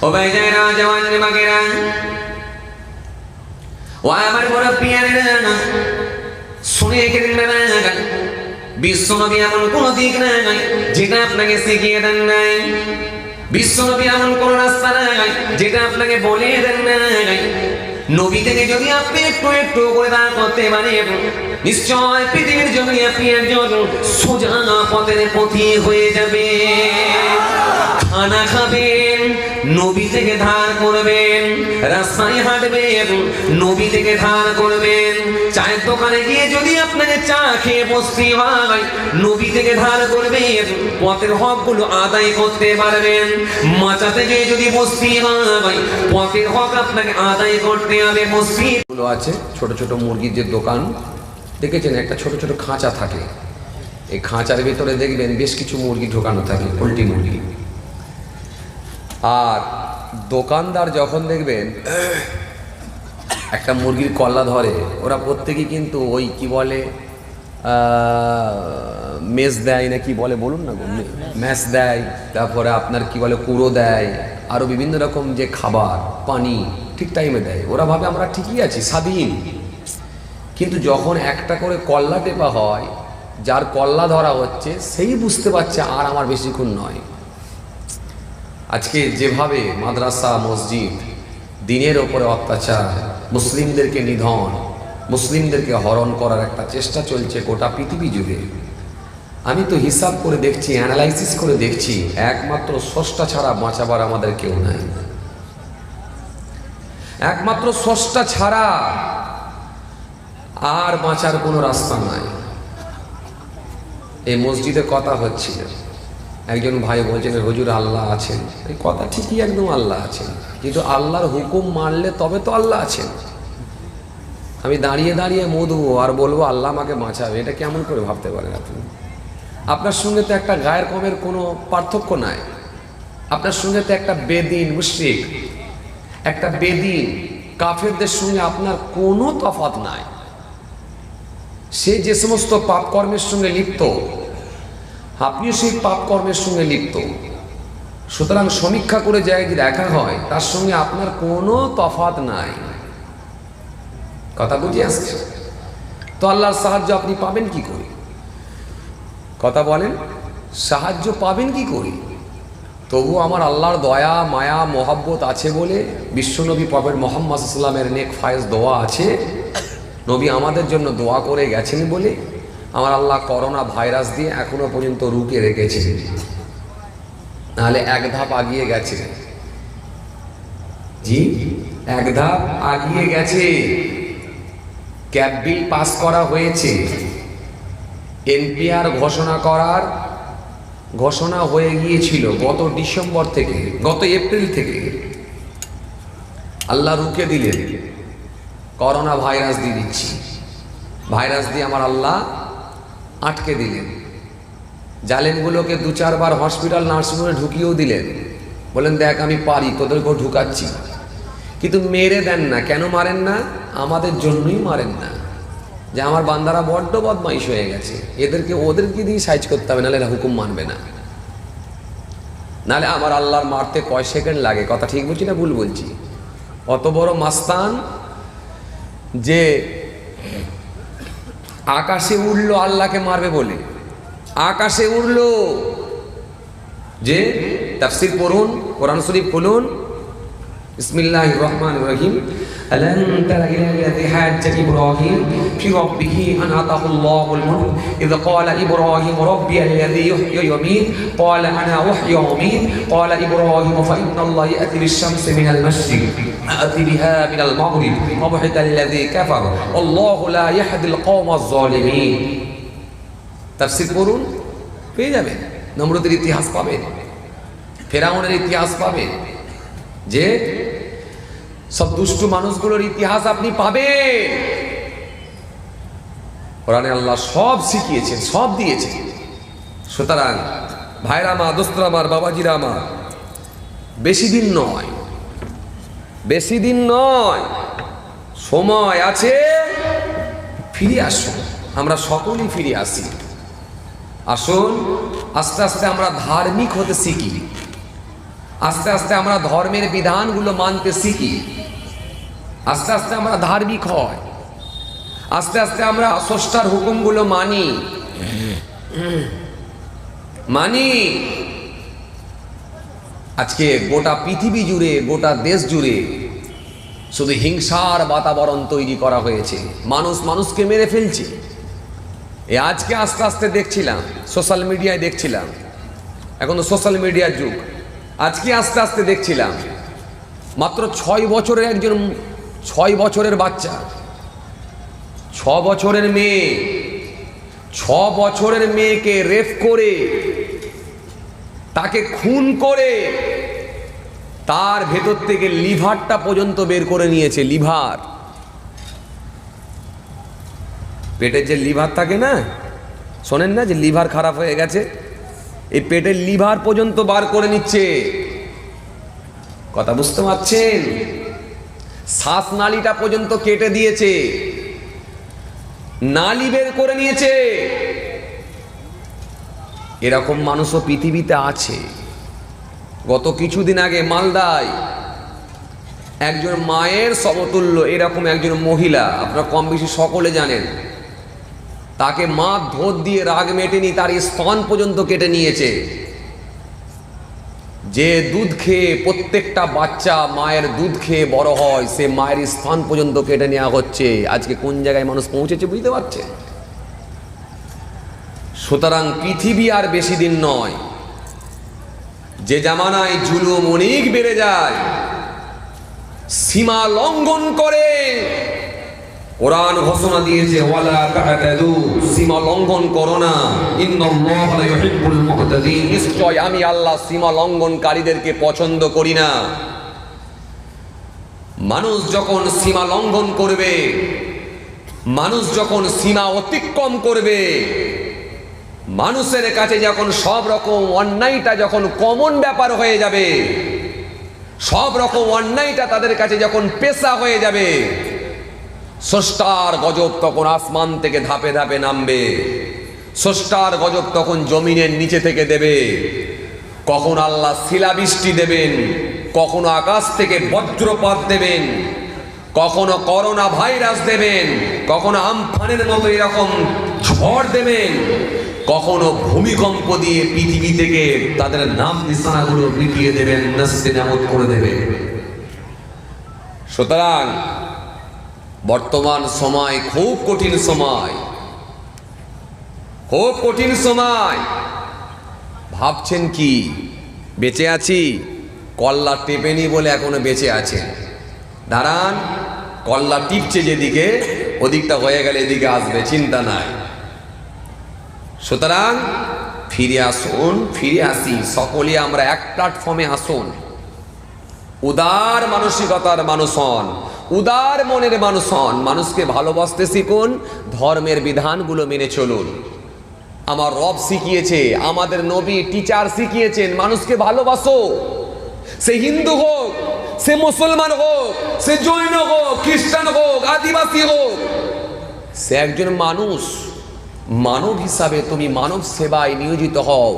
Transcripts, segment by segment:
ও ভাইজানেরা, জওয়ান যুবকেরা, ও আমার মুরব্বিয়ানেরা, শুনে রেখে দিন বাবা, বিশ্বনবী এমন কোন দিক নাই যেটা আপনাকে শিখিয়ে দেন নাই। বিশ্বনবী এমন কোন রাস্তা নাই যেটা আপনাকে বলে দেন নাই। নবী থেকে যদি আপনি একটু একটু করে দাঁড় করতে পারেন, নিশ্চয় পৃথিবীর জন্য আপনি একজন সোজা পথের পথি হয়ে যাবে। খানা খাবেন, নবী থেকে ধার করবেন। রাস্তায় হাঁটবেন, নবী থেকে ধার করবেন। চায়ের দোকানে গিয়ে যদি আপনাকে চা খেয়ে বসতে হয়, নবী থেকে ধার করবেন, পথের হকগুলো আদায় করতে পারবেন। মাচাতে গিয়ে যদি বসতে হয়, পথের হক আপনাকে আদায় করতে হবে। মসজিদগুলো আছে, ছোট ছোট মুরগির যে দোকান দেখেছেন, একটা ছোট ছোট খাঁচা থাকে। এই খাঁচার ভিতরে দেখবেন বেশ কিছু মুরগি ঢোকানো থাকে, পোল্ট্রি মুরগি। আর দোকানদার যখন দেখবেন একটা মুরগির কল্লা ধরে, ওরা প্রত্যেকেই কিন্তু ওই কি বলে মেস দেয় না কি বলে বলুন না, ম্যাশ দেয়, তারপরে আপনার কি বলে কুড়ো দেয়, আরও বিভিন্ন রকম যে খাবার পানি ঠিক টাইমে দেয়। ওরা ভাবে আমরা ঠিকই আছি, স্বাধীন। কিন্তু যখন একটা করে কল্লা টেপা হয়, যার কল্লা ধরা হচ্ছে সেই বুঝতে পারছে আর আমার বেশিক্ষণ নয়। আজকে যেভাবে মাদ্রাসা মসজিদ দিনের ওপরে অত্যাচার, মুসলিমদেরকে নিধন, মুসলিমদেরকে হরণ করার একটা চেষ্টা চলছে গোটা পৃথিবী জুড়ে। আমি তো হিসাব করে দেখছি, অ্যানালাইসিস করে দেখছি, একমাত্র স্রষ্টা ছাড়া বাঁচাবার আমাদের কেউ নাই। একমাত্র স্রষ্টা ছাড়া আর বাঁচার কোনো রাস্তা নাই। এই মসজিদে কথা হচ্ছিল, একজন ভাই বলছেন হুজুর আল্লাহ আছেন। এই কথা ঠিকই, একদম আল্লাহ আছেন, কিন্তু আল্লাহর হুকুম মানলে তবে তো আল্লাহ আছেন। আমি দাঁড়িয়ে দাঁড়িয়ে মধুবো আর বলবো আল্লাহ আমাকে বাঁচাবে, এটা কেমন করে ভাবতে পারেন আপনি? আপনার সঙ্গে তো একটা গায়ের কমের কোনো পার্থক্য নাই। আপনার সঙ্গে তো একটা বেদিন মুশরিক, একটা বেদিন কাফেরদের সঙ্গে আপনার কোনো তফাৎ নাই। সে যে সমস্ত পাপ কর্মের সঙ্গে লিপ্ত, আপনিও সেই পাপ কর্মের সঙ্গে লিপ্ত। সুতরাং সমীক্ষা করে যায় যে দেখা হয়, তার সঙ্গে আপনার কোনো তফাৎ নাই। কথা বুঝে আসছে তো? আল্লাহর সাহায্য আপনি পাবেন কি করে? কথা বলেন, সাহায্য পাবেন কি করে? তবু আমার আল্লাহর দয়া মায়া মোহাব্বত আছে বলে, বিশ্বনবী প্রফেট মুহাম্মদ সাল্লাল্লাহু আলাইহি ওয়াসাল্লামের নেক ফায়েজ দোয়া আছে, নবী আমাদের জন্য দোয়া করে গেছেন বলে আমার আল্লাহ করোনা ভাইরাস দিয়ে এখনো পর্যন্ত রুকে রেখেছে। নাহলে এক ধাপ আগিয়ে গেছে। জি, এক ধাপ আগিয়ে গেছে। ক্যাব বিল পাস করা হয়েছে, এনপিআর ঘোষণা হয়ে গিয়েছিল গত ডিসেম্বর থেকে, গত এপ্রিল থেকে। আল্লাহ রুকে দিলেন, করোনা ভাইরাস দিয়ে দিচ্ছি। ভাইরাস দিয়ে আমার আল্লাহ আটকে দিলেন। জালেমগুলোকে 2-4 বার হসপিটাল নার্সিংহোমে ঢুকিয়েও দিলেন, বলেন দেখ আমি পারি, তোদেরকেও ঢুকাচ্ছি। কিন্তু মেরে দেন না। কেন মারেন না? আমাদের জন্যই মারেন না, যে আমার বান্দারা বড্ড বদমাইশ হয়ে গেছে, ওদেরকে দিয়ে সাইজ করতে হবে, নাহলে হুকুম মানবে না। নাহলে আমার আল্লাহর মারতে কয় সেকেন্ড লাগে? কথা ঠিক বলছি না ভুল বলছি? অত বড় মাস্তান যে আকাশে উড়লো আল্লাহকে মারবে বলে, আকাশে উড়লো। যে তাফসীর পড়ুন, কোরআন শরীফ খুলুন। বিসমিল্লাহির রহমানির রহিম। আলাম তারা ইলাল্লাযী হাজ্জা ইব্রাহিম ফি রাব্বিহি আন আতাহুল্লাহুল মুলক ইয ক্বালা ইব্রাহিম রাব্বিয়াল্লাযী ইহয়ি ওয়া ইউমীত ক্বালা আনা উহয়ি ওয়া উমীত ক্বালা ইব্রাহিম ফা ইন্নাল্লাহা ইয়াতি বিশ-শামসি মিনাল মাশরিক আতি বিহা মিনাল মাগরিব ওয়া বুহিতাল্লাযী কাফার আল্লাহু লা ইয়াহদিল কওমাজ যালিমিন। তাফসীর পড়ুন, পেয়ে যাবেন। নমরুদের ইতিহাস পাবেন, ফেরাউনের ইতিহাস পাবেন, যে সব দুষ্টু মানুষগুলোর ইতিহাস আপনি পাবেন। কোরআনে আল্লাহ সব শিখিয়েছেন, সব দিয়েছেন। সুতরাং ভাইরা মা, দোস্তরা আমার, বাবাজিরা আমার, বেশি দিন নয়, বেশি দিন নয়, সময় আছে। ফিরে আসুন, আমরা সকলেই ফিরে আসি। আসুন আস্তে আস্তে আমরা ধার্মিক হতে শিখি। আস্তে আস্তে আমরা ধর্মের বিধানগুলো মানতে শিখি, আস্তে আস্তে আমরা ধার্মিক হয়, আস্তে আস্তে আমরা স্রষ্টার হুকুমগুলো মানি। আজকে গোটা পৃথিবী জুড়ে, গোটা দেশ জুড়ে শুধু হিংসার বাতাবরণ তৈরি করা হয়েছে, মানুষ মানুষকে মেরে ফেলছে। আজকে আস্তে আস্তে দেখছিলাম, সোশ্যাল মিডিয়ায় দেখছিলাম, এখন তো সোশ্যাল মিডিয়ার যুগ, আজকে আস্তে আস্তে দেখছিলাম মাত্র 6 বছরের একজন 6 বছরের বাচ্চা, 6 বছরের মেয়ে, 6 বছরের মেয়েকে রেপ করে, তাকে খুন করে, তার ভেতর থেকে লিভারটা পর্যন্ত বের করে নিয়েছে। লিভার, পেটের যে লিভার থাকে না, শোনেন না যে লিভার খারাপ হয়ে গেছে, এই পেটের লিভার পর্যন্ত বার করে নিচ্ছে। কথা বুঝতে পারছেন? শ্বাসনালীটা পর্যন্ত কেটে দিয়েছে, নালী বের করে নিয়েছে। এরকম মানুষও পৃথিবীতে আছে। গত কিছুদিন আগে মালদায় একজন মায়ের সমতুল্য এরকম একজন মহিলা, আপনারা কম বেশি সকলে জানেন, তাকে মারধর দিয়ে রাগ মেটেনি, তার স্তন পর্যন্ত কেটে নিয়েছে। যে দুধ খেয়ে প্রত্যেকটা বাচ্চা মায়ের দুধ খেয়ে বড় হয়, সে মায়ের স্তন পর্যন্ত কেটে নেওয়া হচ্ছে। আজকে কোন জায়গায় মানুষ পৌঁছেছে বুঝতে পারছেন? সুতরাং পৃথিবী আর বেশি দিন নয়, যে জামানায় জুলুম অনেক বেড়ে যায়, সীমা লঙ্ঘন করে। কোরআন ঘোষণা দিয়েছে, ওয়ালা তা'তাদু, সীমা লঙ্ঘন করো না, ইন্নাল্লাহা লা ইউহিব্বুল মু'তাদিন, নিশ্চয় আমি আল্লাহ সীমা লঙ্ঘনকারীদেরকে পছন্দ করি না। মানুষ যখন সীমা লঙ্ঘন করবে, মানুষ যখন সীমা অতিক্রম করবে, মানুষের কাছে যখন সব রকম অন্যায়টা যখন কমন ব্যাপার হয়ে যাবে, সব রকম অন্যায়টা তাদের কাছে যখন পেশা হয়ে যাবে, স্রষ্টার গজব তখন আসমান থেকে ধাপে ধাপে নামবে। স্রষ্টার গজব তখন জমিনের নিচে থেকে দেবে। কখন আল্লাহ শিলাবৃষ্টি দেবেন, কখনো আকাশ থেকে বজ্রপাত দেবেন, কখনো করোনা ভাইরাস দেবেন, কখনো আমফানের মতো এরকম ঝড় দেবেন, কখনো ভূমিকম্প দিয়ে পৃথিবী থেকে তাদের নাম নিশানাগুলো মিটিয়ে দেবেন, নাস্তেনাবুদ করে দেবেন। সুতরাং বর্তমান সময় খুব কঠিন সময়, খুব কঠিন সময়। ভাবছেন কি বেঁচে আছি? কল্লা টেপেনি বলে এখনো বেঁচে আছেন। দাঁড়ান, কল্লা টিপছে যেদিকে, ওদিকটা হয়ে গেলে এদিকে আসবে, চিন্তা নাই। সুতরাং ফিরে আসুন, ফিরে আসি সকলে আমরা এক প্ল্যাটফর্মে আসুন। উদার মানসিকতার মানুষ হন, উদার মনের মানুষ হন, মানুষকে ভালোবাসতে শিখুন, ধর্মের বিধানগুলো মেনে চলুন। আমার রব শিখিয়েছে, আমাদের নবী টিচার শিখিয়েছেন, মানুষকে ভালোবাসো। সে হিন্দু হোক, সে মুসলমান হোক, সে জৈন হোক, খ্রিস্টান হোক, আদিবাসী হোক, সে একজন মানুষ। মানব হিসাবে তুমি মানব সেবায় নিয়োজিত হও।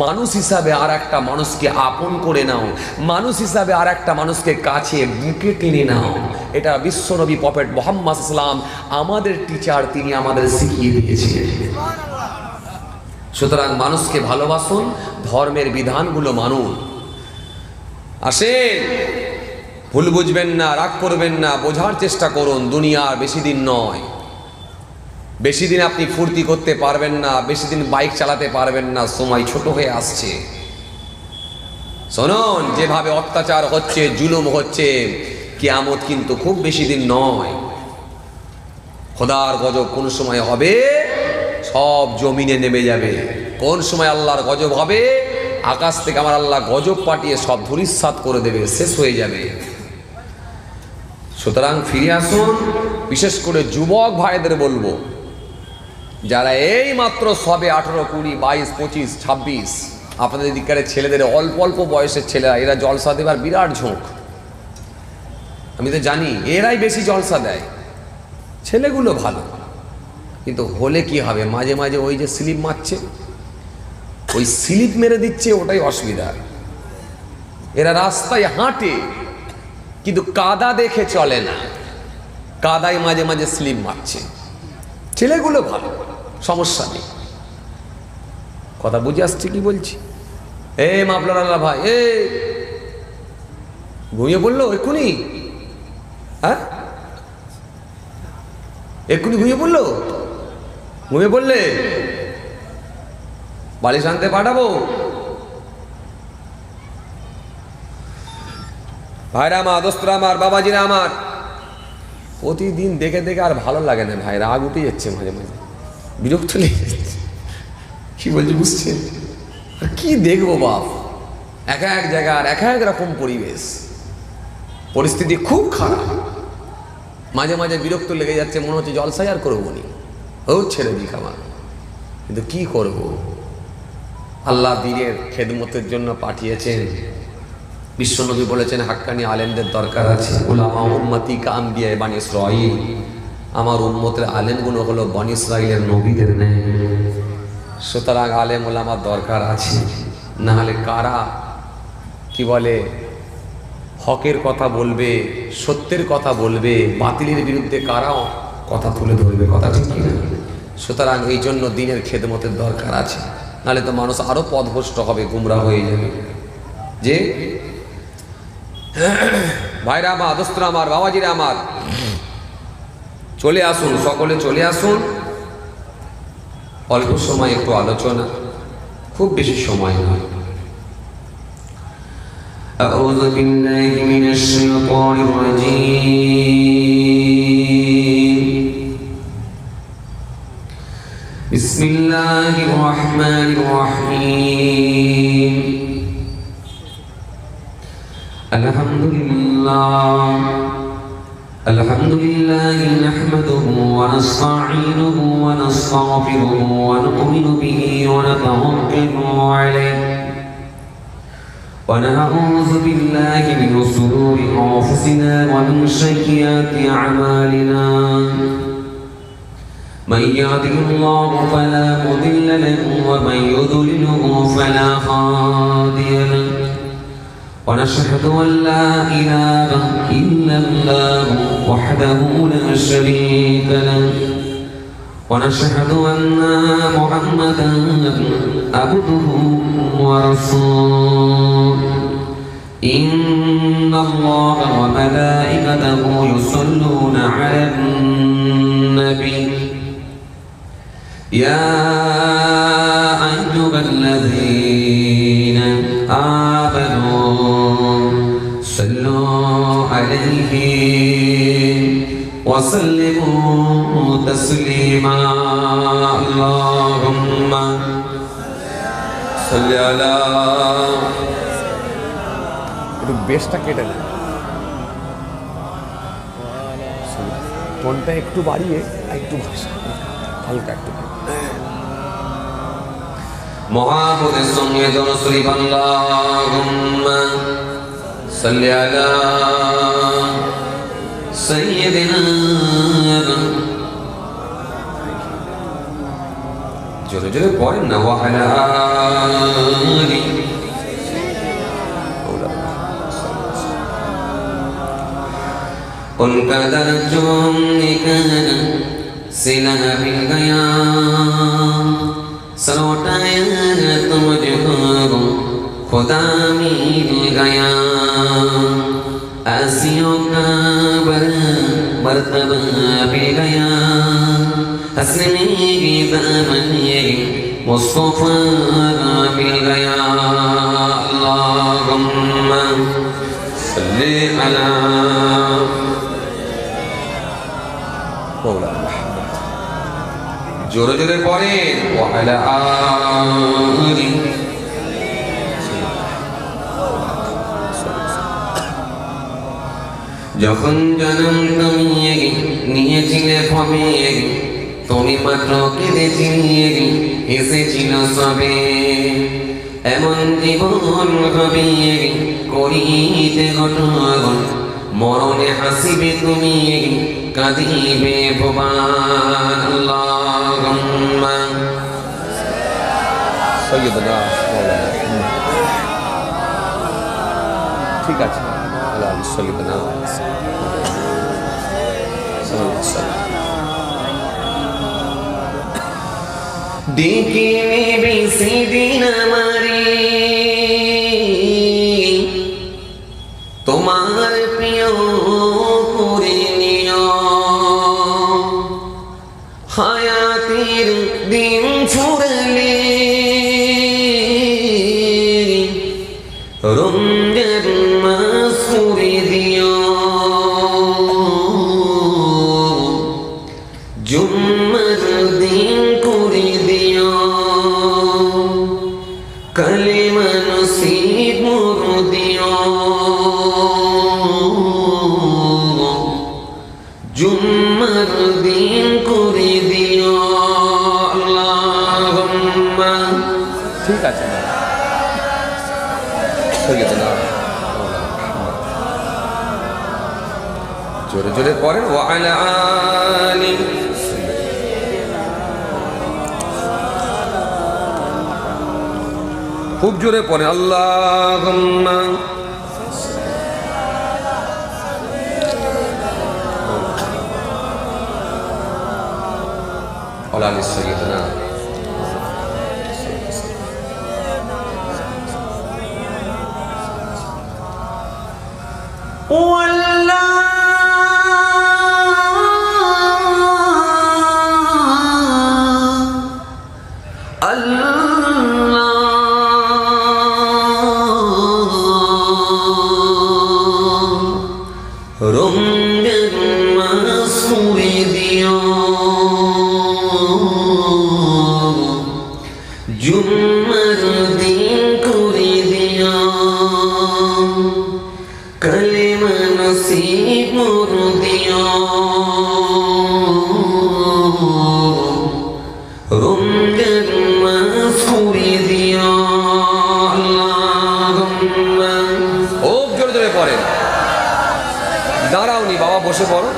মানুষ হিসাবে আর একটা মানুষকে আপন করে নাও, মানুষ হিসাবে আর একটা মানুষকে কাছে বুকে টেনে নাও। এটা বিশ্বনবী প্রফেট মুহাম্মদ সাল্লাল্লাহু আলাইহি ওয়াসাল্লাম আমাদের টিচার, তিনি আমাদের শিখিয়ে দিয়েছেন। সুতরাং মানুষকে ভালোবাসুন, ধর্মের বিধানগুলো মানুন। আসেন, ভুল বুঝবেন না, রাগ করবেন না, বোঝার চেষ্টা করুন। দুনিয়ার বেশি দিন নয়, বেশি দিন আপনি ফুর্তি করতে পারবেন না, বেশি দিন বাইক চালাতে পারবেন না, সময় ছোট হয়ে আসছে। শুনুন, যেভাবে অত্যাচার হচ্ছে, জুলুম হচ্ছে, কিয়ামত কিন্তু খুব বেশি দিন নয়। খোদার গজব কোন সময় হবে? সব জমিনে নেমে যাবে। কোন সময় আল্লাহর গজব হবে? আকাশ থেকে আমার আল্লাহ গজব পাঠিয়ে সব ধূলিসাৎ করে দেবে, শেষ হয়ে যাবে। সুতরাং ফিরে আসুন। বিশেষ করে যুবক ভাইদের বলবো, যারা এই মাত্র সবে 18, 20, 22, 25, 26, আপনাদের দিককার ছেলেদের অল্প অল্প বয়সের ছেলেরা, এরা জলসা দেবার বিরাট ঝোঁক। আমি তো জানি এরাই বেশি জলসা দেয়। ছেলেগুলো ভালো, কিন্তু হলে কি হবে, মাঝে মাঝে ওই যে স্লিপ মারছে, ওই স্লিপ মেরে দিচ্ছে, ওটাই অসুবিধা। এরা রাস্তায় হাঁটে কিন্তু কাদা দেখে চলে না, কাদায় মাঝে মাঝে স্লিপ মারছে। ছেলেগুলো ভালো, সমস্যা নেই। কথা বুঝে আসছে কি বলছি? মাফলার আল্লাহ ভাই, ঘুমিয়ে পড়লো এক্ষুনি? হ্যাঁ, এক্ষুনি ঘুমিয়ে পড়লো? ঘুমিয়ে পড়লে বালিশ আনতে পাঠাবো? ভাইরা আমার, দোস্তরা আমার, বাবাজিরা আমার, প্রতিদিন দেখে দেখে আর ভালো লাগে না ভাই, রাগ উঠে যাচ্ছে, মাঝে মাঝে বিরক্ত লেগে যাচ্ছে। কি বলছি বুঝছেন? আর কি দেখবো বাপ, এক এক জায়গার এক এক রকম পরিবেশ, পরিস্থিতি খুব খারাপ। মাঝে মাঝে বিরক্ত লেগে যাচ্ছে, মনে হচ্ছে জলসাই আর করবো নি, ও ছেড়ে দিক আমার। কিন্তু কি করব, আল্লাহ দ্বীনের খেদমতের জন্য পাঠিয়েছেন। বিশ্বনবী বলেছেন হাক্কানি আলেমদের দরকার আছে। উলামা উম্মতি কাআমবিয়া বানি ইসরাঈল, আমার উম্মতের আলেমগুলো হলো বনি ইসরাঈলের নবীদের ন্যায়। সুতরাং আলেম ওলামার দরকার আছে, না হলে কারা কি বলে হকের কথা বলবে, সত্যের কথা বলবে, বাতিলের বিরুদ্ধে কারাও কথা তুলে ধরবে, কথা ঠিক কিনা? সুতরাং এই জন্য দ্বীনের খেদমতের দরকার আছে, নাহলে তো মানুষ আরো পথভ্রষ্ট হবে, গুমরাহ হয়ে যাবে। যে ভাইরা আমার, দোস্তরা আমার, বাবাজিরা আমার, চলে আসুন, সকলে চলে আসুন। অল্প সময় একটু আলোচনা, খুব বেশি সময় নয়। أعوذ بالله من الشيطان الرجيم. بسم الله الرحمن الرحيم. الحمد لله نحمده ونستعينه ونستغفره ونؤمن به ونتوكل عليه ونعوذ بالله من شرور أنفسنا ومن سيئات أعمالنا. من يهده الله فلا مضل له ومن يضلله فلا هادي له. ونشهد أن لا إله إلا الله وحده لا شريك له. ونشهد أن محمدا عبده ورسوله. إن الله وملائكته يصلون على النبي يا أيها الذين آمنوا صلوا عليه وسلموا تسليما. اللهم صل على একটু বেশটা কেটে দেন, টোনটা একটু বাড়িয়ে একটু ভাষা হালকা একটু। মুহাম্মদের সঙ্গে দরুদ আল্লাহুম্মা সাল্লি আলা সাইয়্যিদিনা, জোরে জোরে পড়েন না, ওয়া আলা আলি उनका दर्जों निकल सिला मिल गया, सरोटाया तुझको खुदा मिल गया. आसियों का मर्तबा मिल गया, हंसने की दामन मुस्तफा मिल गया. अल्लाहुम्मा सल्ली अला জোরে জোরে পড়েন, ওয়া আলা আলি। যখন জন্ম তুমি নিয়েছিলে ভবে, তুমি মাত্র কেঁদেছিলে, এসেছিল সবে। এমন জীবন হবে করিতে ঘটন, মরণে হাসিবে তুমি, কাঁদিবে ভুবন. আল্লাহুম্মা সাইয়্যিদুনা মাওলানা ঠিক আছে আল্লাহ সাল্লাল্লাহু আলাইহি ওয়াসাল্লাম ডেকে নেবে সেদিন আমারে তোমার প্রিয় করে নিও হায়াতের দিন ফুরলে রমজান মাস করে দিও জুম্মার দিন করে দিও কালেমা নসিব মোর দিও জুম্মার দিন করে দিও আল্লাহুম্মা ঠিক আছে জোরে জোরে পড়েন ওয়া আলা আলি খুব জোরে পড়েন আল্লাহুম্মা আলা আলি সাইয়্যিদিনা রমজান মাস করে দিও জুম্মার দিন করে দিও কালেমা নসিব মোর দিও রমজান মাস করে দিও আল্লাহুম্মা খুব জোরে জোরে পড়েন দাঁড়াওনি বাবা বসে পড়ো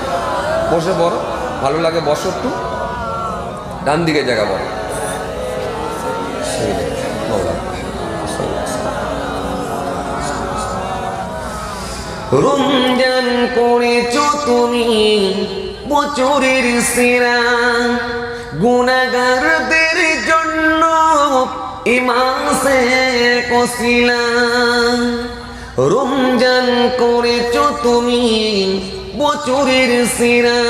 ভালো লাগে বসো একটু ডান দিকে জায়গা বলো রমজান করেছ তুমি বছরের সেরা গুনাহগারদের জন্য এ মাসে কসিলা রমজান করেছ তুমি বছরের সেরা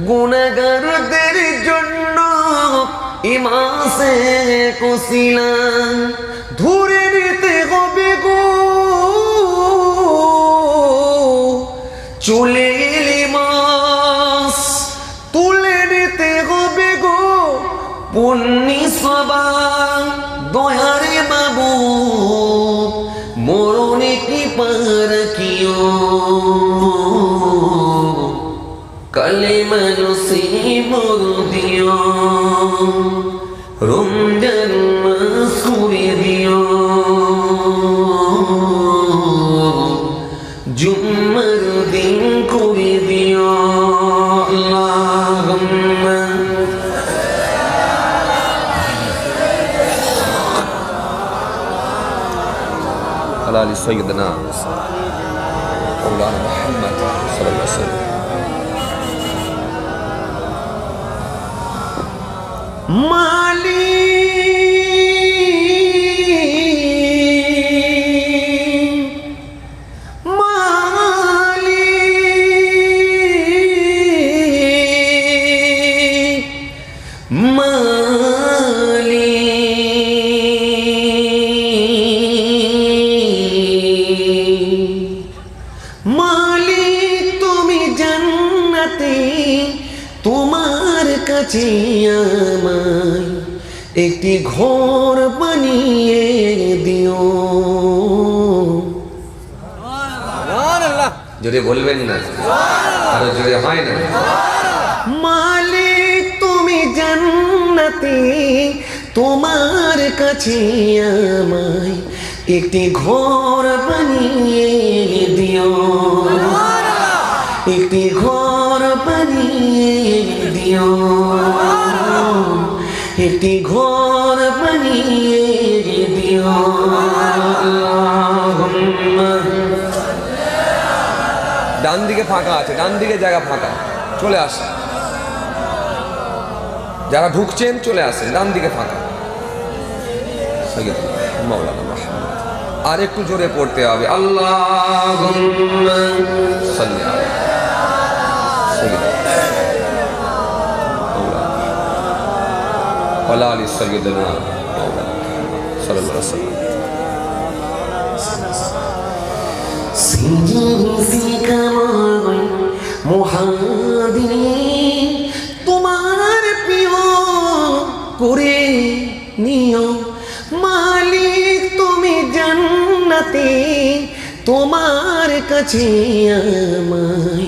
গুনাহগারদের জন্য এ মাসে কসিলা ধরে নিতে হবে গো চলে এলে মাস তুলে নিতে হবে গো পুণ্যি সবা দয়ারে বাবু মরণে কি পার কিও কালেমা নসিব দিও রমজান মাস করে দিও জুম্মার দিন করে দিও আল্লাহুম্মা আলা আলি সাইয়্যিদিনা মাওলানা মুহাম্মদ সাল্লাল্লাহু আলাইহি ওয়াসাল্লাম মালিক তুমি জান্নাতে তোমার কাছে আমায় একটি ঘর বানিয়ে দিও জোরে বলবেন না আরো জোরে হয় না মালিক তুমি জান্নাতে তোমার কাছে আমায় একটি ঘর বানিয়ে দিও একটি ঘর বানিয়ে দিও একটি ঘর বানিয়ে দিও আল্লাহুম্মা ডান দিকে ফাঁকা আছে, ডান দিকে জায়গা ফাঁকা, চলে আসেন। যারা ঢুকছেন চলে আসেন, ডান দিকে ফাঁকা। মাওলানা মুহাম্মদ। আর একটু জোরে পড়তে হবে, আল্লাহুম্মা সাল্লি আলা সাইয়্যিদিনা মাওলানা ওয়া আলি সাইয়্যিদিনা মাওলানা সাল্লাল্লাহু আলাইহি ওয়াসাল্লাম। তোমার প্রিয় করে নিও মালিক, তুমি জান্নাতে তোমার কাছে আমায়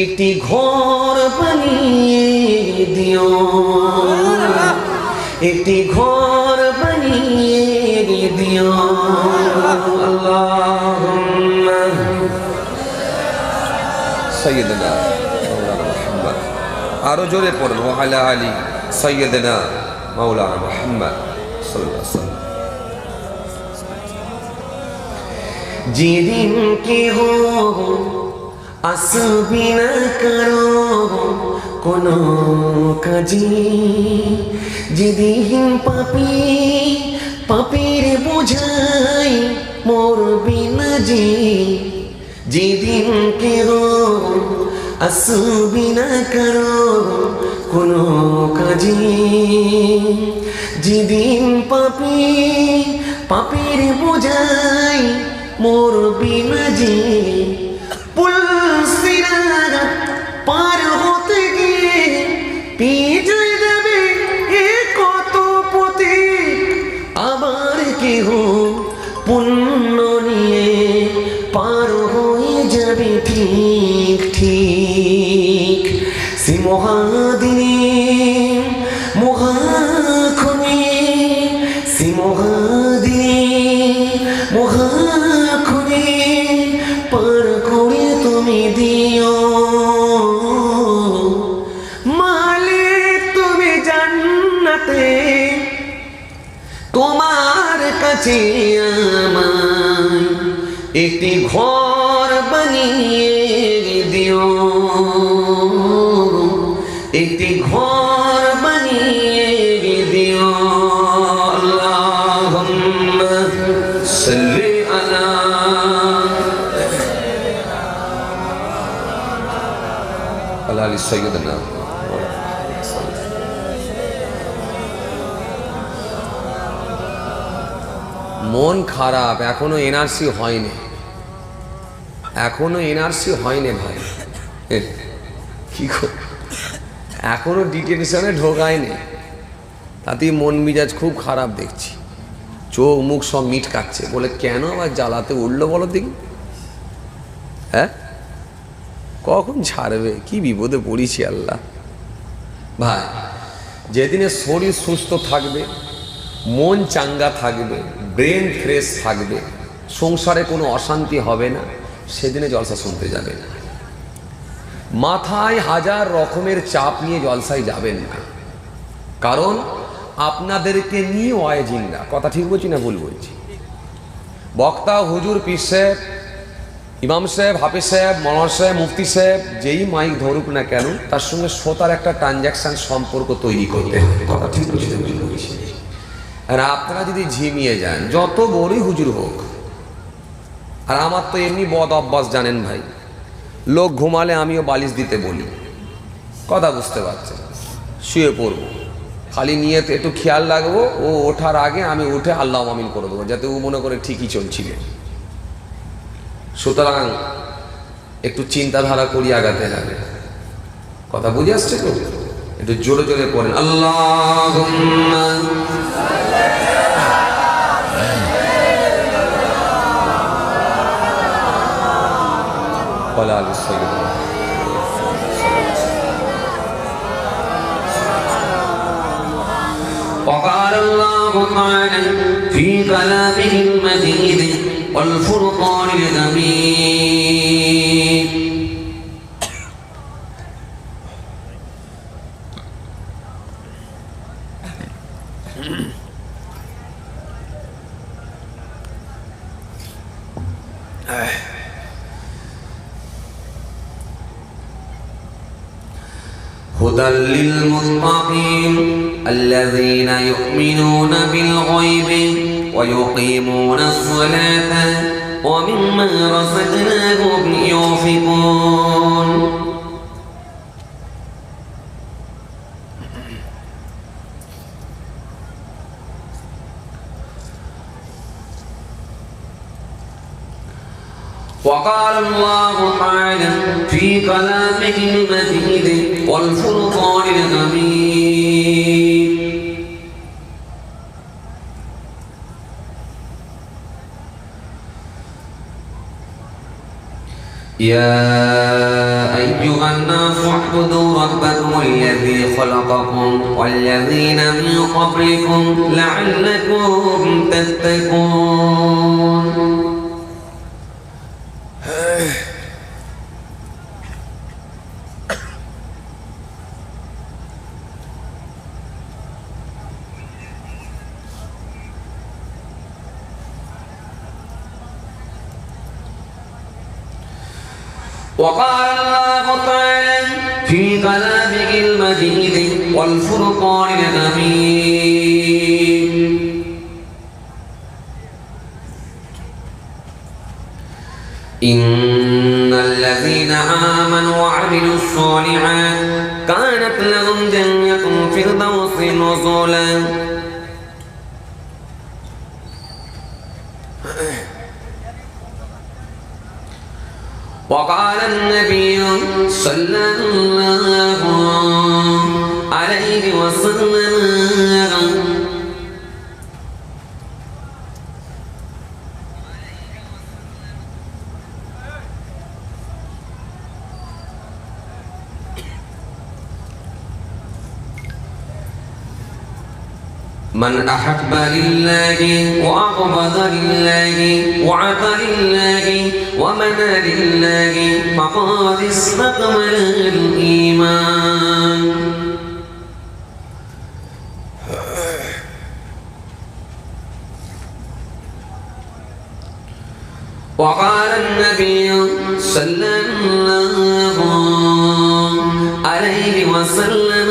একটি ঘর বানিয়ে দিও, একটি ঘর বানিয়ে দিও। আল্লাহুম্মা সাইয়্যিদিনা মাওলানা মুহাম্মদ। আরো জোরে পড়ুন, ওয়া আলা আলি সাইয়্যিদিনা মাওলানা মুহাম্মদ সাল্লাল্লাহু আলাইহি ওয়াসাল্লাম। যেদিন কেহ আসবি না কারো কোনো কাজে, যেদিন পাপি পাপের বোঝাই মরবি না যে, যেদিন কেহ আসবি না কারো কোনো কাজে, যেদিন পাপি পাপের বোঝাই মরবি না যে, পুলসিরাত পার হতে গিয়ে পিছলে যাবে এ কত পথে, আবার কেহ পুণ্য নিয়ে পার হয়ে যাবে ঠিক ঠিক। সে মহাদিনে মহাক্ষণে, সে মহাদিনে মহাক্ষণে পার করে তুমি দিও মালিক, তুমি জান্নাতে তোমার কাছে আমায় একটি ঘর বানিয়ে দিও, একটি ঘর বানিয়ে দিও। আল্লাহুম্মা সাল্লি আলা আলি সাইয়্যিদিনা। মন খারাপ, এখনো এনআরসি হয়নি, এখনো এনআরসি হয়নি ভাই, কি এখনো ডিটেনশনে ঢোকায়নি, তাতেই মন মিজাজ খুব খারাপ দেখছি, চোখ মুখ সব মিট কাটছে। বলে কেন আবার জ্বালাতে উঠলো বলো দেখি? হ্যাঁ, কখন ছাড়বে? কি বিপদে পড়েছি আল্লাহ। ভাই, যেদিনে শরীর সুস্থ থাকবে, মন চাঙ্গা থাকবে, ব্রেন ফ্রেশ থাকবে, সংসারে কোনো অশান্তি হবে না, সেদিনে জলসা শুনতে যাবে না। মাথায় হাজার রকমের চাপ নিয়ে জলসায় যাবেন না, কারণ আপনাদেরকে নিয়ে ওয়াইজিন না। কথা ঠিক বলছি না ভুল বলছি? বক্তা, হুজুর, পীর সাহেব, ইমাম সাহেব, হাফেজ সাহেব, মৌলানা সাহেব, মুফতি সাহেব, যেই মাইক ধরুক না কেন, তার সঙ্গে শ্রোতার একটা ট্রানজ্যাকশন সম্পর্ক তৈরি করতে হবে। কথা ঠিক বলছি না ভুল বলছি? আর আপনারা যদি ঝিমিয়ে যান, যত বড়ই হুজুর হোক, আর আমার তো এমনি বদ অভ্যাস জানেন ভাই, লোক ঘুমালে আমিও বালিশ দিতে বলি, কথা বুঝতে পারছেন, শুয়ে পড়বো, খালি নিয়ত একটু খেয়াল রাখবো, ও ওঠার আগে আমি উঠে আল্লাহ আমিন করে দেবো, যাতে ও মনে করে ঠিকই চলছিল। সুতরাং একটু চিন্তাধারা করি আগাতে হবে। কথা বুঝে আসছে তো? একটু জোরে জোরে পড়েন, আল্লাহুম্মা ওয়ালা আলি সাইয়্যিদিনা। وقال الله تعالى في كلامه المجيد والفرقان الحميد هدى للمتقين الذين يؤمنون بالغيب ويقيمون الصلاة ومما رزقناهم ينفقون. وقال الله تعالى في كلامه المجيد والفرقان الحميد: يا أيها الناس اعبدوا ربكم الذي خلقكم والذين من قبلكم لعلكم تتقون. وقال الله تعالى في كلامه المجيد والفرقان الحميد: إن الذين آمنوا وعملوا الصالحات كانت لهم جنة الفردوس نزلا. وقال النبي صلى الله عليه وسلم: من أحب لله وأقبض لله وعطى لله ومنى لله فقد استكمل الإيمان. وقال النبي صلى الله عليه وسلم: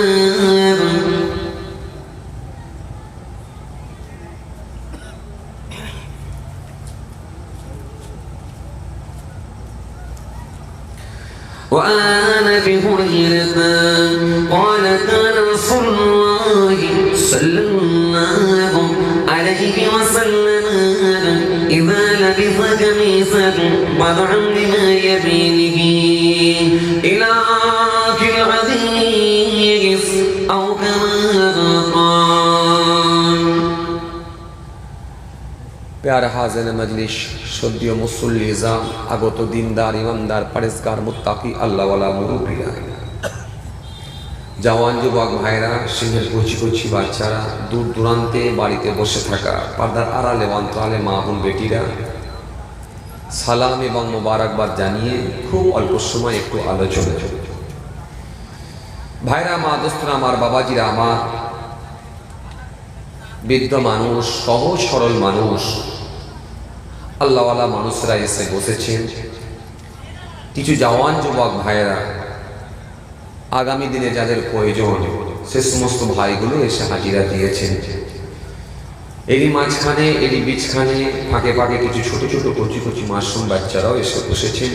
وعن ابي هريره قال كان رسول الله صلى الله عليه وسلم اذا لبث قميصا وضعا بما يمينه الى اخر الحديث او كما قال. प्यार हाज़िर मजलिस शुद्धिय मुसल्लिज़ा আগত দিনদার ইমানদার পরেজগার মুত্তাকি আল্লাহওয়ালা মুরব্বিরা, জওয়ান যুবক ভাইরা, সিংহের কচি কচি বাচ্চারা, দূর দূরান্তে বাড়িতে বসে থাকা পর্দার আড়ালে অন্তরালে মা বোন বেটিরা, সালাম এবং মোবারকবাদ জানিয়ে খুব অল্প সময় একটু আলোচনা। ভাইরা, মা দোস্তরা, আমার বাবাজিরা, আমার বৃদ্ধ মানুষ, সহজ সরল মানুষ, আল্লাহওয়ালা মানুষরা এসে বসেছেন। কিছু জওয়ান যুবক ভাইয়েরা, আগামী দিনে যাদের প্রয়োজন সে সমস্ত ভাইগুলো এসে হাজিরা দিয়েছেন। এরই মাঝখানে, এরই বীজখানে, ফাঁকে ফাঁকে কিছু ছোট ছোট কচি কচি মাসুম বাচ্চারাও এসে বসেছেন।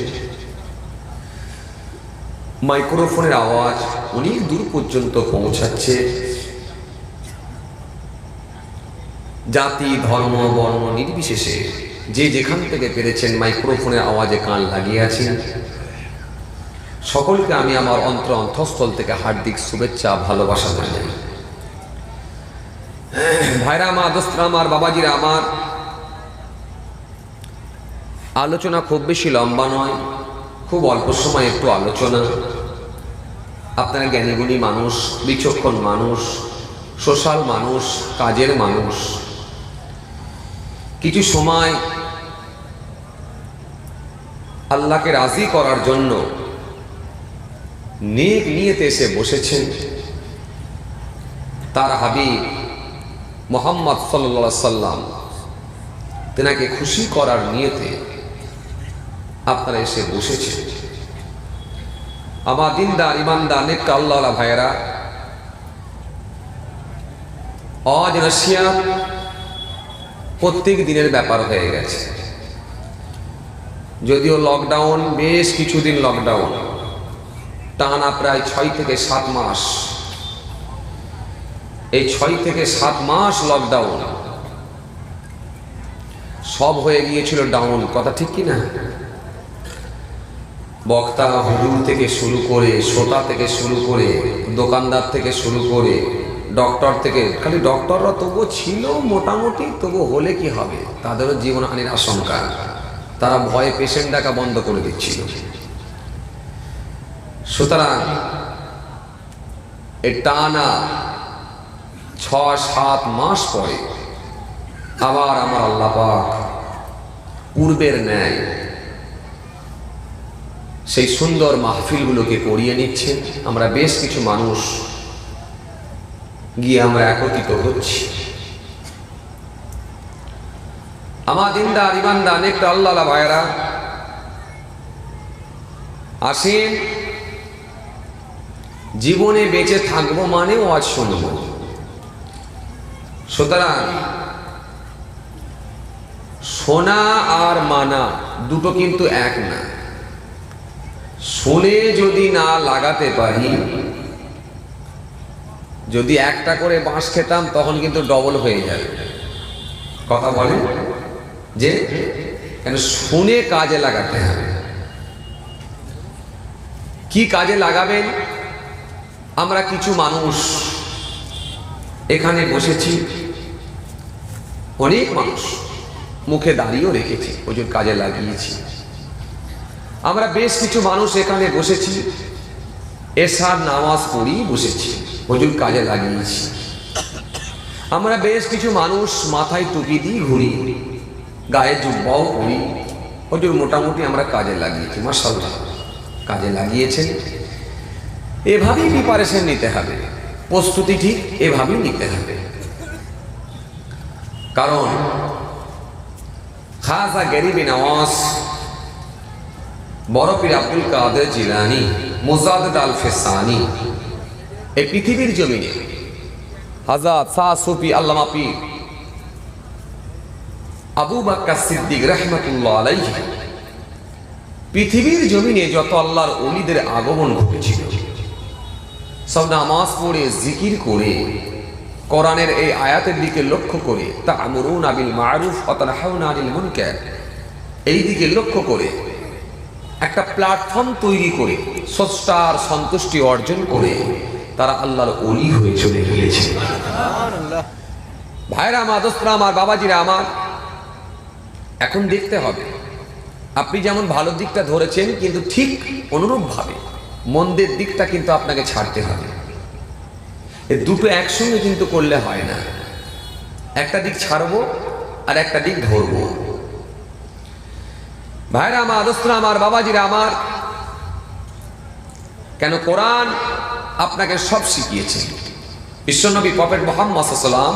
মাইক্রোফোনের আওয়াজ অনেক দূর পর্যন্ত পৌঁছাচ্ছে। জাতি, ধর্ম, বর্ণ নির্বিশেষে যে যেখান থেকে পেরেছেন মাইক্রোফোনের আওয়াজে কান লাগিয়ে আছেন, সকলকে আমি আমার অন্তঃস্থল থেকে হার্দিক শুভেচ্ছা, ভালোবাসা জানাই। ভাইরা, মা দোস্তরা, আমার বাবাজিরা, আমার আলোচনা খুব বেশি লম্বা নয়, খুব অল্প সময় একটু আলোচনা। আপনারা জ্ঞানীগুণী মানুষ, বিচক্ষণ মানুষ, সোশ্যাল মানুষ, কাজের মানুষ, কিছু সময় আল্লাহকে রাজি করার জন্য নেক নিয়তে এসে বসেছেন। তার হাবিব মুহাম্মদ সাল্লাল্লাহু আলাইহি সাল্লাম, তেনাকে খুশি করার নিয়তে আপনারা এসে বসেছেন। আমার দিনদার ইমানদার নেকটা আল্লাহ ভাইয়েরা, আজ রাশিয়া প্রত্যেক দিনের ব্যাপার হয়ে গেছে। যদিও লকডাউন, বেশ কিছুদিন লকডাউন, টানা প্রায় 6 থেকে 7 মাস। এই 6 থেকে 7 মাস লকডাউন, সব হয়ে গিয়েছিল ডাউন। কথা ঠিক কি না? বক্তা হুজুর থেকে শুরু করে, শ্রোতা থেকে শুরু করে, দোকানদার থেকে শুরু করে, ডক্টর থেকে, খালি ডক্টররা তবুও ছিল মোটামুটি, তবু হলে কি হবে, তাদেরও জীবনহানির আশঙ্কা। তারা ভয়ে পেশেন্ট ডাকা বন্ধ করে দিচ্ছিল। সুতরাং এই টানা 6-7 মাস পরে আবার আমার আল্লাহ পাক পূর্বের ন্যায় সেই সুন্দর মাহফিলগুলোকে করিয়ে নিচ্ছে। আমরা বেশ কিছু মানুষ গিয়ে আমরা একত্রিত হচ্ছি। আমার দিনদার ইমানদার নেকটা আল্লাহ ভাইয়েরা, আসেন জীবনে বেঁচে থাকবো মানে ওয়াজ শুনব। সুতরাং শোনা আর মানা দুটো কিন্তু এক না। শুনে যদি না লাগাতে পারি, যদি একটা করে বাঁশ খেতাম তখন কিন্তু ডবল হয়ে যাবে। কথা বলে যে কেন শুনে কাজে লাগাতে হবে। কি কাজে লাগাবেন? আমরা কিছু মানুষ এখানে বসেছি, অনেক মানুষ মুখে দাঁড়িয়েও রেখেছি, প্রচুর কাজে লাগিয়েছি। আমরা বেশ কিছু মানুষ এখানে বসেছি, এশার নামাজ পড়েই বসেছি, প্রচুর কাজে লাগিয়েছি। আমরা বেশ কিছু মানুষ মাথায় টুপি দিয়ে ঘুরি, গায়ে জুব্বাও পরি, প্রচুর মোটামুটি আমরা কাজে লাগিয়েছি। মাশাআল্লাহ, কাজে লাগিয়েছেন। এভাবেই প্রিপারেশন নিতে হবে, প্রস্তুতি ঠিক এভাবেই নিতে হবে। কারণ খাজা গরিবি নওয়াজ, বড় পীর আব্দুল কাদের জিলানী, মুজাদ্দিদ আল ফেসানি, এই পৃথিবীর জমিনে হযরত শাহ সুফি আল্লামা পীর আবু বকর সিদ্দিক রাহমাতুল্লাহ আলাইহি, পৃথিবীর জমিনে যত আল্লাহর ওলিদের আগমন ঘটেছিল, সব নামাজ পড়ে জিকির করে, কোরআনের এই আয়াতের দিকে লক্ষ্য করে, তা'মুরুনা বিল মা'রুফ ওয়া তানহাউনা আনিল মুনকার, এই দিকে লক্ষ্য করে একটা প্ল্যাটফর্ম তৈরি করে স্রষ্টার সন্তুষ্টি অর্জন করে তারা আল্লাহর ওলি হয়ে চলে গিয়েছে। ভাইরা আমার, দোস্তরা আমার, বাবাজিরা আমার, এখন দেখতে হবে আপনি যেমন ভালো দিকটা ধরেছেন, কিন্তু ঠিক অনুরূপভাবে মন্দের দিকটা কিন্তু আপনাকে ছাড়তে হবে। এই দুটো একসঙ্গে কিন্তু করলে হয় না। একটা দিক ছাড়বো আর একটা দিক ধরবো। ভাইরা আমার, দোস্তরা আমার, বাবাজিরা আমার, কেন কোরআন আপনাকে সব শিখিয়েছে। বিশ্বনবী প্রফেট মুহাম্মদ সাল্লাল্লাহু আলাইহি ওয়াসাল্লাম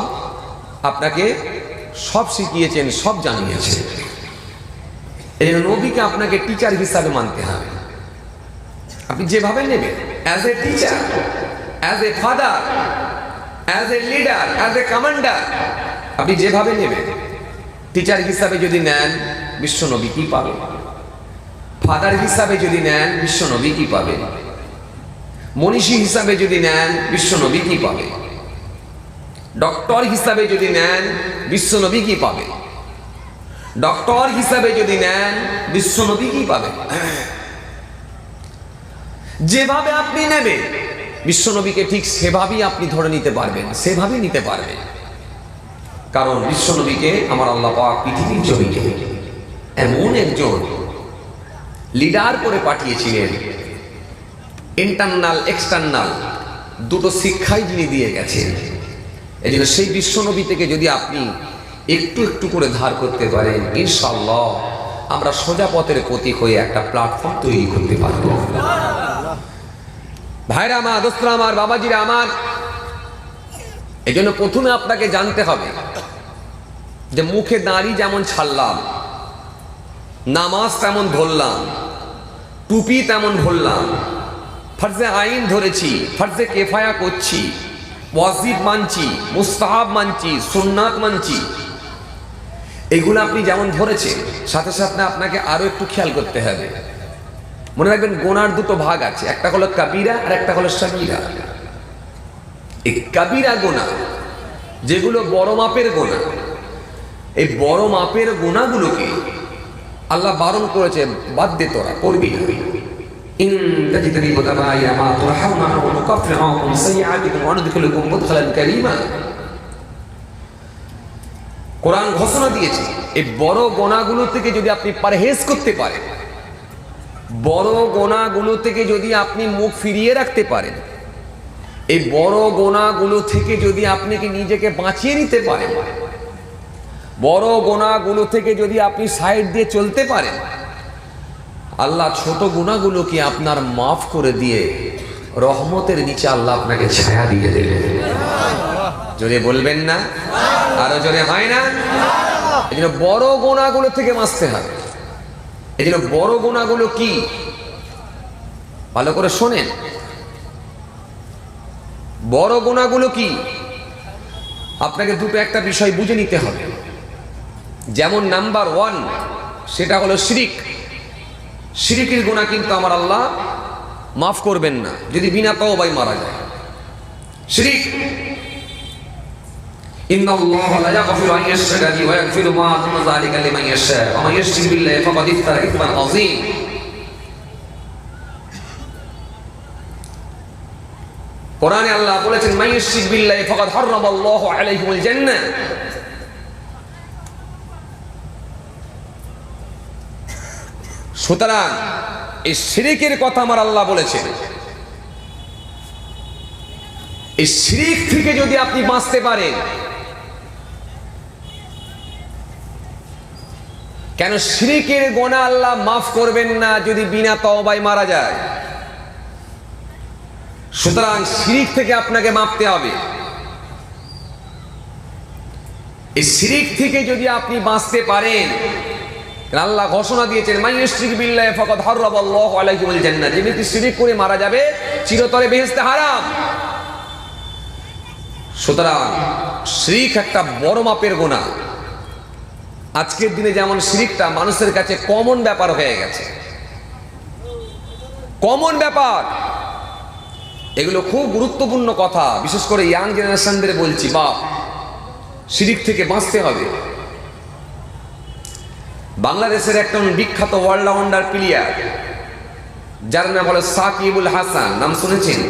আপনাকে সব শিখিয়েছেন, সব জানিয়েছেন। এই নবীকে আপনাকে টিচার হিসাবে মানতে হবে। আপনি যেভাবে নেবেন, as a teacher, as a father, as a leader, as a commander, আপনি যেভাবে নেবেন, টিচার হিসাবে যদি নেন, বিশ্বনবী কি পাবে? ফাদার হিসাবে যদি নেন, বিশ্বনবী কি পাবে? মনীষী হিসাবে যদি নেন, বিশ্বনবী কি পাবে? ডক্টর হিসাবে যদি নেন, বিশ্বনবী কি পাবে? ডক্টর হিসাবে যদি নেন, বিশ্বনবী কি পাবে? যেভাবে আপনি নেবেন বিশ্বনবীকে, ঠিক সেভাবেই আপনি ধরে নিতে পারবেন, সেভাবেই নিতে পারবেন। কারণ বিশ্বনবীকে আমার আল্লাহ পাক পৃথিবীর জমিনে এমন একজন লিডার করে পাঠিয়েছিলেন, ইন্টারনাল এক্সটার্নাল দুটো শিক্ষাই যিনি দিয়ে গেছেন। এই জন্য সেই বিশ্বনবী থেকে যদি আপনি একটু একটু করে ধার করতে পারেন, ইনশাআল্লাহ আমরা সোজা পথের প্রতীক হয়ে একটা প্ল্যাটফর্ম তৈরি করতে পারবো। ভাইরা আমার, দোস্তরা আমার, বাবাজিরা আমার, এই জন্য প্রথমে আপনাকে জানতে হবে যে মুখে দাড়ি যেমন ছাড়লাম, নামাজ তেমন ধরলাম, টুপি তেমন ধরলাম, ফরজে আইন ধরেছি, ফরজে কেফায়া করছি, ওয়াজিব মানছি, মুস্তাহাব মানছি, সুন্নাত মানছি, এগুলো আপনি যেমন ধরেছেন, সাথে সাথে আপনাকে আরো একটু খেয়াল করতে হবে। মনে রাখবেন গোনার দুটো ভাগ আছে, একটা হলো কাবিরা আর একটা হলো সাগীরা। এই কাবিরা গোনা যেগুলো বড় মাপের গোনা, এই বড় মাপের গোনাগুলোকে আল্লাহ বারণ করেছে, বাদ দে, তোরা করবি না। ইন তাজতানিবু কাবাইরা মা তুনহাউনা আনহু নুকাফির আনকুম সাইয়্যাতিকুম ওয়া নুদখিলুকুম মুদখালান কারীমা। কোরআন ঘোষণা দিয়েছে এই বড় গোনাগুলো থেকে যদি আপনি পরহেজ করতে পারেন, বড় গোনাগুলো থেকে যদি আপনি মুখ ফিরিয়ে রাখতে পারেন, এই বড় গোনাগুলো থেকে যদি আপনি কি নিজেকে বাঁচিয়ে নিতে পারেন, বড় গোনাগুলো থেকে যদি আপনি সাইড দিয়ে চলতে পারেন, আল্লাহ ছোট গুনাহগুলোকে আপনার মাফ করে দিয়ে রহমতের নিচে আল্লাহ আপনাকে ছায়া দিয়ে দেবে। জোরে বলবেন না? আরো জোরে হয় না? এই জন্য বড় গোনাগুলো থেকে বাঁচতে হবে। এই জন্য বড় গোনাগুলো কি, ভালো করে শোনেন। বড় গোনাগুলো কি, আপনাকে দুটো একটা বিষয় বুঝে নিতে হবে। যেমন নাম্বার 1 সেটা হলো শিরিক। শিরিকের গুনাহ কিন্তু আমার আল্লাহ মাফ করবেন না যদি বিনা তওবায় মারা যায়। শিরিক, ইন্নাল্লাহা লা ইয়াগফিরু আন ইউশরাকা বিহি ওয়া ইয়াগফিরু মা দুনা যালিকা লিমান ইয়াশা ওয়া মান ইউশরিক বিল্লাহি ফাকাদ ইফতারা ইসমান আযীম। কোরআনে আল্লাহ বলেছেন, মান ইউশরিক বিল্লাহি ফাকাদ হারামাল্লাহু আলাইহিল জান্নাহ। সুতরাং এই শিরিকের কথা আমার আল্লাহ বলেছেন। এই শিরিক থেকে যদি আপনি বাঁচতে পারেন, কেন শিরিকের গুনাহ আল্লাহ মাফ করবেন না যদি বিনা তওবায় মারা যায়। সুতরাং শিরিক থেকে আপনাকে বাঁচতে হবে। এই শিরিক থেকে যদি আপনি বাঁচতে পারেন, আল্লাহ ঘোষণা দিয়েছেন, মান ইউশরিক বিল্লাহি ফাকাদ হারামাল্লাহু আলাইহিল জান্নাহ। যে ব্যক্তি শিরিক করে মারা যাবে চিরতরে বেহেশতে হারাম। সুতরাং শিরিক একটা বড় মাপের গুনাহ। আজকের দিনে যেমন শিরিকটা মানুষের কাছে কমন ব্যাপার হয়ে গেছে, কমন ব্যাপার। এগুলো খুব গুরুত্বপূর্ণ কথা, বিশেষ করে ইয়াং জেনারেশনদের বলছি, বাপ শিরিক থেকে বাঁচতে হবে। বাংলাদেশের একটা বিখ্যাত অলরাউন্ডার প্লেয়ার, যার নাম হলো সাকিবুল হাসান। নাম শুনেছেন?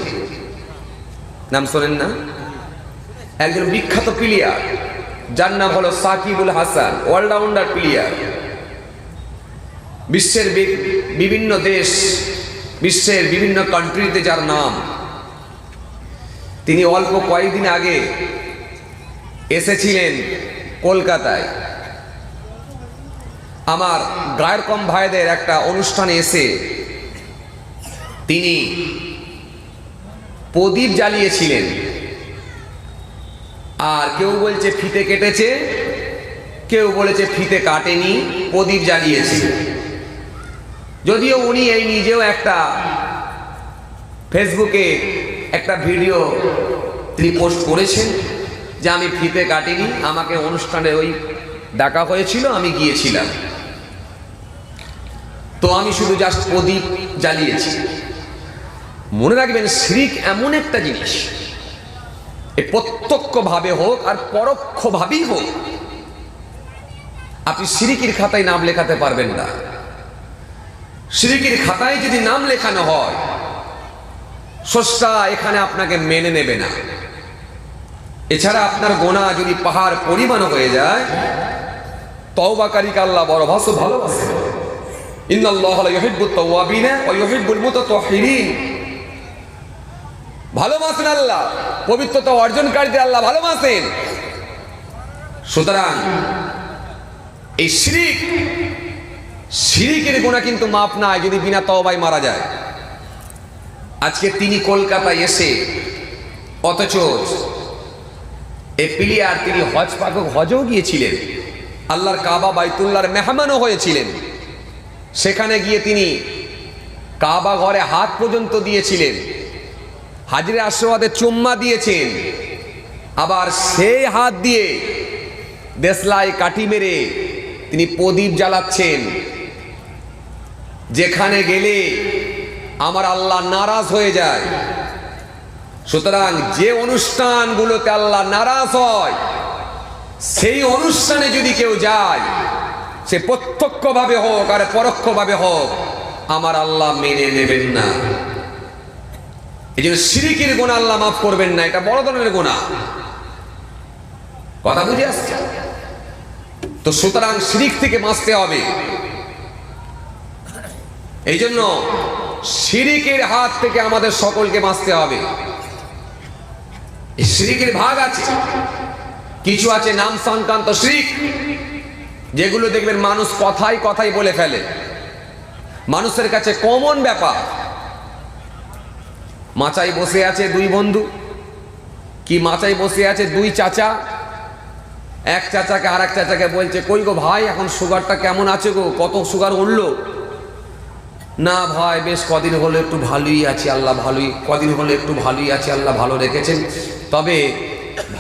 নাম শোনেন না? একজন বিখ্যাত প্লেয়ার যার নাম হলো সাকিবুল হাসান, অলরাউন্ডার প্লেয়ার। বিশ্বের বিভিন্ন দেশ, বিশ্বের বিভিন্ন কান্ট্রিতে যার নাম। তিনি অল্প কয়েকদিন আগে এসেছিলেন কলকাতায় আমার গায়ের কম ভাইদের একটা অনুষ্ঠানে এসে তিনি প্রদীপ জ্বালিয়েছিলেন। আর কেউ বলছে ফিতে কেটেছে, কেউ বলেছে ফিতে কাটেনি, প্রদীপ জ্বালিয়েছে। যদিও উনি এই নিজেও একটা ফেসবুকে একটা ভিডিও তিনি পোস্ট করেছেন যে আমি ফিতে কাটিনি, আমাকে অনুষ্ঠানে ওই ডাকা হয়েছিল, আমি গিয়েছিলাম, তো আমি শুধু জাস্ট প্রদীপ জ্বালিয়েছি। মনে রাখবেন, শিরিক এমন একটা জিনিস, প্রত্যক্ষভাবে হোক আর পরোক্ষভাবেই হোক, আপনি শিরিকের খাতায় নাম লেখাতে পারবেন না। শিরিকের খাতায় যদি নাম লেখানো হয়, স্রষ্টা এখানে আপনাকে মেনে নেবে না। এছাড়া আপনার গোনাহ যদি পাহাড় পরিমাণ হয়ে যায়, তওবাকারীকে আল্লাহ বড় ভালোবাসে। ইন্নাল্লাহা লা ইউহিব্বুত তাওয়াবিনা ওয়া ইউহিব্বুল মুতাতাহহিরিন। ভালোবাসেন আল্লাহ, পবিত্রতা অর্জনকারীদের আল্লাহ ভালোবাসেন। সুতরাং এই শিরিকের গুনাহ কিন্তু মাফ নাই যদি বিনা তওবায় মারা যায়। আজকে তিনি কলকাতায় এসে, অথচ এই প্লেয়ার তিনি হজও গিয়েছিলেন, আল্লাহর কাবা বাইতুল্লাহর মেহমানও হয়েছিলেন। সেখানে গিয়ে তিনি কাবা ঘরে হাত পর্যন্ত দিয়েছিলেন, হাজরে আসওয়াদে চুম্মা দিয়েছেন, আবার সেই হাত দিয়ে দেশলাই কাঠি মেরে তিনি প্রদীপ জ্বালাচ্ছেন। যেখানে গেলে আমার আল্লাহ নারাজ হয়ে যায়। সুতরাং যে অনুষ্ঠানগুলোতে আল্লাহ নারাজ হয় সেই অনুষ্ঠানে যদি কেউ যায়, সে প্রত্যক্ষভাবে হোক আর পরোক্ষভাবে হোক, আমার আল্লাহ মেনে নেবেন না। এই জন্য শিরকের গুনাহ আল্লাহ মাফ করবেন না, এটা বড় ধরনের গুনাহ। কথা বুঝে আসছে তো? সুতরাং শিরক থেকে বাঁচতে হবে। এই জন্য শিরকের হাত থেকে আমাদের সকলকে বাঁচতে হবে। এই শিরকের ভাগ আছে, কিছু আছে নাম সংক্রান্ত শিরক, যেগুলো দেখবেন মানুষ কথাই কথাই বলে ফেলে, মানুষের কাছে কমন ব্যাপার। মাচায় বসে আছে দুই বন্ধু, কি মাচায় বসে আছে দুই চাচা, এক চাচাকে আর এক চাচাকে বলছে, কই গো ভাই এখন সুগারটা কেমন আছে গো, কত সুগার উঠলো? না ভাই বেশ কদিন হলো একটু ভালোই আছি, আল্লাহ ভালোই, কদিন হলো একটু ভালোই আছি, আল্লাহ ভালো রেখেছেন। তবে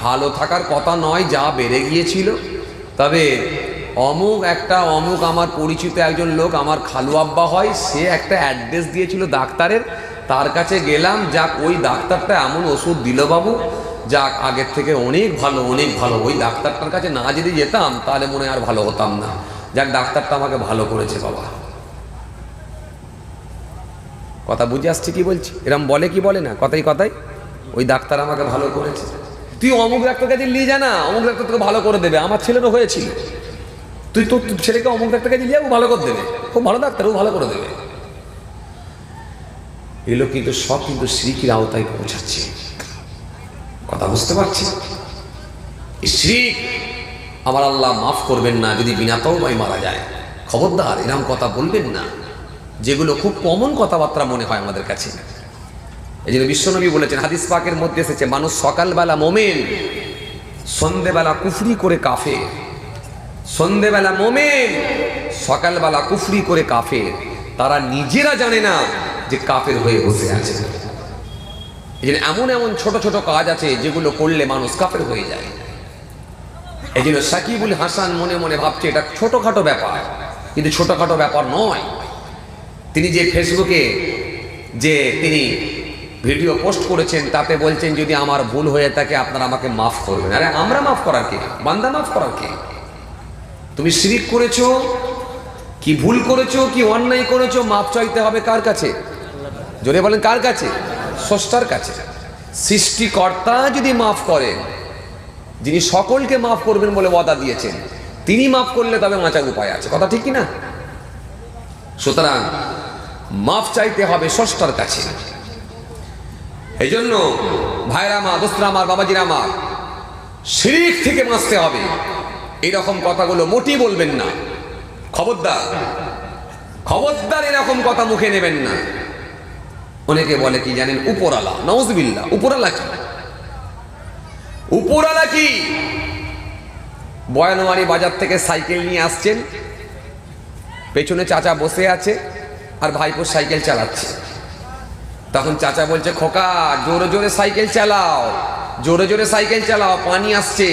ভালো থাকার কথা নয়, যা বেড়ে গিয়েছিল। তবে অমুক আমার পরিচিত একজন লোক, আমার খালু আব্বা হয়, সে একটা অ্যাড্রেস দিয়েছিল ডাক্তারের, তার কাছে গেলাম, যাক ওই ডাক্তারটা এমন ওষুধ দিল বাবু, যাক আগের থেকে অনেক ভালো, অনেক ভালো। ওই ডাক্তারটার কাছে না যদি যেতাম তাহলে মনে হয় আর ভালো হতাম না, যাক ডাক্তারটা আমাকে ভালো করেছে বাবা। কথা বুঝে আসছে কি বলছি? এরম বলে কি বলে না? কথাই কথাই ওই ডাক্তার আমাকে ভালো করেছে। তুই অমুক ডাক্তার কাছে নিয়ে যা না, অমুক ডাক্তার তোকে ভালো করে দেবে। আমার ছেলেরও হয়েছিল, তুই তোর ছেলেকে অমুক ডাক্তার কাছে নিয়ে ও ভালো করে দেবে, খুব ভালো ডাক্তার, ও ভালো করে দেবে। এগুলো কিন্তু সব কিন্তু শিরকের আওতায় পৌঁছাচ্ছে। কথা বুঝতে পারছি? এই শিরক আমার আল্লাহ মাফ করবেন না যদি বিনা তওবায় মারা যায়। খবরদার এরকম কথা বলবেন না, যেগুলো খুব কমন কথাবার্তা মনে হয় আমাদের কাছে। এই জন্য বিশ্বনবী বলেছেন, হাদিস পাকের মধ্যে এসেছে, মানুষ সকালবেলা মোমেন, সন্ধ্যেবেলা কুফরি করে কাফের। সন্ধ্যেবেলা মোমেন, সকালবেলা কুফরি করে কাফের। তারা নিজেরা জানে না যে কাফের হয়ে বসে আছে। এই জন্য এমন এমন ছোট ছোট কাজ আছে যেগুলো করলে মানুষ কাফের হয়ে যায়। এই জন্য সাকিবুল হাসান মনে মনে ভাবছে এটা ছোটখাটো ব্যাপার, কিন্তু ছোটখাটো ব্যাপার নয়। তিনি যে ফেসবুকে যে তিনি ভিডিও পোস্ট করেছেন, তাতে বলছেন যদি আমার ভুল হয়ে থাকে আপনারা আমাকে মাফ করবেন। আরে আমরা মাফ করার কে? বান্দা মাফ করার কে? তুমি শিরক করেছো কি, ভুল করেছো কি, অন্যায় করেছো, মাফ চাইতে হবে কার কাছে? জোরে বলেন কার কাছে? স্রষ্টার কাছে। সৃষ্টিকর্তা যদি মাফ করেন, যিনি সকলকে মাফ করবেন বলে ওয়াদা দিয়েছেন, তিনি মাফ করলে তবে বাঁচার উপায় আছে। কথা ঠিক কি না? সুতরাং মাফ চাইতে হবে স্রষ্টার কাছে। এই জন্য ভাইরা আমার, দোস্তরা আমার, বাবাজিরা আমার, শিরক থেকে বাঁচতে হবে। এইরকম কথাগুলো মোটেই বলবেন না। খবরদার, খবরদার এরকম কথা মুখে নেবেন না। অনেকে বলে কি জানেন, উপরালা। নাউজুবিল্লাহ। উপরালা কি? উপরালা কি? বয়ানওয়ারি বাজার থেকে সাইকেল নিয়ে আসছেন, পেছনে চাচা বসে আছে আর ভাইপো সাইকেল চালাচ্ছে। তখন চাচা বলছে, খোকা জোরে জোরে সাইকেল চালাও, জোরে জোরে সাইকেল চালাও, পানি আসছে।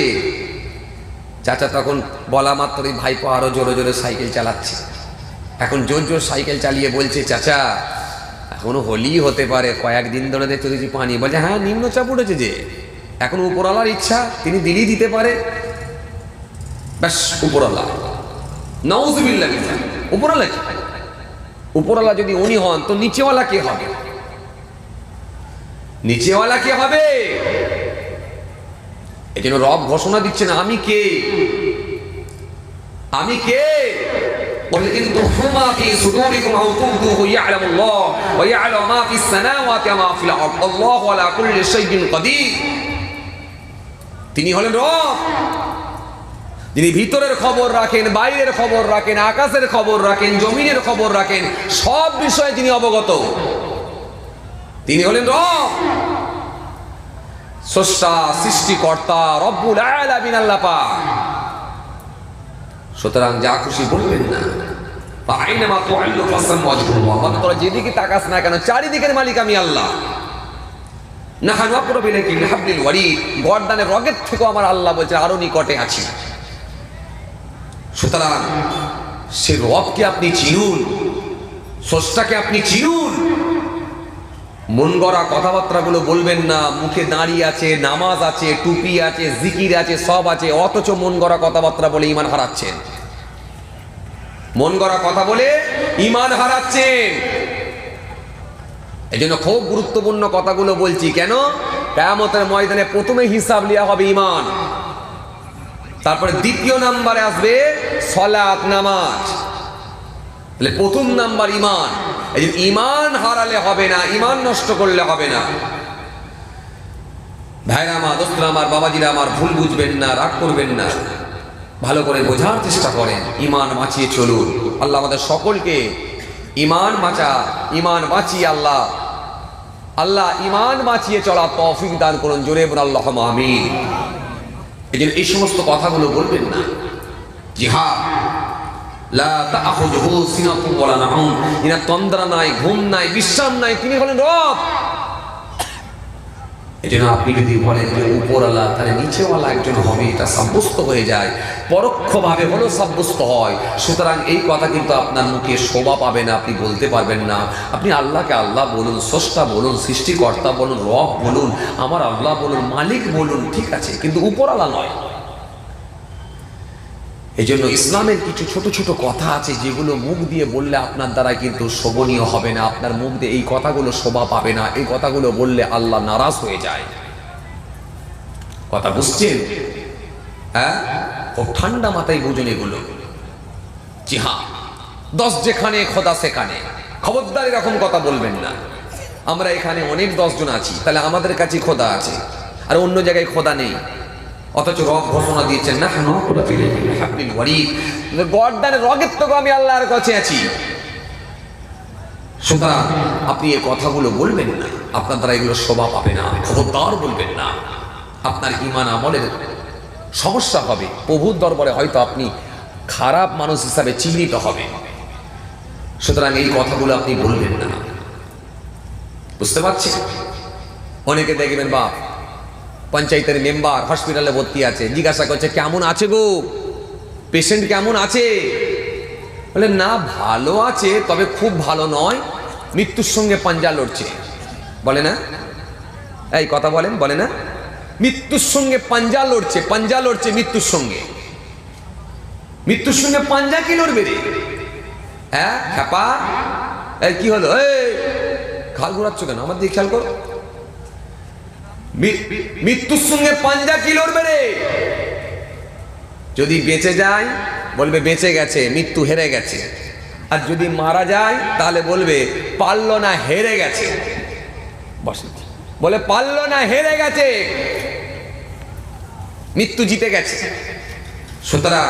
চাচা তখন বলা মাত্রই ভাইপো আরো জোরে জোরে সাইকেল চালাচ্ছে। এখন জোর জোর সাইকেল চালিয়ে বলছে, চাচা এখনো হোলি হতে পারে, কয়েকদিন ধরে দেখতে দেখছি পানি। বলছে, হ্যাঁ নিম্নচাপ উঠেছে, যে এখন উপরওয়ালার ইচ্ছা, তিনি দিলেই দিতে পারে। ব্যাস উপরওয়ালা। নাউজুবিল্লাহ। উপরওয়ালা কি? উপরওয়ালা যদি উনি হন তো নিচেওয়ালা কে হবে? নিচেওয়ালা কে হবে? এই জন্য রব ঘোষণা দিচ্ছেন, আমি কে? আমি কে? قل إن تخفوا ما في صدوركم أو تبدوه يعلم الله ويعلم ما في السماوات وما في الأرض والله على كل شيء قدير। তিনি হলেন রব, যিনি ভিতরের খবর রাখেন, বাইরের খবর রাখেন, আকাশের খবর রাখেন, জমিনের খবর রাখেন, সব বিষয়ে যিনি অবগত। তিনি হলেন রব, স্রষ্টা, সৃষ্টিকর্তা, রব্বুল আলামিন আল্লাহ পাক। সুতরাং যা খুশি বলবেন না, ফাআইনামা তুআল্লু ফাসাম্মা ওয়াজহুল্লাহ, মানে তোরা যেদিকে তাকাস না কেন চারিদিকের মালিক আমি আল্লাহ। নাহানু আকরাবু ইলাইহি মিন হাবলিল ওয়ারিদ, গর্দানের রগের থেকেও আমার আল্লাহ বলছে আরো নিকটে আছি। সুতরাং সে রবকে আপনি চিনুন, স্রষ্টাকে আপনি চিনুন। মন গড়া কথাবার্তাগুলো বলবেন না। মুখে দাঁড়িয়ে আছে, নামাজ আছে, টুপি আছে, জিকির আছে, সব আছে, অথচ মন গড়া কথাবার্তা বলে ঈমান হারাচ্ছেন। মন গড়া কথা বলে ঈমান হারাচ্ছেন। এই জন্য খুব গুরুত্বপূর্ণ কথাগুলো বলছি। কেন? কিয়ামতের ময়দানে প্রথমে হিসাব লিয়া হবে ঈমান, তারপরে দ্বিতীয় নাম্বারে আসবে সালাত, নামাজ। তাহলে প্রথম নাম্বার ঈমান। এই যে ঈমান হারালে হবে না, ঈমান নষ্ট করলে হবে না। ভাইরা আমার, দোস্তরা আমার, বাবাজিরা আমার, ভুল বুঝবেন না, রাগ করবেন না, ভালো করে বোঝার চেষ্টা করেন, ঈমান বাঁচিয়ে চলুন। আল্লাহ আমাদের সকলকে ঈমান বাঁচিয়ে আল্লাহ ঈমান বাঁচিয়ে চলা তৌফিক দান করুন। জোরে বলুন আল্লাহুম্মা আমিন। এই জন্য এই সমস্ত কথাগুলো বলবেন না। জিহাদ লা তাখুযুহু সিনাতুন ওয়ালা নাউম, ইনার তন্দ্রা নাই, ঘুম নাই, বিশ্রাম নাই, তিনি হলেন রব। এই জন্য আপনি যদি বলেন যে উপরওয়ালা, তাহলে নিচেওয়ালা একজন হবে, এটা সাব্যস্ত হয়ে যায়, পরোক্ষভাবে হলেও সাব্যস্ত হয়। সুতরাং এই কথা কিন্তু আপনার মুখে শোভা পাবে না, আপনি বলতে পারবেন না। আপনি আল্লাহকে আল্লাহ বলুন, স্রষ্টা বলুন, সৃষ্টিকর্তা বলুন, রব বলুন, আমার আল্লাহ বলুন, মালিক বলুন, ঠিক আছে, কিন্তু উপরওয়ালা নয়। এই জন্য ইসলামের কিছু ছোট ছোট কথা আছে যেগুলো মুখ দিয়ে বললে আপনার দ্বারা কিন্তু শোভনীয় হবে না, আপনার মুখ দিয়ে এই কথাগুলো শোভা পাবে না। এই কথাগুলো বললে আল্লাহ নারাজ হয়ে যায়। কথা বুঝছেন? হ্যাঁ, খুব ঠান্ডা মাথায় বুঝুন এগুলো। জি হ্যাঁ, 10 যেখানে খোদা সেখানে, খবরদার এরকম কথা বলবেন না। আমরা এখানে অনেক 10 জন আছি, তাহলে আমাদের কাছে খোদা আছে আর অন্য জায়গায় খোদা নেই, অথচ রব ঘোষণা দিয়েছেন না গর্দানের রগের থেকে আমি আল্লাহর কাছে আছি। সুতরাং আপনি এই কথাগুলো বলবেন না, আপনার দ্বারা এগুলো শোভা পাবে না, খবরদার বলবেন না। আপনার ঈমান আমলের সমস্যা হবে, প্রভুর দরবারে হয়তো আপনি খারাপ মানুষ হিসাবে চিহ্নিত হবে। সুতরাং এই কথাগুলো আপনি বলবেন না। বুঝতে পারছেন? অনেকে দেখবেন বাপ পঞ্চায়েতের মেম্বার হসপিটালে ভর্তি আছে, জিজ্ঞাসা করছে কেমন আছে গো, পেশেন্ট কেমন আছে? বলে না ভালো আছে, তবে খুব ভালো নয়, মৃত্যুর সঙ্গে পাঞ্জা লড়ছে। বলে না? এই কথা বলেন, বলে না? মৃত্যুর সঙ্গে পাঞ্জা লড়ছে, পাঞ্জা লড়ছে মৃত্যুর সঙ্গে। মৃত্যুর সঙ্গে পাঞ্জা কি লড়বে রে? হ্যাঁ খ্যাপা, এই কি হলো? এই খাল ঘুরাচ্ছ কেন? আমার দিকে খেয়াল করো। মৃত্যুর সঙ্গে পাঞ্জা কি লড়বে রে? যদি বেঁচে যায় বলবে বেঁচে গেছে, মৃত্যু হেরে গেছে। আর যদি মারা যায় তাহলে বলবে পারলো না, হেরে গেছে। বলে পারলো না, হেরে গেছে, মৃত্যু জিতে গেছে। সুতরাং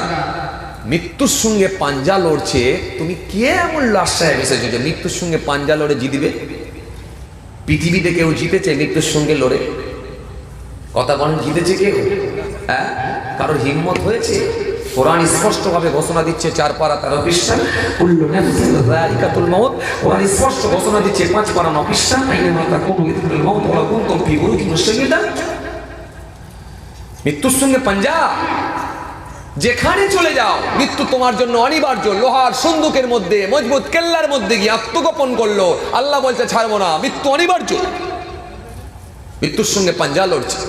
মৃত্যুর সঙ্গে পাঞ্জা লড়ছে, তুমি কে এমন লাশায় এসেছো যে মৃত্যুর সঙ্গে পাঞ্জা লড়ে জিতবে? পৃথিবীতে কেউ জিতেছে মৃত্যুর সঙ্গে লড়ে? কথা বলেন, জিতেছে কেউ? হ্যাঁ, কারোর হিম্মত হয়েছে? কোরআন স্পষ্টভাবে ঘোষণা দিচ্ছে 4 পারা 13 পৃষ্ঠা, কুল্লু নাফসিন যায়িকাতুল মাউত। কোরআন স্পষ্ট ঘোষণা দিচ্ছে 5 পারা 9 পৃষ্ঠা, আইনামা তাকুনু ইদরিকুল মাউত ওয়া কুনতুম ফি বুরুজিন মুশাইয়্যাদা। মৃত্যুর সঙ্গে পাঞ্জা, যেখানে চলে যাও মৃত্যু তোমার জন্য অনিবার্য। লোহার সন্দুকের মধ্যে, মজবুত কেল্লার মধ্যে গিয়ে আত্মগোপন করলো, আল্লাহ বলছে ছাড়বো না, মৃত্যু অনিবার্য। মৃত্যুর সঙ্গে পাঞ্জা লড়ছে।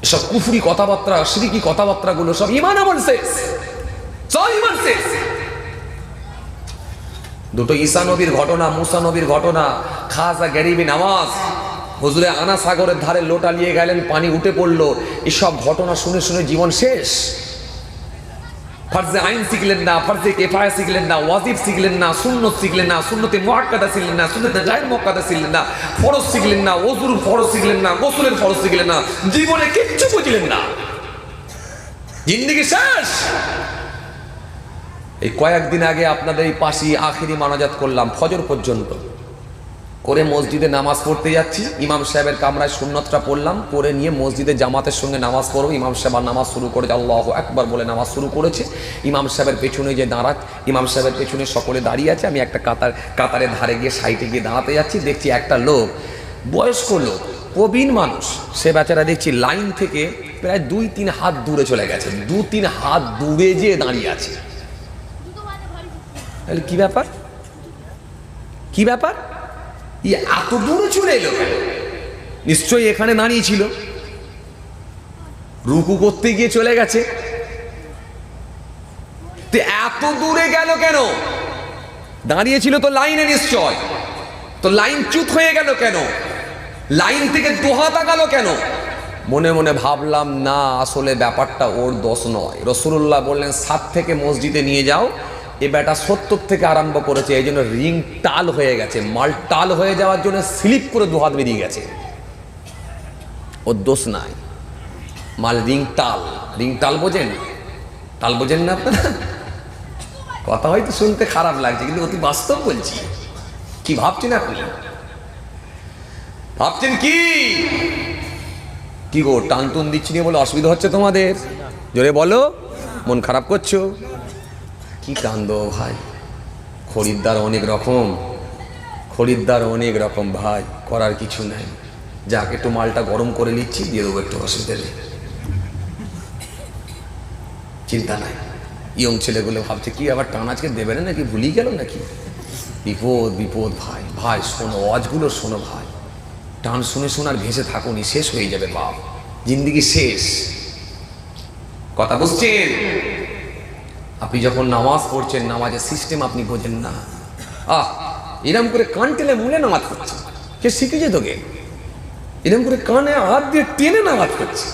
এসব কুফরি কথাবার্তা, শিরকি কথাবার্তাগুলো সব ঈমান আমল শেষ, সব ঈমান শেষ। দুটো ঈসা নবীর ঘটনা, মুসা নবীর ঘটনা, খাজা গরিবি নামাজ, হুজুরে আনা সাগরের ধারে লোটা নিয়ে গেলেন, পানি উঠে পড়লো। এসব ঘটনা শুনে শুনে জীবন শেষ। ফরজে আইন শিখলেন না, ফরজে কিফায়া শিখলেন না, ওয়াজিব শিখলেন না, সুন্নত শিখলেন না, সুন্নতে মুআক্কাদা শিখলেন না, সুন্নতে গায়র মুআক্কাদা শিখলেন না, ফরজ শিখলেন না, ওযুর ফরজ শিখলেন না, গোসলের ফরজ শিখলেন না, জীবনে কিচ্ছু বুঝলেন না, জিন্দেগি শেষ। এই কয়েকদিন আগে আপনাদের এই পাশে আখিরি মানাজাত করলাম ফজর পর্যন্ত। করে মসজিদে নামাজ পড়তে যাচ্ছি, ইমাম সাহেবের কামরায় সুন্নতটা পড়লাম, পড়ে নিয়ে মসজিদে জামাতের সঙ্গে নামাজ পড়বো। ইমাম সাহেব নামাজ শুরু করেছে, আল্লাহু আকবার বলে নামাজ শুরু করেছে। ইমাম সাহেবের পেছনে যে দাঁড়াত, ইমাম সাহেবের পেছনে সকলে দাঁড়িয়ে আছে, আমি একটা কাতারের ধারে গিয়ে সাইডে গিয়ে দাঁড়াতে যাচ্ছি। দেখছি একটা লোক, বয়স্ক লোক, প্রবীণ মানুষ, সে বেচারা দেখছি লাইন থেকে প্রায় 2-3 হাত দূরে চলে গেছে, 2-3 হাত দূরে যেয়ে দাঁড়িয়ে আছে। তাহলে কি ব্যাপার, কি ব্যাপার, এত দূরে চলে এলো কেন? নিশ্চয়ই এখানে দাঁড়িয়ে ছিল, রুকু করতে গিয়ে চলে গেছে। এত দূরে গেল কেন? দাঁড়িয়েছিল তো লাইনে নিশ্চয়, তো লাইন চুপ হয়ে গেল কেন? লাইন থেকে দোহাতা গেল কেন? মনে মনে ভাবলাম, না, আসলে ব্যাপারটা ওর দোষ নয়। রাসূলুল্লাহ বললেন 7 থেকে মসজিদে নিয়ে যাও, এ বেটা 70 থেকে আরম্ভ করেছে, এই জন্য রিং টাল হয়ে গেছে। মাল টাল হয়ে যাওয়ার জন্য স্লিপ করে দুহাত বেরিয়ে গেছে, ওর দোষ নাই। মাল রিং টাল বোঝেন? টাল বোঝেন না আপনারা? কথা হয়তো শুনতে খারাপ লাগছে, কিন্তু অতি বাস্তব বলছি। কি ভাবছেন আপনি? ভাবছেন কি কি গো, টান দিচ্ছি নিয়ে বলে অসুবিধা হচ্ছে তোমাদের? জোরে বলো, মন খারাপ করছো? কি কান্দ ভাই, খরিদ্দার অনেক রকম ভাই, করার কিছু নাই। যাকে একটু মালটা গরম করে নিচ্ছি, দিয়ে দেবো, একটু অসুবিধা নেই, চিন্তা নাই। ইয়ং ছেলেগুলো ভাবছে কি আবার টান আজকে দেবে না নাকি, ভুলিয়ে গেল নাকি? বিপদ ভাই শোনো, ওয়াজগুলো শোনো ভাই, টান শুনে আর ঘেঁষে থাকুনি, শেষ হয়ে যাবে বাপ, জিন্দিগি শেষ। কথা বুঝছেন? আপনি যখন নামাজ পড়ছেন, নামাজের সিস্টেম আপনি বোঝেন না। এরম করে কান টেনে মুলে নামাজ পড়ছে, কে শিখেছে তোকে? এরম করে কানে হাত দিয়ে টেনে নামাজ পড়ছে,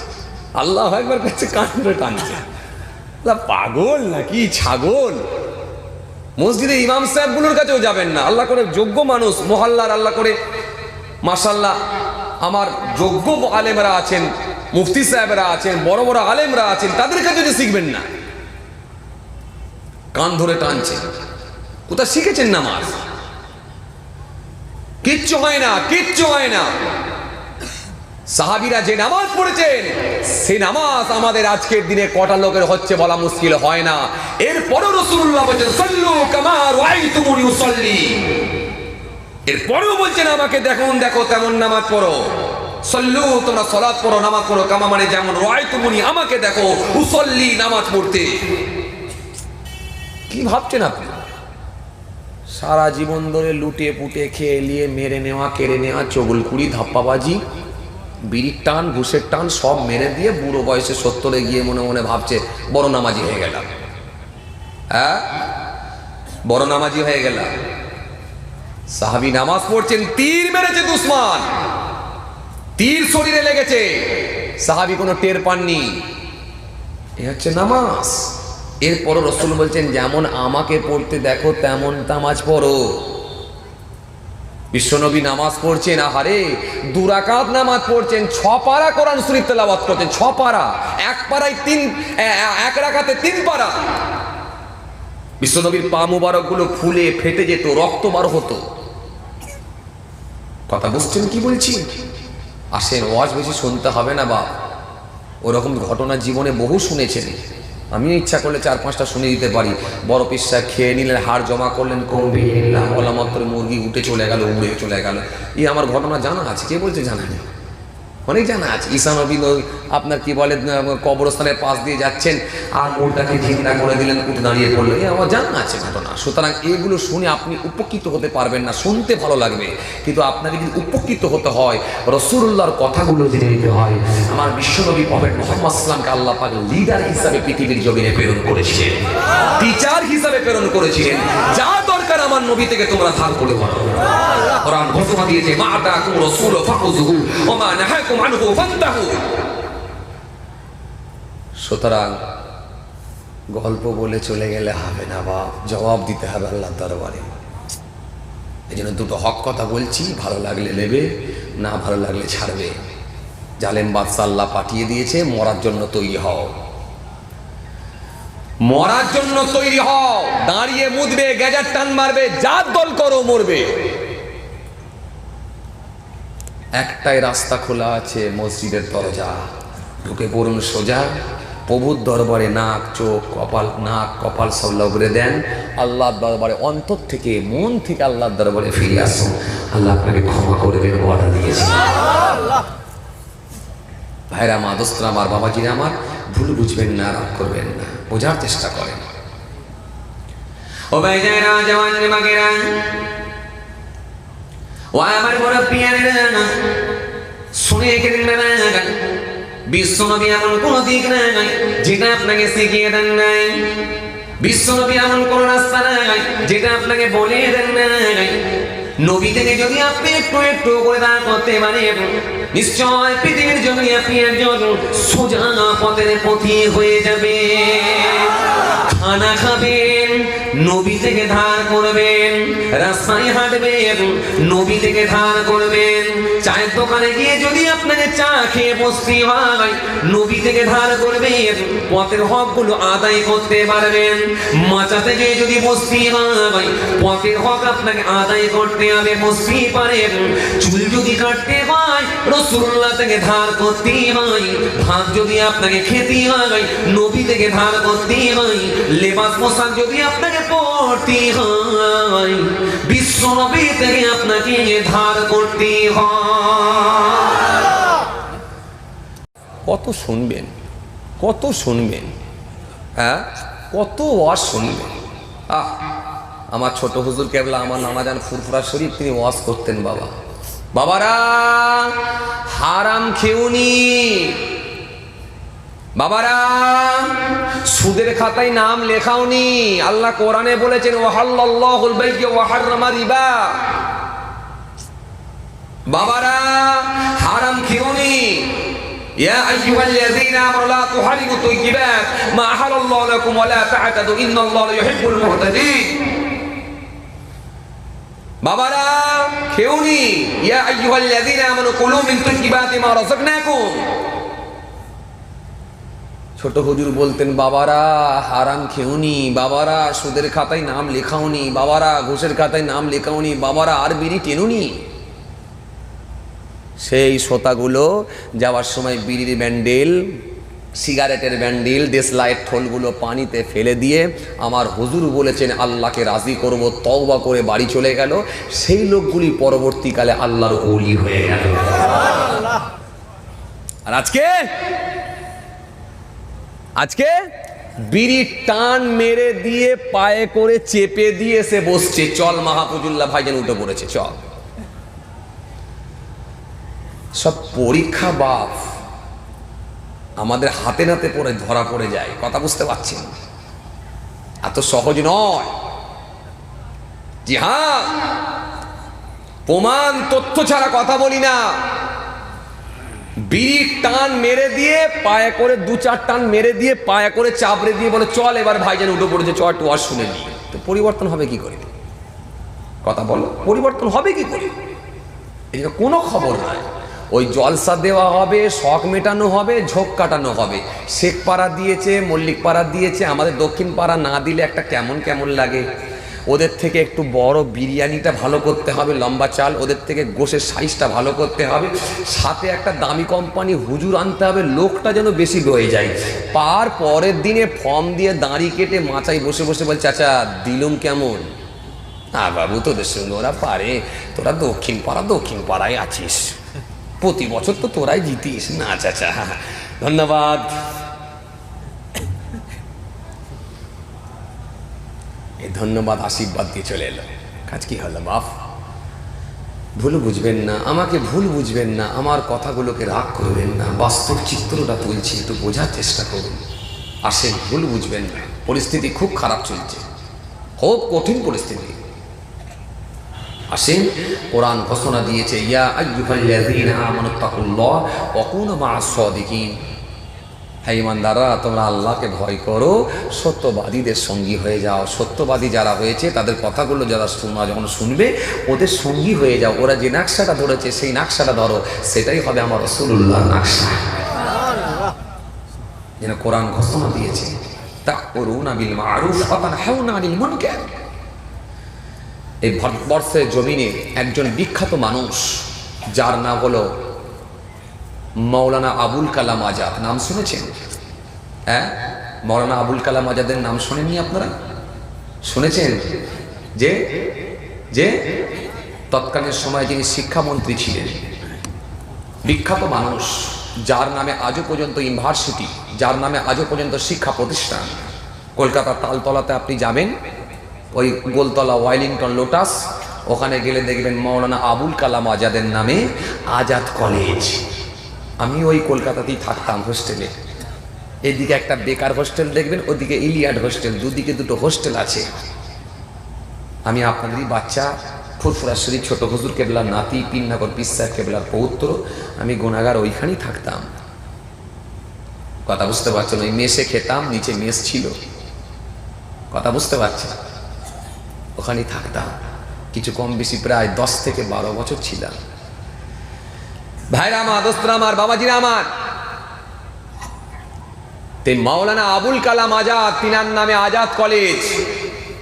আল্লাহ একবার কাছে কান ধরে টানছে। পাগল নাকি ছাগল? মসজিদে ইমাম সাহেবগুলোর কাছেও যাবেন না। আল্লাহ করে যোগ্য মানুষ, মহল্লার আল্লাহ করে মাশাআল্লাহ আমার যোগ্য আলেমরা আছেন, মুফতি সাহেবরা আছেন, বড় বড় আলেমরা আছেন, তাদের কাছে যে শিখবেন না। কান ধরে টানছে, কোথা শিখেছেন নামাজ? কিচ্ছু হয় না। সাহাবীরা যে নামাজ পড়েছেন, সে নামাজ আমাদের আজকের দিনে কটা লোকের হচ্ছে বলা মুশকিল হয় না। এরপরও রাসূলুল্লাহ বলেছেন, সাল্লু কামা রাআইতুমুনি উসাল্লি। এরপরও বলছেন, আমাকে দেখো তেমন নামাজ পড়ো। সাল্লু, তোমরা সালাত পড়ো, নামাজ পড়ো, কামা মানে যেমন, রাআইতুমুনি আমাকে দেখো, উসাল্লি নামাজ পড়তে। কি ভাবছেন আপনি? সারা জীবন ধরে লুটে পুটে খেয়ে নিয়ে মেরে নেওয়া, কেড়ে নেওয়া, চগলখুড়ি, ধাপ্পাবাজি, বিড়ির টান, ঘুষের টান সব মেরে দিয়ে বুড়ো বয়সে 70-এ গিয়ে মনে ভাবছে বড় নামাজি হয়ে গেলাম। হ্যাঁ, বড় নামাজি হয়ে গেলাম। সাহাবী নামাজ পড়ছেন, তীর মেরেছে দুশমন, তীর শরীরে লেগেছে, সাহাবী কোনো টের পাননি। এ হচ্ছে নামাজ। এরপরও রাসূল বলছেন, যেমন আমাকে পড়তে দেখো তেমন নামাজ পড়ো। বিশ্বনবী নামাজ পড়ছেন, আহারে 2 রাকাত নামাজ পড়ছেন, 6 পারা কোরআন শরীফ তেলাওয়াত করছেন, 6 পারা, এক রাকাতে 3 পারা। বিশ্বনবীর পা মুবারক গুলো ফুলে ফেটে যেত, রক্ত বার হতো। কথা বুঝছেন কি বলছি? আসেন, ওয়াজ বেশি শুনতে হবে না বাপ, ওরকম ঘটনা জীবনে বহু শুনেছেন। আমি ইচ্ছা করলে 4-5টা শুনে দিতে পারি। বড় পীর সাহেব খেয়ে নিলেন, হাড় জমা করলেন, কমবে বলা মাত্র মুরগি উঠে চলে গেল, উড়ে চলে গেল। এই আমার ঘটনা জানা আছে, কে বলছে জানা নেই? অনেক জানা আছে। ঈসা নবী আপনার কি বলে কবরস্থানের পাশ দিয়ে যাচ্ছেন, আর ওটাকে চিন্তা করে দিলেন, উঠে দাঁড়িয়ে পড়লো, এই আমার জানা আছে ঘটনা। সুতরাং এগুলো শুনে আপনি উপকৃত হতে পারবেন না, শুনতে ভালো লাগবে, কিন্তু আপনাকে যদি উপকৃত হতে হয়, রাসূলুল্লাহর কথাগুলো জেনে নিতে হয়। আমার বিশ্বনবী প্রফেট মুহাম্মদ সাল্লাল্লাহু আলাইহি ওয়াসাল্লামকে আল্লাহ পাক লিডার হিসাবে পৃথিবীর জমিনে প্রেরণ করেছিলেন, টিচার হিসাবে প্রেরণ করেছিলেন। যা দরকার আমার নবী থেকে তোমরা ধার করে বলো। কোরআন ঘোষণা দিয়েছে, মা আতাকুম রাসূলু ফাখুযুহু ওয়া মা নাহাকুম আনহু ফান্তাহু। সুতরাং গল্প বলে চলে গেলে হবে না বাপ, জবাব দিতে হবে আল্লাহর দরবারে। এই জন্য দুটো হক কথা বলছি, ভালো লাগলে নেবে, না ভালো লাগলে ছাড়বে। জালেম বাদশা আল্লাহ পাঠিয়ে দিয়েছে, মরার জন্য তৈরি হও, মরার জন্য তৈরি হও। দাঁড়িয়ে মুদবে, গেজার টান মারবে, যার দল করো মরবে। একটাই রাস্তা খোলা আছে, মসজিদের দরজা। ঢুকে পড়ুন সোজা, প্রভুর দরবারে নাক চোখ কপাল সব লগড়ে দেন, আল্লাহর দরবারে অন্তর থেকে মন থেকে আল্লাহর দরবারে ফিরে আসুন। আল্লাহ আপনাকে ক্ষমা করবেন, ওয়াদা দিয়েছেন। ভাইরা মা, দোস্তরা আমার, বাবাজিরা আমার, ভুল বুঝবেন না, রাগ করবেন না, বোঝার চেষ্টা করেন। ও ভাইজানেরা, জওয়ান মাগেরা, ও আমার মুরব্বিয়ানেরা, শুনে গেলেন না, বিশ্বনবী এমন কোন দিক নাই যেটা আপনাকে শিখিয়ে দেন নাই। বিশ্বনবী এমন কোন রাস্তা নাই যেটা আপনাকে বলে দেন নাই। নবী থেকে যদি আপনি একটু একটু করে দাঁড় করতে পারেন, নিশ্চয় পৃথিবীর জন্য আপনি একজন সোজা পথের পথি হয়ে যাবে। খানা খাবেন, নবী থেকে ধার করবেন। রাস্তায় হাঁটবেন, নবী থেকে ধার করবেন। চায়ের দোকানে গিয়ে যদি আপনাকে চা খেয়ে বসতে হয়, নবী থেকে ধার করবেন, পথের হকগুলো আদায় করতে পারবেন। মাচাতে গিয়ে যদি বসতে হয়, পথের হক আপনাকে আদায় করতে হবে, বসতেই পারেন। চুল যদি কাটতে হয়, রাসূলুল্লাহ থেকে ধার করতে হয়। ভাত যদি আপনাকে খেতে হয়, নবী থেকে ধার করতে হয়। লেবাস পোশাক যদি আপনাকে পড়তে হয়, বিশ্ব নবী থেকে আপনাকে ধার করতে হয়। কত শুনবেন, কত শুনবেন, হ্যাঁ, কত ওয়াজ শুনবেন। আমার ছোট হুজুর কেবলা, আমার নানাজান ফুরফুরা শরীফ, তিনি ওয়াজ করতেন। বাবারা হারাম খেউনি, বাবারা সুদের খাতায় নাম লেখাওনি। আল্লাহ কোরআনে বলেছেন, ওয়াহাল্লাল্লাহুল বাই'a ওয়া হাররামা রিবা। বাবারা হারাম খেউনি। ইয়া আইয়ুহাল্লাযীনা আমানু লা তুহারিমু তাইয়্যিবাত মা আহাল্লাল্লাহু লাকুম ওয়া লা তা'তাদু ইন্নাল্লাহা লা ইউহিব্বুল মুহতাদিন। বাবারা খেউনি। ইয়া আইয়ুহাল্লাযীনা আমানু কুলু মিন তাইয়্যিবাতি মা রাযাকনাকুম। ছোট হুজুর বলতেন, বাবারা হারাম খেউনি, বাবারা সুদের খাতায় নাম লেখাওনি, বাবারা ঘুষের খাতায় নাম লেখাওনি, বাবারা আর বিড়ি টেনুনি। সেই শ্রোতাগুলো যাওয়ার সময় বিড়ির ব্যান্ডেল, সিগারেটের ব্যান্ডেল, দেশলাইয়ের ঠোলগুলো পানিতে ফেলে দিয়ে আমার হুজুর বলেছেন আল্লাহকে রাজি করব, তওবা করে বাড়ি চলে গেল। সেই লোকগুলি পরবর্তীকালে আল্লাহর ওলি হয়ে গেল। আর আজকে বিড়ি টান মেরে দিয়ে পায়ে করে চেপে দিয়ে এসে বসছে, চল মাহফুজুল্লাহ ভাইজান উঠে পড়েছে, চল। সব পরীক্ষা বাপ আমাদের হাতে নাতে পড়ে ধরা পড়ে যায়। কথা বুঝতে পারছেন? এত সহজ নয়। জি হ্যাঁ, প্রমাণ তথ্য ছাড়া কথা বলি না। বিড়ি টান মেরে দিয়ে পায়ে করে, দু চার টান মেরে দিয়ে পায়ে করে চাপড়ে দিয়ে বলে, চল এবার ভাইজান উঠে পড়েছে, চল একটু ওয়াজ শুনে নি। তো পরিবর্তন হবে কি করে? কথা বলো, পরিবর্তন হবে কি করে? এটা কোনো খবর নাই। ওই জলসা দেওয়া হবে, শখ মেটানো হবে, ঝোঁক কাটানো হবে। শেখ পাড়া দিয়েছে, মল্লিক পাড়া দিয়েছে, আমাদের দক্ষিণ পাড়া না দিলে একটা কেমন কেমন লাগে। ওদের থেকে একটু বড় বিরিয়ানিটা ভালো করতে হবে, লম্বা চাল, ওদের থেকে গোশের সাইজটা ভালো করতে হবে, সাথে একটা দামি কোম্পানি হুজুর আনতে হবে, লোকটা যেন বেশি রয়ে যায়। পরের দিনে ফর্ম দিয়ে দাঁড়ি কেটে মাচায় বসে বসে বল, চাচা দিলুম কেমন? বাবু তোদের সঙ্গে ওরা পারে, তোরা দক্ষিণ পাড়ায় আছিস, প্রতি বছর তো তোরাই জিতিস না। চাচা ধন্যবাদ। এই ধন্যবাদ আশীর্বাদ দিয়ে চলে এলো। কাজ কি হলো বাপ? ভুল বুঝবেন না, আমাকে ভুল বুঝবেন না, আমার কথাগুলোকে রাগ করবেন না, বাস্তব চিত্রটা তুলছি, একটু বোঝার চেষ্টা করুন। আসেন, ভুল বুঝবেন না। পরিস্থিতি খুব খারাপ চলছে, খুব কঠিন পরিস্থিতি। আসেন, কোরআন ঘোষণা দিয়েছে, ইয়া আইয়ুহাল্লাযীনা আমানুত্তাকুল্লাহ ওয়া কুনু মা'আস সাদিকিন। হে ঈমানদাররা, তোমরা আল্লাহকে ভয় করো, সত্যবাদীদের সঙ্গী হয়ে যাও। সত্যবাদী যারা হয়েছে তাদের কথাগুলো যারা যখন শুনবে, ওদের সঙ্গী হয়ে যাও। ওরা যে নকশাটা ধরেছে সেই নকশাটা ধরো, সেটাই হবে আমার রাসূলুল্লাহর নকশা। যেন কোরআন ঘোষণা দিয়েছে, তা'মুরুনা বিল মা'রুফ ওয়া তানহাউনা আনিল মুনকার। এই ভারতবর্ষের জমিনে একজন বিখ্যাত মানুষ, যার নাম হলো মৌলানা আবুল কালাম আজাদ। নাম শুনেছেন? হ্যাঁ, মৌলানা আবুল কালাম আজাদের নাম শোনেননি আপনারা? শুনেছেন? যে যে তৎকালীন সময়ে যিনি শিক্ষামন্ত্রী ছিলেন, বিখ্যাত মানুষ, যার নামে আজও পর্যন্ত ইউনিভার্সিটি, যার নামে আজও পর্যন্ত শিক্ষা প্রতিষ্ঠান। কলকাতার তালতলাতে আপনি যাবেন, ওই গোলতলা ওয়েলিংটন লোটাস, ওখানে গেলে দেখবেন মৌলানা আবুল কালাম আজাদের নামে আজাদ কলেজ। আমি ওই কলকাতাতেই থাকতাম হোস্টেলে। এদিকে একটা বেকার হোস্টেল দেখবেন, ওদিকে ইলিয়াড হোস্টেল, দুদিকে দুটো হোস্টেল আছে। আমি আপনাদেরই বাচ্চা, ফুরফুরা শরীফ ছোট হুজুর কেবলার নাতি, পিননগর পিসার কেবলার পৌত্র, আমি গুনাগার ওইখানেই থাকতাম। কথা বুঝতে পারছেন? ওই মেসে খেতাম, নিচে মেস ছিল। কথা বুঝতে পারছেন? ওখানেই থাকতাম, কিছু কম বেশি প্রায় 10 থেকে 12 বছর ছিলাম। ভাইরা আমার, দোস্তরা আমার, বাবাজিরা আমার, তে মাওলানা আবুল কালাম আজাদ, তিনার নামে আজাদ কলেজ,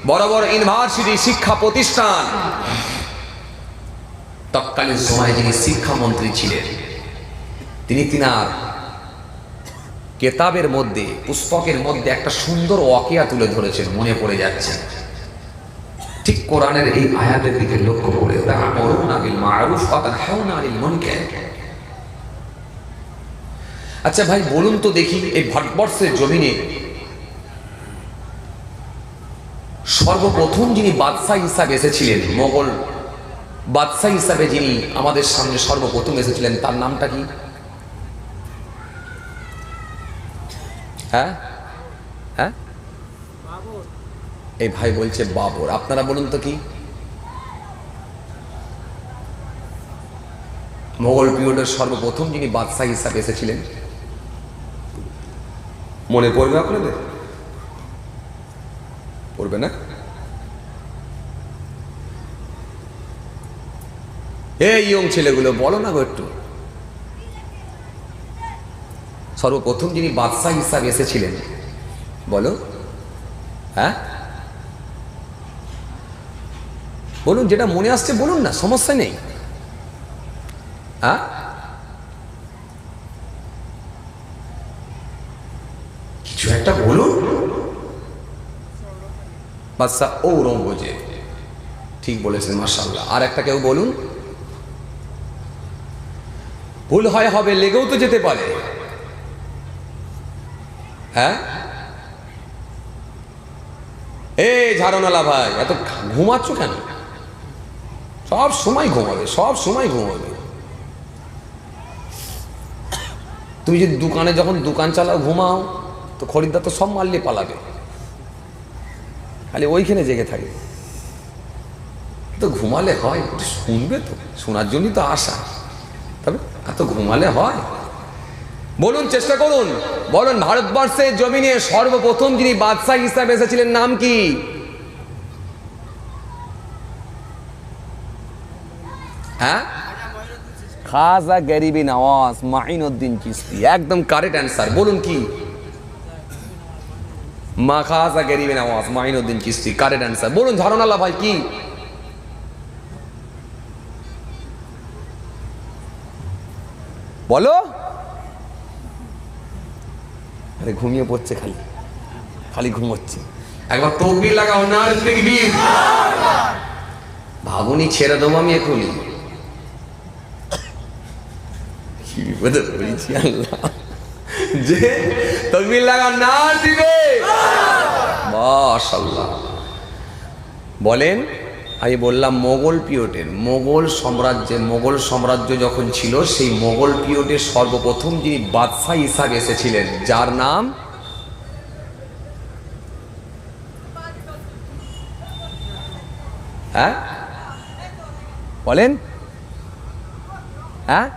বড় বড় ইউনিভার্সিটি, শিক্ষা প্রতিষ্ঠান। তৎকালীন সময়ে যিনি শিক্ষামন্ত্রী ছিলেন, তিনি তিনার কেতাবের মধ্যে, পুস্তকের মধ্যে একটা সুন্দর ওয়াকিয়া তুলে ধরেছেন, মনে পড়ে যাচ্ছে। ঠিক কোরআনের এই আয়াতের দিকে লক্ষ্য করে, তা'মুরুনা বিল মা'রুফ ওয়া তানহাউনা আনিল মুনকার। আচ্ছা ভাই, বলুন তো দেখি, এই ভারতবর্ষের জমিনে সর্বপ্রথম যিনি বাদশাহ হিসাবে এসেছিলেন, মোগল বাদশাহ হিসাবে যিনি আমাদের সামনে সর্বপ্রথম এসেছিলেন, তার নামটা কি? হ্যাঁ হ্যাঁ, এই ভাই বলছে বাবর। আপনারা বলুন তো কি? মোগল পিরিয়ডের সর্বপ্রথম যিনি বাদশাহ হিসাবে এসেছিলেন, মনে পড়বে আপনাদের? পড়বে না? এই ইয়ং ছেলেগুলো বলো না গো একটু। সর্বপ্রথম যিনি বাদশাহ হিসাবে এসেছিলেন, বলো। হ্যাঁ বলুন, যেটা মনে আসছে বলুন না, সমস্যা নেই। হ্যাঁ, কিছু একটা বলুন। বাদশাহ ঔরঙ্গজেব, ঠিক বলেছেন, মাশাআল্লাহ। আর একটা কেউ বলুন। ভুল হয় হবে, লেগেও তো যেতে পারে। হ্যাঁ, এই ঝাড়নালা ভাই, এত ঘুমাচ্ছ কেন? সব সময় ঘুমাবে, সব সময় ঘুমাবে। তুমি যদি দোকানে, যখন দোকান চালাও, ঘুমাও, তো খরিদ্দার তো সব মারলে পালাবে, খালি ওইখানে জেগে থাকে। তো ঘুমালে হয়, শুনবে তো, শোনার জন্যই তো আসা। তবে এত ঘুমালে হয়? বলুন, চেষ্টা করুন, বলুন, ভারতবর্ষের জমিনে সর্বপ্রথম যিনি বাদশাহ হিসাবে এসেছিলেন, নাম কি? হ্যাঁ, খাজা গরিবি নওয়াজ মাইনুদ্দিন চিশতি, একদম কারেক্ট অ্যান্সার। বলুন কি? মা খাজা গরিবি নওয়াজ মাইনুদ্দিন চিশতি, কারেক্ট অ্যান্সার। বলুন ঝাড়নালা ভাই, কি? বলো। আরে ঘুমিয়ে পড়ছে, খালি খালি ঘুমোচ্ছে। একবার তকবীর লাগাও, নারে তাকবীর। ভাবুনি ছেড়ে দেবো আমি এখনই। কি বিপদে পড়েছি আল্লাহ। যে তকবীর লাগাও, নারে তাকবীর, মাশাআল্লাহ। বলেন, আমি বললাম মোগল পিরিয়ডের, মোগল সাম্রাজ্য যখন ছিল, সেই মোগল পিরিয়ডের সর্বপ্রথম যিনি বাদশাহ হিসাবে এসেছিলেন, যার নাম হ্যাঁ বলেন। হ্যাঁ,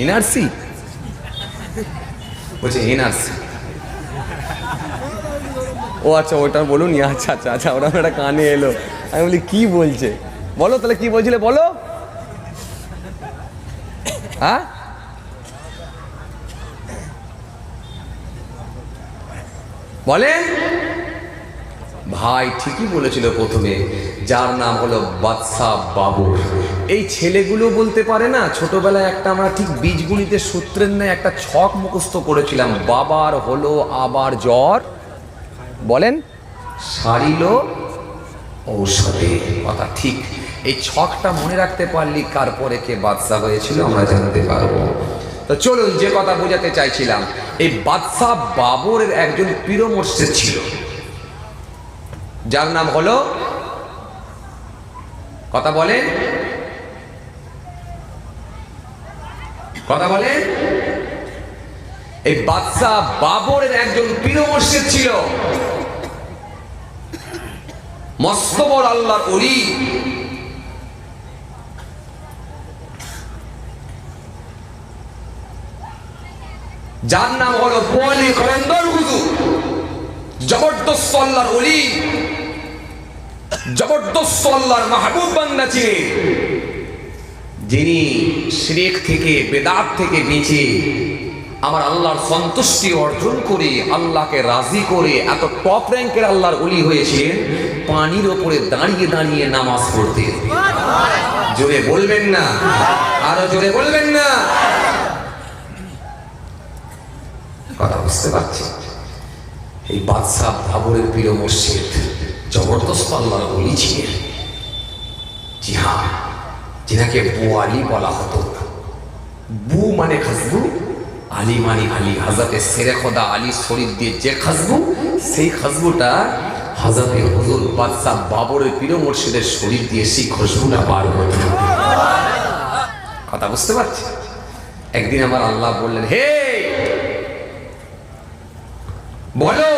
এনআরসি বলছে, এনআরসি। ও আচ্ছা, ওটা বলুন। আচ্ছা আচ্ছা আচ্ছা, ওটা একটা কানে এলো। আমি বলি কি বলছে, বলো তাহলে কি বলছিলে, বলো। হ্যাঁ, বলেন। ভাই ঠিকই বলেছিল প্রথমে, যার নাম হলো বাদশাহ বাবর। এই ছেলেগুলো বলতে পারে না, ছোটবেলায় একটা আমরা ঠিক বীজগণিতের সূত্রের ন্যায় একটা ছক মুখস্থ করেছিলাম, বাবার হলো আবার জ্বর, বলেন সারিল ঔষধে, কথা ঠিক। এই ছকটা মনে রাখতে পারলি কার পরে কে বাদশাহ হয়েছিল আমরা জানতে পারবো। তো চলুন, যে কথা বোঝাতে চাইছিলাম, এই বাদশাহ বাবরের একজন পীর মুর্শিদ ছিল, যার নাম হলো, কথা বলেন, কথা বলেন, এই বাদশাহ বাবরের একজন পীর মুর্শিদ ছিল, মস্ত বড় আল্লাহর ওলি। যার নাম হলো বোয়ালি খন্দর হুজুর, জবরদস্ত আল্লাহর ওলি, জবরদস্ত আল্লাহর মাহবুব বান্দা ছিলেন, যিনি শিরক থেকে বেদাত থেকে বেঁচে আমার আল্লাহর সন্তুষ্টি অর্জন করে আল্লাহকে রাজি করে এত টপ র্যাঙ্কের আল্লাহর ওলি হয়েছিলেন, পানির ওপরে দাঁড়িয়ে দাঁড়িয়ে নামাজ পড়তে। জোরে বলবেন না, আরো জোরে বলবেন না, কথা বুঝতে পারছি। এই বাদশাহ বাবরের পীর মুর্শিদ জবরদস্ত আল্লাহর ওলি ছিলেন। জি হ্যাঁ, যিনাকে বোয়ালি বলা হতো। বু মানে খাসবু, আলী মানে আলী। হাজরতে শেরে খোদা আলী শরীফ দিয়ে যে খাসবু, সেই খাসবুটা হাজরতে হুজুর বাদশাহ বাবরের পীর মুর্শিদের শরীফ দিয়ে সেই খুশবুটা বার হতো। কথা বুঝতে পারছি। একদিন আমার আল্লাহ বললেন, হে বলো,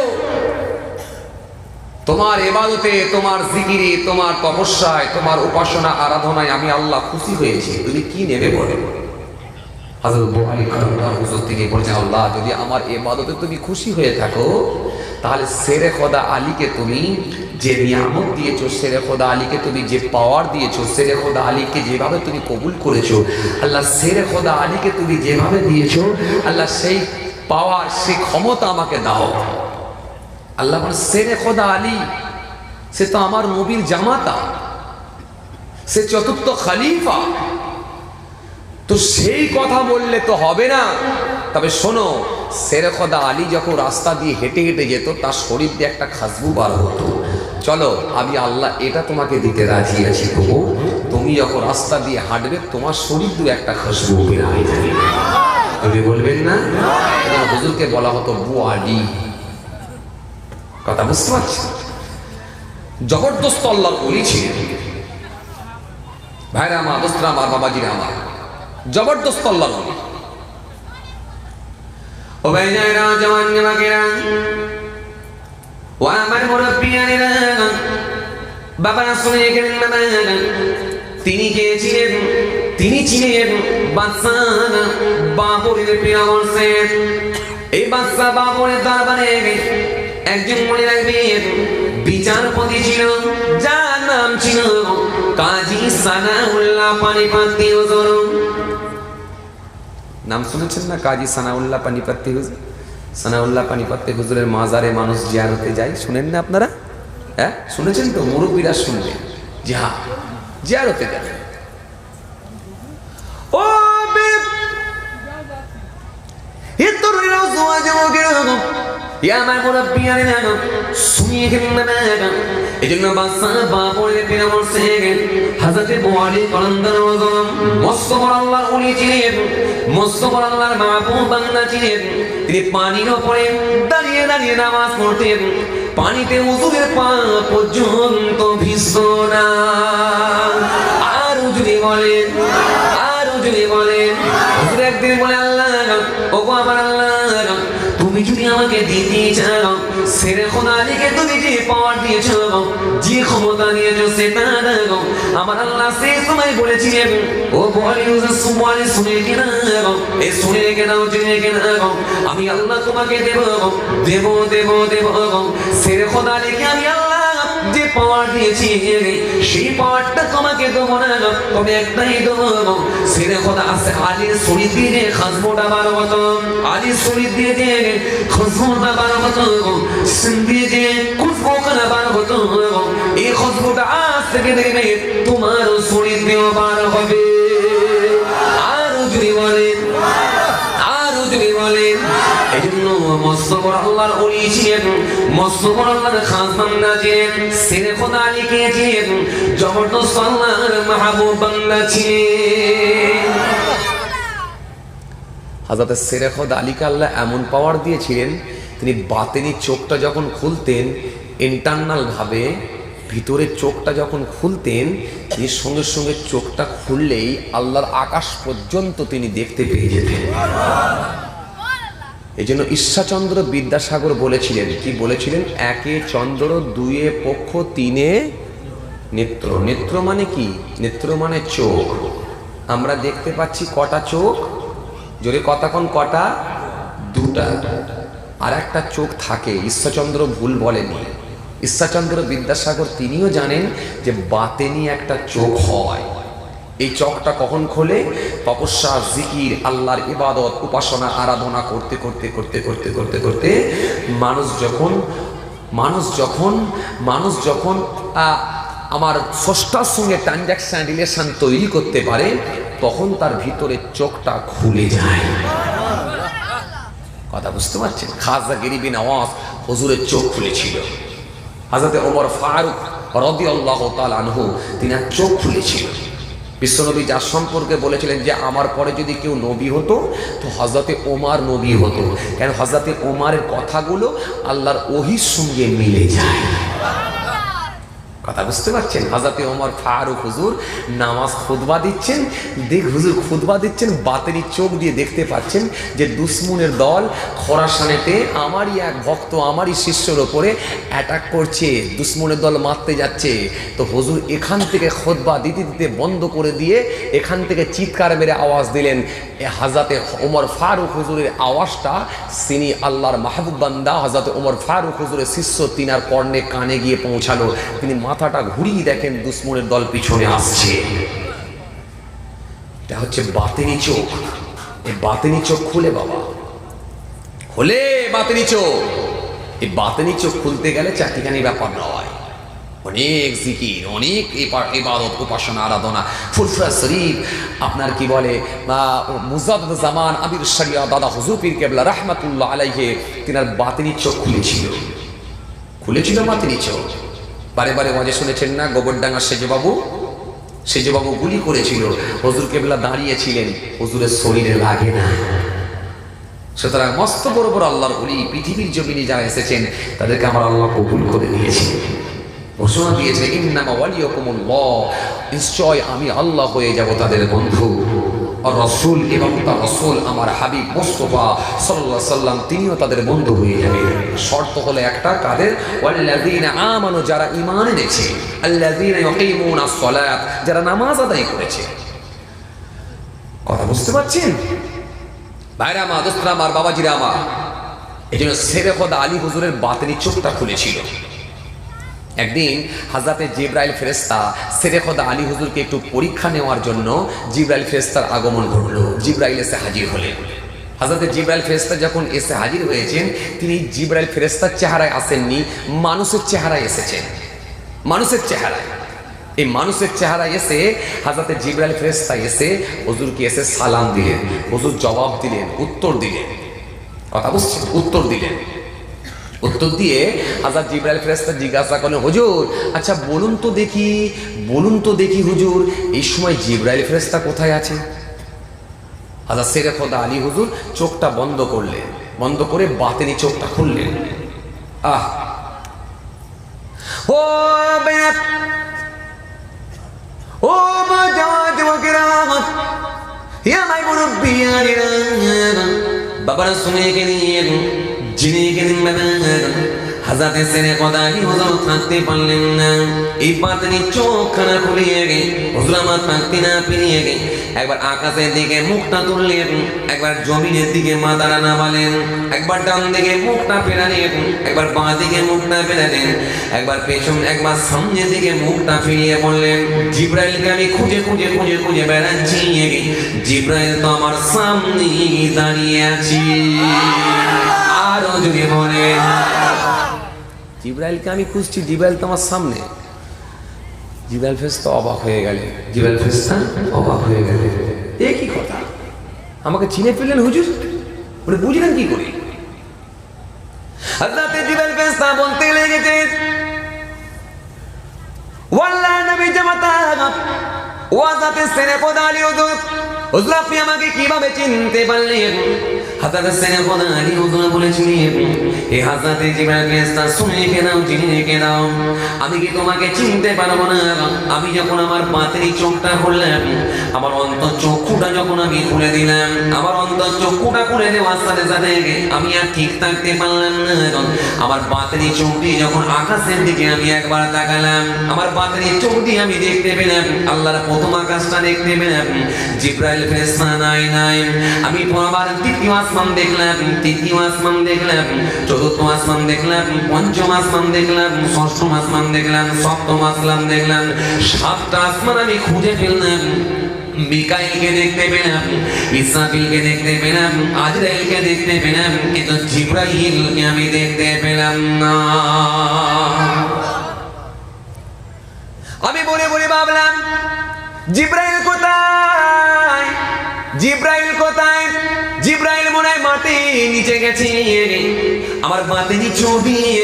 তোমার ইবাদতে, তোমার জিকিরে, তোমার তপস্যায়, তোমার উপাসনা আরাধনায় আমি আল্লাহ খুশি হয়েছি, তুমি কি নেবে বলে। হযরত বুখারী কারণদার হুজুর তিনি বলছেন, আল্লাহ যদি আমার ইবাদতে তুমি খুশি হয়ে থাকো, তাহলে শেরে খোদা আলীকে তুমি যে নিয়ামত দিয়েছো, শেরে খোদা আলীকে তুমি যে পাওয়ার দিয়েছো, শেরে খোদা আলীকে যেভাবে তুমি কবুল করেছো, আল্লাহ শেরে খোদা আলীকে তুমি যেভাবে দিয়েছো, আল্লাহ সেই পাওয়ার, সেই ক্ষমতা আমাকে দাও। আল্লাহ বলেন, শেরে খোদা আলী সে তো আমার নবীর জামাতা, সে চতুর্থ খলিফা, তো সেই কথা বললে তো হবে না। তবে শোনো, শেরে খোদা আলী যখন রাস্তা দিয়ে হেঁটে হেঁটে যেত, তার শরীর দিয়ে একটা খুশবু বার হতো। চলো, আমি আল্লাহ এটা তোমাকে দিতে রাজি আছি, তবু তুমি যখন রাস্তা দিয়ে হাঁটবে, তোমার শরীর দিয়ে একটা খুশবু বের হয়ে যাবে। তুমি বলবেন না? হুজুরকে বলা হতো বুয়ালি। কথা বুঝতে পারছি। জবরদস্ত আল্লাহর ওলি ছিলেন। ভাইরা আমার, দোস্তরা আমার, বাবাজিরা আমার, জবরদস্ত আল্লাহর ওলি। ও ভাইজানেরা, জওয়ান যুবকেরা, ও আমার মুরব্বিয়ানেরা, বাবারা শুনে গেলেন না, তিনি কে ছিলেন? তিনি ছিলেন বাদশাহ বাবরের পীর মুর্শিদ। এই বাদশাহ বাবরের দরবারে একজন, মনে রাখবেন, বিচারপতি ছিল, যার নাম ছিল কাজী সানাউল্লাহ পানিপত্তি হুজুর। নাম শুনেছেন না, কাজী সানাউল্লাহ পানিপত্তি হুজুর? সানাউল্লাহ পানিপত্তি হুজুরের মাজারে মানুষ জিয়ারতে যায়, শুনেন না আপনারা? হ্যাঁ, শুনেছেন তো, মুরব্বীরা শুনলেন। জি হ্যাঁ, জিয়ারতে যায়। ও তরুণীরা, যুবকেরা, আমার মুরব্বিয়ানেরা, শুনিয়ে গেলেন না। এজন্য বাদশাহ বাবরের পীর মুর্শিদ হযরত বুখারী কারণদার হুজুর মস্ত বড় আল্লাহর ওলি ছিলেন, মস্ত বড় আল্লাহর মাহবুব বান্দা ছিলেন। তিনি পানির উপরে দাঁড়িয়ে দাঁড়িয়ে নামাজ পড়তেন, পানিতে হুজুরের পা পর্যন্ত ভিজতো না। আর হুজুরে বলেন, আর হুজুরে বলেন, হুজুর একদিন বলে, আল্লাহ, ওগো আমার আল্লাহ, তুমি যদি আমাকে দিতে চাও, শেরে খোদা আলীকে তুমি যে পাওয়ার দিয়েছো, যে ক্ষমতা দিয়েছো, সেটা দাও। আমার আল্লাহ সেই সময় বলেছিলেন, ও বুখারী হুজুর, সুবহানি শুনে কেনা, এই শুনে কেনাও, জেনে কেনা, আমি আল্লাহ তোমাকে দেব দেব দেব দেব। শেরে খোদা আলীকে আমি আল্লাহ যে পাওয়ার দিয়েছি সেই পাওয়ারটা তোমাকে দেবো না, তবে একটাই দেবো, সেরে খোদা আছে আলীর শরীর দিয়ে খাজমোটা বারো হতো, আলীর শরীর দিয়ে যে খুশবুটা বারো হতো, দিয়ে যে খুশবুখানা বারো হতো, এই খুশবুটা আজ থেকে দেখবে তোমার শরীর দিয়েও বার হবে। আরো যদি বলেন, আরো যদি বলেন, এই জন্য মস্ত বড় আল্লাহর ওলি ছিলেন, মস্ত বড় আল্লাহর খাস বান্দা ছিলেন, সেরে খোদা আলীকে ছিলেন, জবরদস্ত আল্লাহর মাহবুব বান্দা ছিলেন। হযরত সেরে খোদা আলীকে আল্লাহ এমন পাওয়ার দিয়েছিলেন, তিনি বাতেনি চোখটা যখন খুলতেন, ইন্টারনাল ভাবে ভিতরের চোখটা যখন খুলতেন, তিনি সঙ্গে সঙ্গে চোখটা খুললেই আল্লাহর আকাশ পর্যন্ত তিনি দেখতে পেয়ে যেতেন। এই জন্য ঈশ্বরচন্দ্র বিদ্যাসাগর বলেছিলেন, কি বলেছিলেন? একে চন্দ্র, দুয়ে পক্ষ, তিনে নেত্র। নেত্র মানে কি? নেত্র মানে চোখ। আমরা দেখতে পাচ্ছি কটা চোখ? জোরে কথা কোন কটা? দুটা। আর একটা চোখ থাকে, ঈশ্বরচন্দ্র ভুল বলেনি। ঈশ্বরচন্দ্র বিদ্যাসাগর তিনিও জানেন যে বাতেনি একটা চোখ হয়। এই চোখটা কখন খোলে? তপস্যা, জিকির, আল্লাহর ইবাদত, উপাসনা, আরাধনা করতে করতে করতে করতে করতে করতে মানুষ যখন আমার স্রষ্টার সঙ্গে ট্রানজাকশন রিলেশন তৈরি করতে পারে, তখন তার ভিতরে চোখটা খুলে যায়। কথা বুঝতে পারছেন? খাজা গরিবি নওয়াজ হুজুরের চোখ খুলেছিল। হযরত ওমর ফারুক রাদিয়াল্লাহু তাআলা আনহু তিনার চোখ খুলেছিল। বিশ্বনবী যার সম্পর্কে বলেছিলেন যে আমার পরে যদি কেউ নবী হতো তো হযরতে ওমর নবী হতো, কারণ হযরতে ওমরের কথাগুলো আল্লাহর ওহীর সঙ্গে মিলে যায়। কথা বুঝতে পারছেন? হযরতে ওমর ফারুক হুজুর নামাজ খুতবা দিচ্ছেন, হুজুর খুতবা দিচ্ছেন, বাতেরি চোখ দিয়ে দেখতে পাচ্ছেন যে দুশমনের দল খোরাসানেতে আমারই এক ভক্ত, আমারই শিষ্যের ওপরে অ্যাটাক করছে, দুশমনের দল মারতে যাচ্ছে। তো হুজুর এখান থেকে খুতবা দিতে দিতে বন্ধ করে দিয়ে এখান থেকে চিৎকার মেরে আওয়াজ দিলেন। হযরতে ওমর ফারুক হুজুরের আওয়াজটা তিনি আল্লাহর মাহবুব বান্দা হযরতে ওমর ফারুক হুজুরের শিষ্য তিনার কর্ণে কানে গিয়ে পৌঁছালো। তিনি মাথাটা ঘুরিয়ে দেখেন দুশমনের দল পিছনে আসছে। এটা হচ্ছে বাতেনি চোখ। এই বাতেনি চোখ খুলে বাবা, খুলে বাতেনি চোখ। এই বাতেনি চোখ খুলতে গেলে চারটিখানি ব্যাপার নয়, অনেক জিকির, অনেক ইবাদত, উপাসনা, আরাধনা। ফুরফুরা শরীফ আপনার কি বলে মুজাদ্দিদ জামান আমির শরিয়া দাদা হুজুর পীর কেবলা রাহমাতুল্লাহ আলাইহি তিনার বাতেনি চোখ খুলেছিল বাতেনি চোখ। বারে বারে মজা শুনেছেন না? গোবরডাঙ্গার সেজবাবু গুলি করেছিল, হুজুর কেবলা দাঁড়িয়েছিলেন, হুজুরের শরীরে লাগে না। সুতরাং মস্ত বড় বড় আল্লাহর ওলি পৃথিবীর জমিনে যারা এসেছেন তাদেরকে আমার আল্লাহ কবুল করে নিয়েছে। ঘোষণা দিয়েছে ইন্নামা ওয়ালিয়াকুমুল্লাহ, নিশ্চয় আমি আল্লাহ হয়ে যাব তাদের বন্ধু। আর রাসূল এবং তার রাসূল আমার হাবিব মুস্তাফা সাল্লাল্লাহু আলাইহি সাল্লাম তিনিও তাদের বন্ধু হয়ে যাবেন। শর্ত হলো একটা, কাদের? ওয়াল্লাযীনা আমানু, যারা ঈমান এনেছে, আল্লাযীনা ইউকিমুনাস সালাত, যারা নামাজ আদায় করেছে। কথা বুঝতে পারছেন? ভাইরা আমার, দোস্তরা আমার, বাবাজিরা আমার, এজন্য সেরে খোদা আলী হুজুরের বাতেনি চোখটা খুলেছিল। একদিন হযরতে জিবরাইল ফেরেশতা সেরে খোদা আলী হুজুরকে একটু পরীক্ষা নেওয়ার জন্য জিবরাইল ফেরেশতার আগমন ঘটলো। জিবরাইল এসে হাজির হলেন। হযরতে জিবরাইল ফেরেশতা যখন এসে হাজির হয়েছেন, তিনি জিবরাইল ফেরেশতার চেহারায় আসেননি, মানুষের চেহারায় এসেছেন। মানুষের চেহারায়, এই মানুষের চেহারায় এসে হযরতে জিবরাইল ফেরেশতা এসে হুজুরকে এসে সালাম দিলেন। হুজুর জবাব দিলেন, উত্তর দিলেন। কথা বুঝছেন? উত্তর দিলেন। উত্তর দিয়ে হযরত জিবরাইল ফেরেশতা জিজ্ঞাসা করলেন, হুজুর আচ্ছা বলুন তো দেখি হুজুর, এই সময় জিবরাইল ফেরেশতা কোথায় আছে? হযরত সেরে খোদা আলী হুজুর চোখটা বন্ধ করলেন, বন্ধ করে বাতেনি চোখটা খুললেন। ও মা যুবকেরা, ইয়া মাই মুরব্বিয়ানা, বাবারা শুনে গেলেন, জেনে গেলেন বাবা, হযরতে সেরে খোদা আলী হুজুর থাকতে পারলেন না। এই বাতেনি চোখখানা খুলে গে হুজুর আমার থাকতে না পেরিয়ে গে একবার আকাশের দিকে মুখটা তুললেন, একবার জমিনের দিকে মাথাটা নামালেন, একবার ডান দিকে মুখটা ফেরালেন, একবার বাঁ দিকে মুখটা ফেরালেন, একবার পেছন একবার সামনের দিকে মুখটা ফিরিয়ে বললেন, জিব্রাইলকে আমি খুঁজে খুঁজে খুঁজে খুঁজে বেড়াচ্ছি, জিব্রাইল তো আমার সামনে দাঁড়িয়ে আছি। আরো যদি বলেন, জিব্রাইলকে আমি খুঁজছি, জিব্রাইল তো আমার সামনে। জিব্রাইল ফেরেশতা অবাক হয়ে গেলেন, জিব্রাইল ফেরেশতা অবাক হয়ে গেলেন, এ কি কথা, আমাকে চিনে ফেললেন হুজুর, বলে বুঝলেন কি করে? হযরত জিব্রাইল ফেরেশতা বলতে লেগেছেন, ওয়াল্লাহ নবী জামাতা ওয়াজাতে সেনে পদালি হুজুর, হুজুর আপনি আমাকে কিভাবে চিনতে পারলেন? হযরত সেনে পদালি হুজুর বলেছিলেন, হে হযরত জিব্রাইল ফেরেশতা শুনে রেখে দাও, চিনে রেখে দাও, আমি কি তোমাকে চিনতে পারবো না? আমি যখন আমার বাতিনি চোখটা খুললাম, আমার অন্তর চক্ষুটা যখন আমি খুলে দিলাম, আমার অন্তর চক্ষুটা খুলে দেওয়ার সাথে সাথে আমি আর ঠিক থাকতে পারলাম না। আমার বাতিনি চোখ দিয়ে যখন আকাশের দিকে আমি একবার তাকালাম, আমার বাতিনি চোখ দিয়ে আমি দেখতে পেলাম আল্লাহর প্রথম আকাশটা দেখতে পেলাম, জিব্রাইল ফেরেশতা নাই। আমি আবার দ্বিতীয় আসমান দেখলাম, তৃতীয় আসমান দেখলাম, চতুর্থ আসমান দেখলাম, পঞ্চম আসমান দেখলাম, ষষ্ঠম আসমান দেখলাম, সপ্তম আসমান দেখলাম, সাতটা আসমান আমি খুঁজে ফেললাম। মিকাইলকে দেখতে পেলাম, ইসরাফিলকে দেখতে পেলাম, আজরাইলকে দেখতে পেলাম, কিন্তু জিব্রাইলকে আমি দেখতে পেলাম না। আমি বলে বলে ভাবলাম, জিব্রাইল কোথায়, জিব্রাইল কোথায়? জিব্রাইল মনে হয় মাটি নিচে গেছে, আমার বাতিনি চোখ দিয়ে,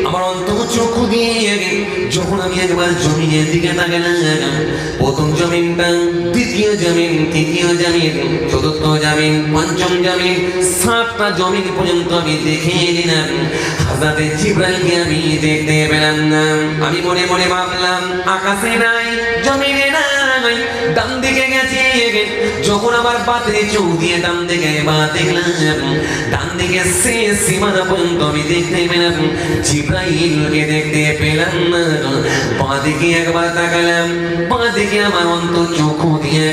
আমার অন্তর চক্ষু দিয়ে যখন আমি একবার জমিনের দিকে তাকালাম, প্রথম জমিনটা, দ্বিতীয় জমিন, তৃতীয় জমিন, চতুর্থ জমিন, পঞ্চম জমিন, সাতটা জমিন পর্যন্ত আমি দেখে নিলাম, হযরত জিব্রাইলকে আমি দেখতে পেলাম না। আমি মনে মনে ভাবলাম, আকাশে নাই, জমিনে নাই, ডান দিকে গেছে, যখন আমার বাতিনি চোখ দিয়ে ডান দিকে বা দেখলাম, ডান দিকে শেষ সীমানা পর্যন্ত আমি দেখতে পেলাম, জিব্রাইলকে দেখতে পেলাম না। বাঁ দিকে একবার তাকালাম, বাঁ দিকে আমার অন্তর চক্ষু দিয়ে,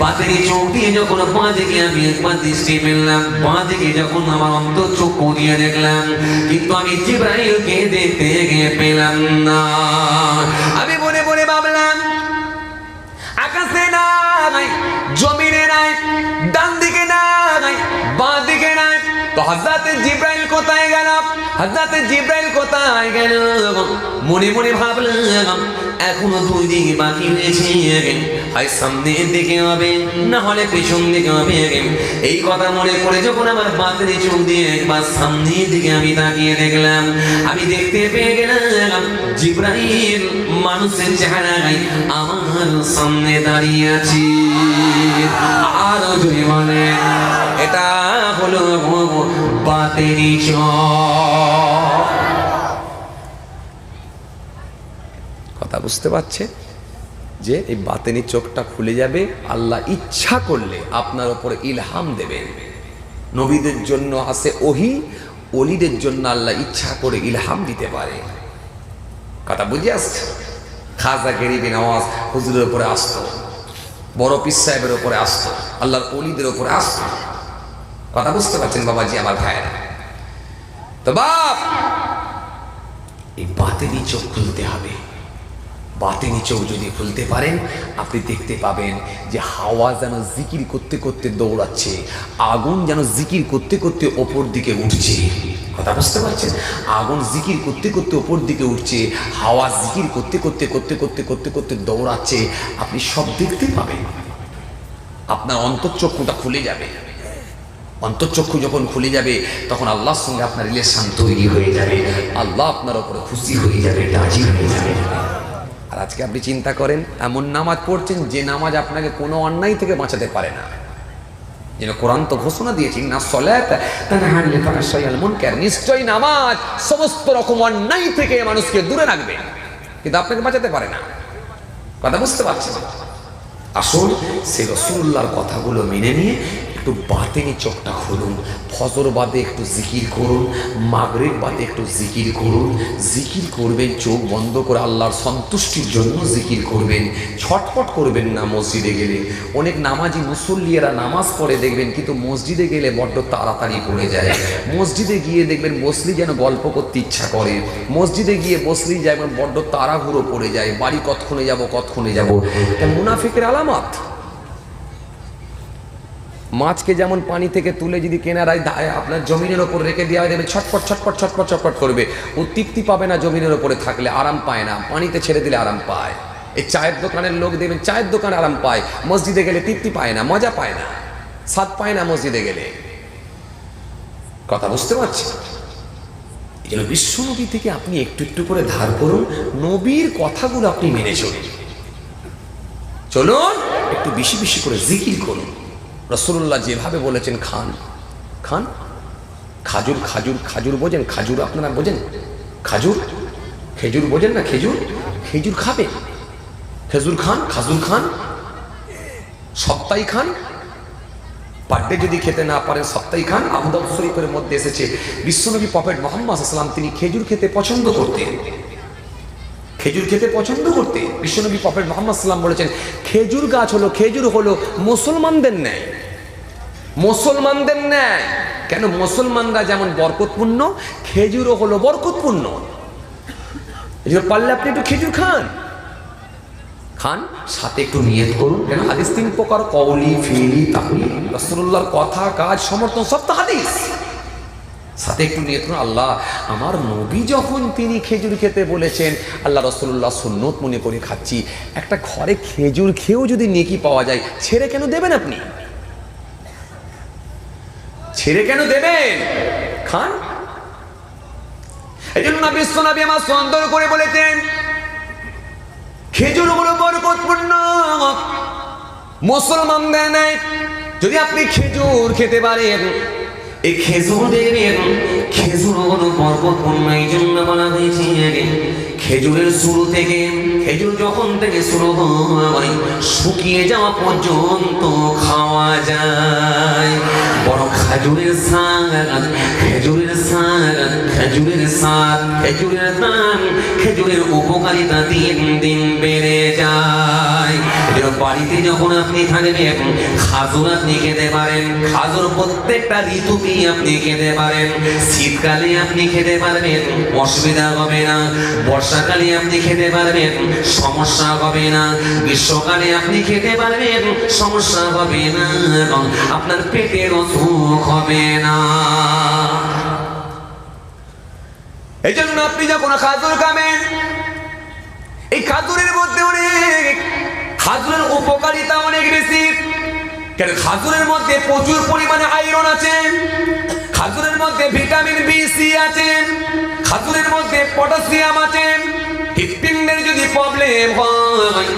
বাতিনি চোখ দিয়ে যখন বাঁ দিকে আমি একবার দৃষ্টি পেলাম, বাঁ দিকে যখন আমার অন্তর চক্ষু দিয়ে দেখলাম, কিন্তু আমি জিব্রাইলকে দেখতে পেলাম না। আমি মনে মনে ভাবলাম, আকাশে নাই, জমিনে নাই, ডান দিকে নাই, বাঁ দিকে নাই, তো হযরত জিব্রাইল কোথায় গেল? হযরত জিব্রাইল কোথায় গেল? মনে মনে ভাবলাম, এখনো দুই দিক বাকি রয়েছে, হয় সামনের দিকে হবে, না হলে পেছন দিকে হবে। এই কথা মনে করে যখন আমার বাতিনি চোখ দিয়ে একবার সামনের দিকে আমি তাকিয়ে দেখলাম, আমি দেখতে পেয়ে গেলাম জিব্রাইল মানুষের চেহারায় আমার সামনে দাঁড়িয়ে আছি। আরো জোরে বলে, এটা হলো বাতিনি চোখ। কথা বুঝতে পারছে যে এই বাতিনি চোখটা খুলে যাবে, আল্লাহ ইচ্ছা করলে আপনার উপরে ইলহাম দেবেন। নবীদের জন্য আছে ওহী, ওলিদের জন্য আল্লাহ ইচ্ছা করে ইলহাম দিতে পারে। কথা বুঝে আসছে? খাজা গরিব নওয়াজ হুজুরের উপরে আসতো, বড় পীর সাহেবের উপরে আসতো, আল্লাহর ওলিদের উপরে আসতো। কথা বুঝতে পারছেন বাবাজি আমার ভাইয়েরা? তো বাপ, এই বাতিনি চোখ খুলতে হবে। বাতিনি চোখ যদি খুলতে পারেন, আপনি দেখতে পাবেন যে হাওয়া যেন জিকির করতে করতে দৌড়াচ্ছে, আগুন যেন জিকির করতে করতে ওপর দিকে উঠছে। কথা বুঝতে পারছেন? আগুন জিকির করতে করতে ওপর দিকে উঠছে, হাওয়া জিকির করতে করতে করতে করতে করতে করতে দৌড়াচ্ছে। আপনি সব দেখতে পাবেন, আপনার অন্তর্চক্ষুটা খুলে যাবে। অন্তর্চক্ষু যখন খুলে যাবে, তখন আল্লাহর সঙ্গে আপনার রিলেশন তৈরি হয়ে যাবে, আল্লাহ আপনার উপরে খুশি হয়ে যাবে, রাজি হয়ে যাবে। আর আজকে আপনি চিন্তা করেন, এমন নামাজ পড়ছেন যে নামাজ আপনাকে কোনো অন্যায় থেকে বাঁচাতে পারে না। যেন কোরআন তো ঘোষণা দিয়েছে, না সলাত তানহা আনিল ফাহশাই ওয়াল মুনকার, নিশ্চয়ই নামাজ সমস্ত রকম অন্যায় থেকে মানুষকে দূরে রাখবে, কিন্তু আপনাকে বাঁচাতে পারে না। কথা বুঝতে পারছেন? আসুন সেই রাসূলুল্লাহর কথাগুলো মেনে নিয়ে একটু বাতেনি চোখটা খুলুন, ফজর বাদে একটু জিকির করুন, মাগরিব বাদে একটু জিকির করুন। জিকির করবেন চোখ বন্ধ করে, আল্লাহর সন্তুষ্টির জন্য জিকির করবেন। ছটফট করবেন না মসজিদে গেলে। অনেক নামাজি মুসল্লিয়েরা নামাজ পড়ে দেখবেন, কিন্তু মসজিদে গেলে বড্ড তাড়াতাড়ি পড়ে যায়। মসজিদে গিয়ে দেখবেন বসলেই যেন গল্প করতে ইচ্ছা করে, মসজিদে গিয়ে বসলেই যেমন বড্ড তাড়াহুড়ো পড়ে যায়, বাড়ি কতক্ষণে যাব কতক্ষণে যাব। এটা মুনাফিকের আলামত। মাছকে যেমন পানি থেকে তুলে যদি কেনারায় আপনার জমিনের ওপর রেখে দেওয়া হয়, দেবে ছটপট ছটপট ছটপট ছটপট করবে, ও তৃপ্তি পাবে না। জমিনের ওপরে থাকলে আরাম পায় না, পানিতে ছেড়ে দিলে আরাম পায়। এই চায়ের দোকানের লোক দেখবেন চায়ের দোকানে আরাম পায়, মসজিদে গেলে তৃপ্তি পায় না, মজা পায় না, স্বাদ পায় না মসজিদে গেলে। কথা বুঝতে পারছি? এই জন্য বিশ্বনবী থেকে আপনি একটু একটু করে ধার করুন, নবীর কথাগুলো আপনি মেনে চলুন। চলুন একটু বেশি বেশি করে জিকির করুন। রাসূলুল্লাহ যেভাবে বলেছেন খান খান। খাজুর খাজুর খাজুর বোঝেন? খাজুর আপনারা বোঝেন? খাজুর খেজুর বোঝেন না? খেজুর খেজুর খাবে, খেজুর খান, খাজুর খান, সপ্তাহে খান। পার-ডে যদি খেতে না পারেন সপ্তাহে খান। আবু দাউদ শরীফের মধ্যে এসেছে বিশ্বনবী প্রফেট মুহাম্মদ সাল্লাল্লাহু আলাইহি ওয়াসাল্লাম তিনি খেজুর খেতে পছন্দ করতেন, খেজুর খেতে পছন্দ করতে। বিশ্বনবী প্রফেট মুহাম্মদ সাল্লাল্লাহু আলাইহি ওয়াসাল্লাম বলেছেন খেজুর গাছ হলো, খেজুর হলো মুসলমানদের ন্যায়, মুসলমানদের ন্যায়। কেন? মুসলমানরা যেমন বরকতপূর্ণ, খেজুরও হলো বরকতপূর্ণ। পারলে আপনি একটু খেজুর খান, খান, সাথে একটু নিয়ত করুন। কেন? হাদিস 3 প্রকার, কওলি, ফিলি, তাকলিদ। রাসূলুল্লাহর কথা, কাজ, সমর্থন সব তো হাদিস। সাথে একটু নিয়ত করুন, আল্লাহ আমার নবী যখন তিনি খেজুর খেতে বলেছেন, আল্লাহ রাসূলুল্লাহ সুন্নত মনে করে খাচ্ছি। একটা ঘরে খেজুর খেয়েও যদি নেকি পাওয়া যায়, ছেড়ে কেন দেবেন আপনি? ছেড়ে কেন দেবেন? খান। এই জন্য বিশ্বনবী আমার সুন্দর করে বলেছেন খেজুর হলো বরকতপূর্ণ, মুসলমানদের নেয়। যদি আপনি খেজুর খেতে পারেন, এই খেজুর দেবেন, খেজুর হলো বরকতপূর্ণ। এই জন্য বলা হয়েছে খেজুরের শুরু থেকে, খেজুর যখন থেকে শুরু হয় শুকিয়ে যাওয়া পর্যন্ত খাওয়া যায়। বড় খেজুরের শাক, খেজুরের শাক, খেজুরের শাক, খেজুরের দাম, খেজুরের উপকারিতা দিন দিন বেড়ে যায়। বাড়িতে যখন আপনি থাকবেন খাজুর আপনি খেতে পারেন। খাজুর প্রত্যেকটা ঋতুতেই আপনি খেতে পারেন। শীতকালে আপনি খেতে পারবেন, অসুবিধা হবে না। বর্ষাকালে আপনি খেতে পারবেন, সমস্যা হবে না। গ্রীষ্মকালে আপনি খেতে পারবেন, সমস্যা হবে না, আপনার পেটের অসুখ হবে না। এই জন্য আপনি যখন খাজুর খাবেন, এই খাজুরের মধ্যে অনেক, খাজুরের উপকারিতা অনেক বেশি। কেন? খাজুরের মধ্যে প্রচুর পরিমাণে আয়রন আছে, খাজুরের মধ্যে ভিটামিন বি, সি আছে, খাজুরের মধ্যে পটাশিয়াম আছে। হৃৎপিণ্ডের যদি প্রবলেম হয়,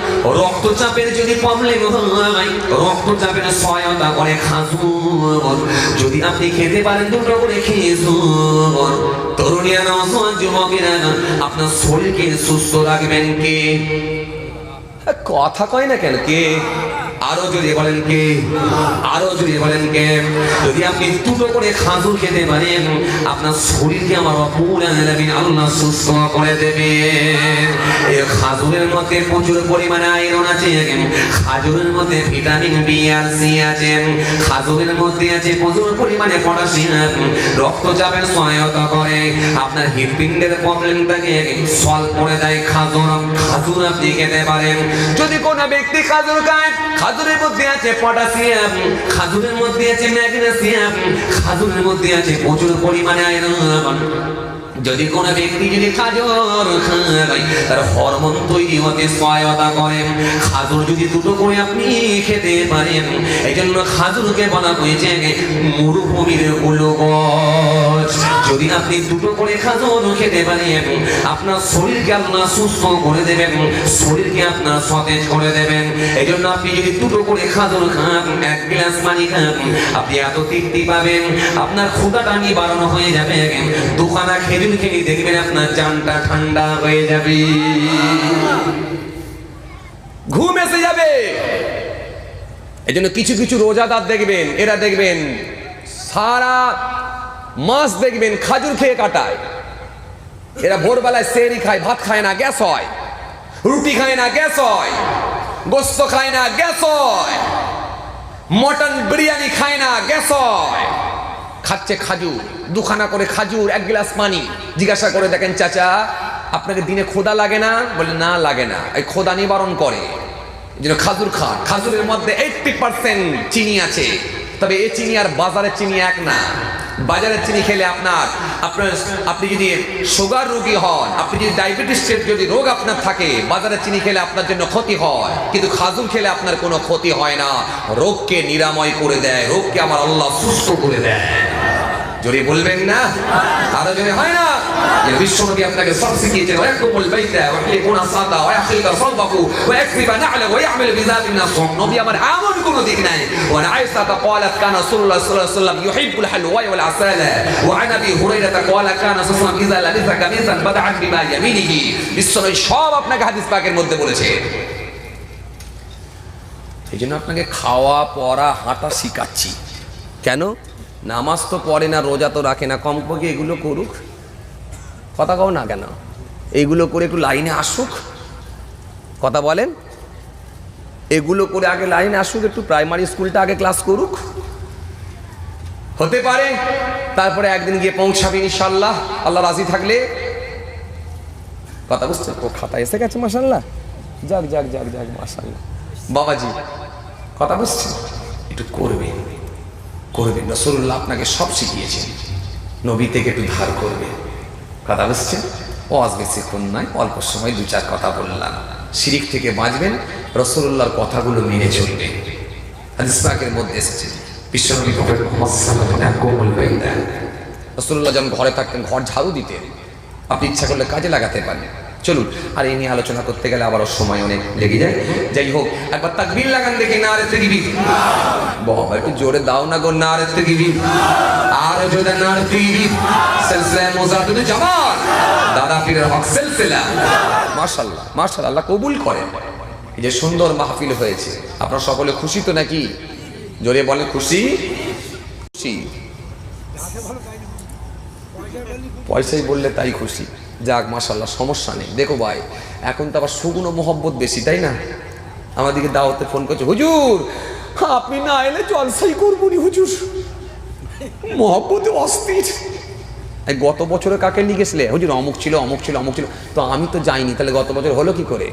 রক্তচাপের যদি প্রবলেম হয়, রক্তচাপের সহায়তা করে খাজুর। যদি আপনি খেতে পারেন দুটো করে খেজুর, তরুণীরা, নওজোয়ান যুবকেরা, আপনার শরীরকে সুস্থ রাখবেন কে? কথা কয় না কেন? কে? আরো যদি বলেন কে? আরো যদি বলেন কে? যদি আপনি দুটো করে খাজুর খেতে পারেন, আপনার শরীরকে আমার রব্বুল আলামিন আল্লাহ সুস্থ করে দেবে। এই খাজুরের মধ্যে প্রচুর পরিমাণে আয়রন আছে, খাজুরের মধ্যে ভিটামিন বি আর সি আছে, খাজুরের মধ্যে আছে প্রচুর পরিমাণে পটাশিয়াম, রক্তচাপের সহায়তা করে, আপনার হৃৎপিণ্ডের প্রবলেমটাকে সলভ করে দেয় খাজুর। খাজুর আপনি খেতে পারেন। যদি কোনো ব্যক্তি খাজুর খায়, খাজুরের মধ্যে আছে পটাশিয়াম, খাজুরের মধ্যে আছে ম্যাগনেসিয়াম, খাজুরের মধ্যে আছে প্রচুর পরিমাণে আয়রন। যদি কোনো ব্যক্তি যদি খাজুর খায়, তার হরমোন তৈরি হতে সহায়তা করে। খাজুর যদি দুটো করে আপনি খেতে পারেন, এই জন্য খাজুরকে বলা হয়েছে মরুভূমির উলুগজ। যদি আপনি দুটো করে খাজুর খেতে পারেন, আপনার শরীরকে আপনার সুস্থ করে দেবেন, শরীরকে আপনার সতেজ করে দেবেন। এই জন্য আপনি যদি দুটো করে খাজুর খান, এক গ্লাস পানি খান, আপনি এত তৃপ্তি পাবেন, আপনার ক্ষুধাটা নিবারণ হয়ে যাবে। দুখানা খেজুর খেয়ে দেখবেন আপনার জানটা ঠান্ডা হয়ে যাবে, ঘুম এসে যাবে। এই জন্য কিছু কিছু রোজাদার দেখবেন, এরা দেখবেন সারা মাস দেখবেন খাজুর খেয়ে কাটায়। এরা ভোরবেলায় সেহরি খায়, ভাত খায় না, গ্যাস হয়। রুটি খায় না, গ্যাস হয়। গোস্ত খায় না, গ্যাস হয়। মটন বিরিয়ানি খায় না, গ্যাস হয়। খাচ্ছে খাজুর, দুখানা করে খাজুর, এক গ্লাস পানি। জিজ্ঞাসা করে দেখেন, চাচা আপনাকে দিনে ক্ষুধা লাগে না? বলে না, লাগে না। এই ক্ষুধা নিবারণ করে, এই জন্য খাজুর খান। খাজুরের মধ্যে 80% চিনি আছে, তবে এই চিনি আর বাজারের চিনি এক না। বাজারের চিনি খেলে আপনি যদি সুগার রোগী হন, আপনি যদি ডায়াবেটিসের যদি রোগ আপনার থাকে, বাজারের চিনি খেলে আপনার জন্য ক্ষতি হয়। কিন্তু খাজুর খেলে আপনার কোনো ক্ষতি হয় না, রোগকে নিরাময় করে দেয়, রোগকে আমার আল্লাহ সুস্থ করে দেয়। জোরে বলবেন না? আরো জোরে হয় না? বিশ্বনবী আপনাকে সব শিখিয়েছেন, ওয়াকুমুল বাইতা ওয়া ইয়াকুনা সাদা ওয়া ইয়াখিলকা সালবাহু ওয়া ইয়াকসিবা না'লা ওয়া ইয়া'মাল বিযাতিন নাসম। নবী আমার এমন কোনো দিক নাই। ওয়া আয়েশা قالت كان رسول الله صلى الله عليه وسلم يحب الحلوى والعسل وعن ابي هريره قال كان رسول الله اذا لبث قميصا بدعا بما يمينه। বিশ্বনবী সব আপনাকে হাদিস পাকের মধ্যে বলেছে। এই জন্য আপনাকে খাওয়া পড়া হাঁটা শিখাচ্ছি। কেন? নামাজ তো পড়ে না, রোজা তো রাখে না, কমপক্ষে এগুলো করুক। কথা কও না কেন? এইগুলো করে একটু লাইনে আসুক। কথা বলেন, এগুলো করে আগে লাইনে আসুক, একটু প্রাইমারি স্কুলটা আগে ক্লাস করুক। হতে পারে তারপরে একদিন গিয়ে পৌঁছাবে ইনশাল্লাহ, আল্লাহ রাজি থাকলে। কথা বুঝছেন? ও খাতা এসে গেছে মাশাল্লাহ, যাক যাক যাক যাক মাশাল্লাহ। বাবাজি কথা বুঝছেন? একটু করবেন, করবেন। রাসূলুল্লাহ আপনাকে সব শিখিয়েছেন, নবী থেকে একটু ধার করবে। কথা বুঝছেন? ওয়াজ বেশিক্ষণ নয়, অল্প সময় 2-4 কথা বললাম। শিরিক থেকে বাঁচবেন, রাসূলুল্লাহর কথাগুলো মেনে চলবেন। হাদিস পাকের মধ্যে এসেছে, বিশ্বনবী প্রফেট মুহাম্মদ সাল্লাল্লাহু আলাইহি ওয়াসাল্লাম বলতেন, রাসূলুল্লাহ যখন ঘরে থাকতেন ঘর ঝাড়ু দিতেন। আপনি ইচ্ছা করলে কাজে লাগাতে পারেন। চলুন, আর এই নিয়ে আলোচনা করতে গেলে আবারও সময় অনেক লেগে যায়। যাই হোক, একবার তাকবীর লাগান দেখি, নারে তাকবীর। বাবা একটু জোরে দাও না গো, নারে তাকবীর। আর জোরে নারে তাকবীর। সিলসিলা মুজাহিদুল জামাত দাদা পীরের হক সিলসিলা। মাশাআল্লাহ মাশাআল্লাহ, আল্লাহ কবুল করেন। এই যে সুন্দর মাহফিল হয়েছে, আপনারা সকলে খুশি তো নাকি? জোরে বলেন খুশি। খুশি পয়সাই বললে তাই খুশি। যাক মাশাআল্লাহ, সমস্যা নেই। দেখো ভাই, এখন তো আবার সুগুণ মহব্বত বেশি, তাই না? আমাদেরকে দাওয়াতে ফোন করছে, হুজুর আপনি না এলে জলসাই করবো নি হুজুর, মহব্বতে অস্থির। গত বছরে কাকে নিয়ে গেছিলে? হুজুর অমুক ছিল অমুক ছিল অমুক ছিল। তো আমি তো যাইনি, তাহলে গত বছর হলো কি করে?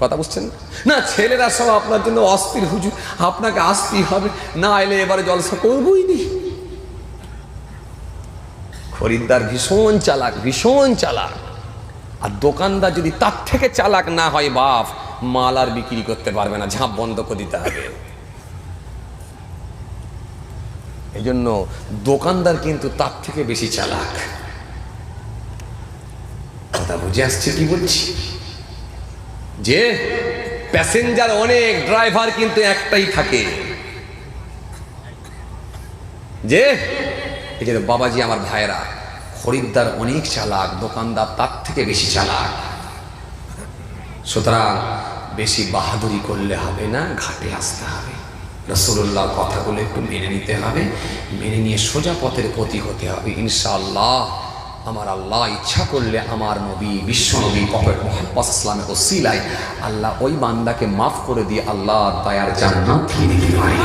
কথা বুঝছেন না? ছেলেরা সব আপনার জন্য অস্থির, হুজুর আপনাকে আসতেই হবে, না এলে এবারে জলসা করবোই নি। খরিদ্দার ভীষণ চালাক, ভীষণ চালাক। আর দোকানদার যদি তার থেকে চালাক না হয়, বাপ মাল আর বিক্রি করতে পারবে না, ঝাঁপ বন্ধ করে দিতে হবে। এই জন্য দোকানদার কিন্তু তার থেকে বেশি চালাক। কথা বুঝে আসছে কি বলছি? যে প্যাসেঞ্জার অনেক, ড্রাইভার কিন্তু একটাই থাকে। যে এই যে বাবাজি আমার ভাইরা, খরিদ্দার অনেক চালাক, দোকানদার তার থেকে বেশি চালাক। সুতরাং বেশি বাহাদুরি করলে হবে না, ঘাটে আসতে হবে। রাসূলুল্লাহর কথাগুলো একটু মেনে নিতে হবে, মেনে নিয়ে সোজা পথের প্রতি হতে হবে ইনশাআল্লাহ। আমার আল্লাহ ইচ্ছা করলে আমার নবী বিশ্বনবী প্রফেট মুহাম্মদ ইসলামের ওসিলায় আল্লাহ ওই বান্দাকে মাফ করে দিয়ে আল্লাহ দয়ার জান্নাত দিয়ে দিতে পারে।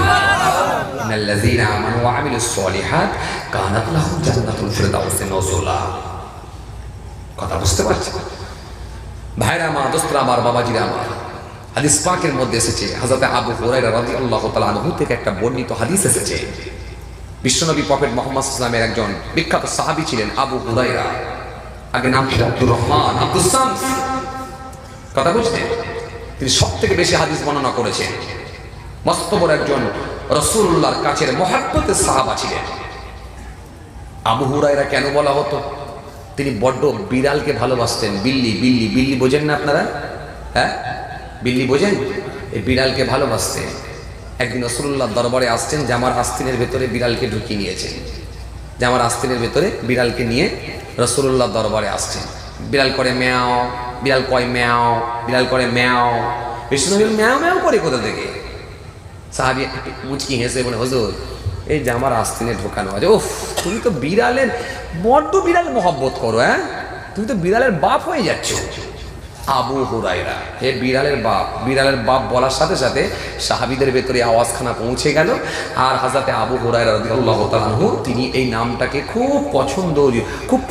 ইন্নাল্লাযীনা আমানু ওয়া আমিলুস সলিহাত কানাত লাহুম জান্নাতুল ফিরদাউস নুজুলা। কথা বুঝতে পারছেন ভাইরা আমার, দোস্তরা আমার, বাবাজিরা আমার? হাদিস পাকের মধ্যে এসেছে, হযরত আবু হুরায়রা রাদিয়াল্লাহু তাআলা আনহু থেকে একটা বর্ণিত হাদিস এসেছে। বিশ্বনবী প্রফেট মুহাম্মদ ইসলামের একজন বিখ্যাত সাহাবী ছিলেন আবু হুরায়রা, আগে নাম ছিল আব্দুর রহমান আব্দুস শামস। কথা বুঝতে, তিনি সব থেকে বেশি হাদিস বর্ণনা করেছেন। মস্ত বড় একজন রাসূলুল্লাহর কাছের মহব্বতের সাহাবা ছিলেন। আবু হুরায়রা কেন বলা হতো? তিনি বড্ড বিড়ালকে ভালোবাসতেন। বিল্লি, বিল্লি, বিল্লি বোঝেন না আপনারা? হ্যাঁ, বিল্লি বোঝেন? এই বিড়ালকে ভালোবাসতেন। একদিন রাসূলুল্লাহর দরবারে আসছেন, জামার আস্তিনের ভেতরে বিড়ালকে ঢুকিয়ে নিয়েছেন। জামার আস্তিনের ভেতরে বিড়ালকে নিয়ে রাসূলুল্লাহর দরবারে আসছেন। বিড়াল করে ম্যাও, বিড়াল কয় ম্যাও, বিড়াল করে ম্যাও। বিশ্বনবী ম্যাও ম্যাও করে কোথা থেকে? সাহাবী মুচকি হেসে বলে, হুজুর এই যে আমার আস্তিনে ঢোকানো আছে। ওফ, তুমি তো বিড়ালের বড্ড বিড়াল মহব্বত করো, হ্যাঁ? তুমি তো বিড়ালের বাপ হয়ে যাচ্ছ। আবু হুরায়রা, হে বিড়ালের বাপ। বিড়ালের বাপ বলার সাথে সাথে সাহাবীদের ভেতরে আওয়াজখানা পৌঁছে গেল। আর হযরতে আবু হুরায়রা রাদিয়াল্লাহু তাআলা আনহু তিনি এই নামটাকে খুব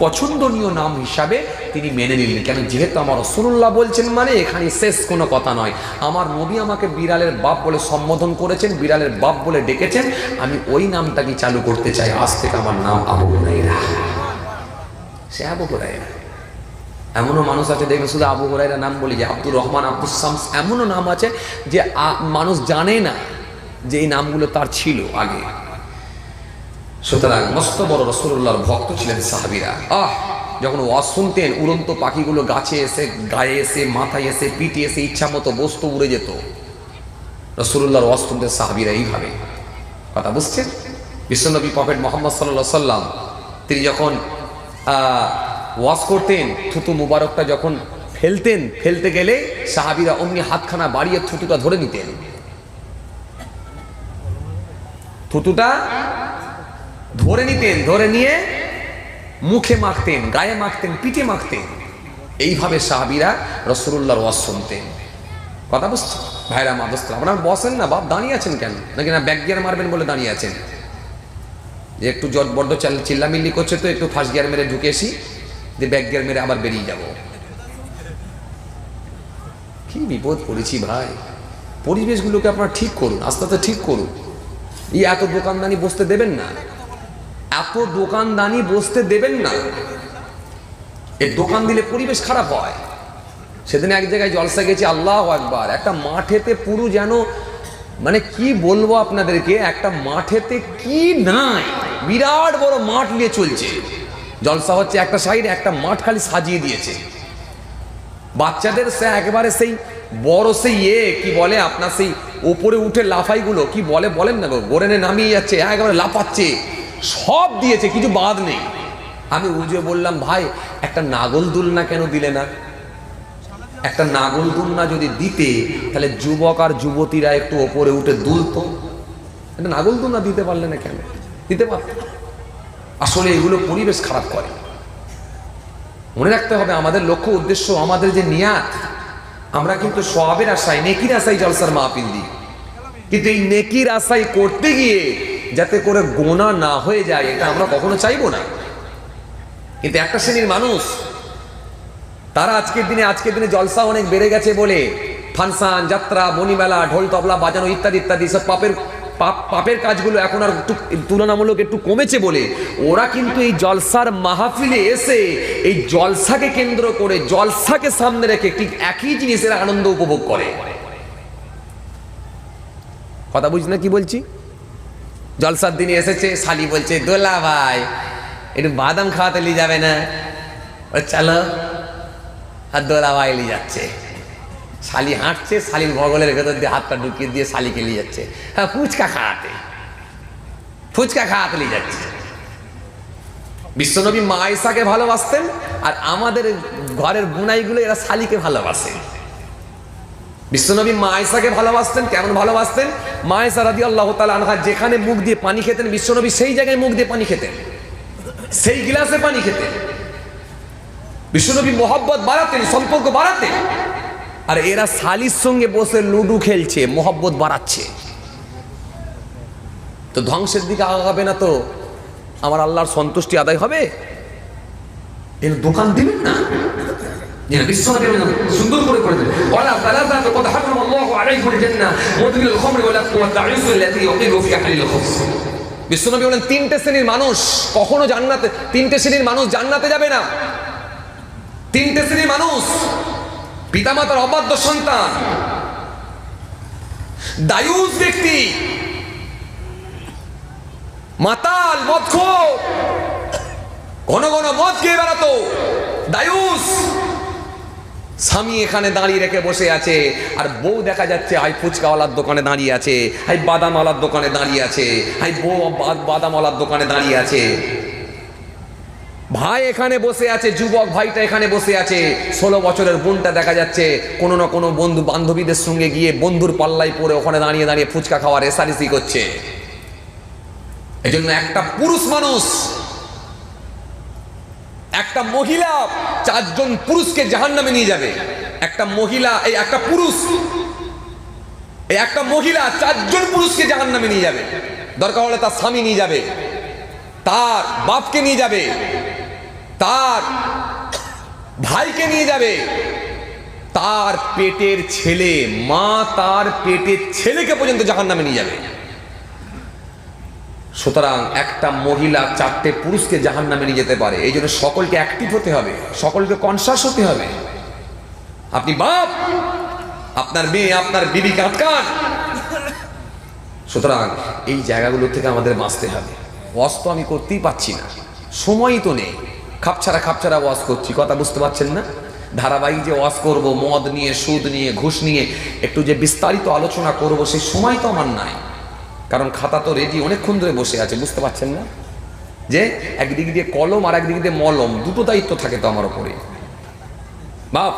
পছন্দনীয় নাম হিসাবে তিনি মেনে নিলেন। কেন? যেহেতু আমার রাসূলুল্লাহ বলছেন, মানে এখানে শেষ কোনো কথা নয়। আমার নবী আমাকে বিড়ালের বাপ বলে সম্বোধন করেছেন, বিড়ালের বাপ বলে ডেকেছেন, আমি ওই নামটাকে চালু করতে চাই। আজ থেকে আমার নাম আবু হুরায়রা। সে আবু হুরায়রা। এমনও মানুষ আছে দেখবেন শুধু আবু হুরায়রা নাম বলি, যে আব্দুর রহমান, আব্দুস শামস, এমনও নাম আছে যে মানুষ জানে না যে এই নামগুলো তার ছিল আগে। সুতরাং মস্ত বড় রাসূলুল্লাহর ভক্ত ছিলেন সাহাবীরা। যখন ওয়াজ শুনতেন, উড়ন্ত পাখিগুলো গাছে এসে, গায়ে এসে, মাথায় এসে, পিঠে এসে ইচ্ছা মতো বস্তু উড়ে যেত। রাসূলুল্লাহর ওয়াজ শুনতেন সাহাবীরা এইভাবে। কথা বুঝছেন? বিশ্বনবী প্রফেট মুহাম্মদ সাল্লাল্লাহু আলাইহি সাল্লাম তিনি যখন ওয়াজ করতেন, থুতু মুবারকটা যখন ফেলতে গেলে সাহাবীরা অমনি হাতখানা বাড়িয়ে থুতুটা ধরে নিতেন। থুতুটা ধরে নিতেন, ধরে নিয়ে মুখে মাখতেন, গায়ে মাখতেন, পিঠে মাখতেন। এইভাবে সাহাবীরা রাসূলুল্লাহর ওয়াজ শুনতেন। কথা বুঝছেন? ভাইরা মা দোস্ত, আপনারা বসেন না, বাপ দাঁড়িয়ে আছেন কেন? নাকি না ব্যাক গিয়ার মারবেন বলে দাঁড়িয়ে আছেন? যে একটু বড্ড চিল্লামিল্লি করছে, তো একটু ফার্স্ট গিয়ার মেরে ঢুকে এসি, যে ব্যাক গিয়ার মেরে আবার বেরিয়ে যাব। কি বিপদ পড়েছি ভাই। পরিবেশগুলোকে আপনারা ঠিক করুন, আস্তে আস্তে ঠিক করুন। এই এত দোকানদানি বসতে দেবেন না, এত দোকানদানি বসতে দেবেন না। এই দোকান দিলে পরিবেশ খারাপ হয়। সেদিন এক জায়গায় জলসা গেছি, আল্লাহু আকবার, একটা মাঠেতে পুরো যেন, মানে কি বলবো আপনাদেরকে, একটা মাঠেতে কি নাই, বিরাট বড় মাঠ নিয়ে চলছে জলসা হচ্ছে। একটা সাইড একটা মাঠ খালি সাজিয়ে দিয়েছে। বাচ্চাদের সে একেবারে সেই বড় সেই কি বলে আপনার, সেই ওপরে উঠে লাফাইগুলো কি বলেন না গো, গোরেনে নামিয়ে যাচ্ছে, একেবারে লাফাচ্ছে, সব দিয়েছে, কিছু বাদ নেই। আমি উজে বললাম, ভাই একটা নাগল দুলনা কেন দিলে না? একটা নাগল দুলনা যদি দিতে, তাহলে যুবক আর যুবতীরা একটু ওপরে উঠে দুলতো। একটা নাগল দুলনা দিতে পারলে না কেন? দিতে পারত। আসলে এগুলো পরিবেশ খারাপ করে। মনে রাখতে হবে আমাদের লক্ষ্য উদ্দেশ্য, আমাদের যে নিয়াত, আমরা কিন্তু সওয়াবের আশায়, নেকির আশায় জলসার মাহফিল দিই, কিন্তু এই নেকির আশায় করতে গিয়ে যাতে করে গোনা না হয়ে যায়, এটা আমরা কখনো চাইবো না। কিন্তু একটা শ্রেণীর মানুষ, তারা আজকের দিনে জলসা অনেক বেড়ে গেছে বলে ফাংশন, যাত্রা, বনিমেলা, ঢোল তবলা বাজানো ইত্যাদি ইত্যাদি সব পাপের কাজগুলো এখন আর একটু তুলনামূলক একটু কমেছে বলে ওরা কিন্তু এই জলসার মাহফিলে এসে এই জলসাকে কেন্দ্র করে, জলসাকে সামনে রেখে ঠিক একই জিনিসের আনন্দ উপভোগ করে। কথা বুঝ না কি বলছি? জলসার দিনে এসেছে, শালি বলছে, দোলা ভাই একটু বাদাম খাওয়াতে নিয়ে যাবে না? চলো। আর দোলা ভাই নিয়ে যাচ্ছে, শালি হাঁটছে, শালির বগলের ভেতর দিয়ে হাতটা ঢুকিয়ে দিয়ে শালিকে নিয়ে যাচ্ছে, হ্যাঁ ফুচকা খাওয়াতে নিয়ে যাচ্ছে। বিশ্বনবী মা আয়েশাকে ভালোবাসতেন, আর আমাদের ঘরের বুনাইগুলো এরা শালিকে ভালোবাসে। বিশ্বনবী মা আয়েশাকে ভালোবাসতেন। কেমন ভালোবাসতেন? মা আয়েশা রাদিয়াল্লাহু তাআলা আনহা যেখানে মুখ দিয়ে পানি খেতেন, বিশ্বনবী সেই জায়গায় মুখ দিয়ে পানি খেতেন, সেই গ্লাসে পানি খেতেন। বিশ্বনবী মোহাব্বত বাড়াতেন, সম্পর্ক বাড়াতেন। আর এরা শালির সঙ্গে বসে লুডু খেলছে, মোহাব্বত বাড়াচ্ছে। তো ধ্বংসের দিকে আগাবে না তো আমার আল্লাহর সন্তুষ্টি আদায় হবে? এর দোকান দিবেন না। সুন্দর করে করে দেন। বিশ্বনবী বলেন, তিনটে শ্রেণীর মানুষ কখনো জান্নাতে, তিনটে শ্রেণীর মানুষ জান্নাতে যাবে না। তিনটে শ্রেণীর মানুষ: পিতামাতার অবাধ্য সন্তান, দায়ুস ব্যক্তি, মাতাল মদখোর, ঘন ঘন মদ খেয়ে বেড়াতো দায়ুস। স্বামী এখানে দাঁড়িয়ে রেখে বসে আছে, আর বউ দেখা যাচ্ছে হাই ফুচকাওয়ালার দোকানে দাঁড়িয়ে আছে, হাই বাদামওয়ালার দোকানে দাঁড়িয়ে আছে, হাই বউ বাদামওয়ালার দোকানে দাঁড়িয়ে আছে। ভাই এখানে বসে আছে, যুবক ভাইটা এখানে বসে আছে, 16 বছরের বোনটা দেখা যাচ্ছে কোনো না কোনো বন্ধু বান্ধবীদের সঙ্গে গিয়ে বন্ধুর পাল্লাই পড়ে ওখানে দাঁড়িয়ে দাঁড়িয়ে ফুচকা খাওয়ার রেসারেসি করছে। এজন্য একটা পুরুষ মানুষ, একটা মহিলা 4 জন পুরুষকে জাহান্নামে নিয়ে যাবে। একটা মহিলা, একটা মহিলা 4 জন পুরুষকে জাহান্নামে নিয়ে যাবে। দরকার হলে তার স্বামী নিয়ে যাবে, তার বাপকে নিয়ে যাবে, তার ভাইকে নিয়ে যাবে, তার পেটের ছেলে, মা তার পেটের ছেলেকে পর্যন্ত জাহান্নামে নিয়ে যাবে। সুতরাং একটা মহিলা 4টে পুরুষকে জাহান্নামে নিয়ে যেতে পারে। এই জন্য সকলকে অ্যাক্টিভ হতে হবে, সকলকে কনসাস হতে হবে। আপনি বাপ, আপনার মেয়ে, আপনার বিবিকে আটকান। সুতরাং এই জায়গাগুলো থেকে আমাদের বাঁচতে হবে। ওয়াজ তো আমি করতেই পাচ্ছি না, সময়ই তো নেই, খাপছাড়া ওয়াজ করছি, কথা বুঝতে পারছেন না? ধারাবাহিক যে ওয়াজ করব, মদ নিয়ে, সুদ নিয়ে, ঘুষ নিয়ে একটু যে বিস্তারিত আলোচনা করব, সেই সময় তো আমার নাই। কারণ খাতা তো রেডি, অনেকক্ষণ ধরে বসে আছে, বুঝতে পারছেন না? যে একদিক দিয়ে কলম আর একদিক দিয়ে মলম, দুটো দায়িত্ব থাকে তো আমার ওপরে। বাপ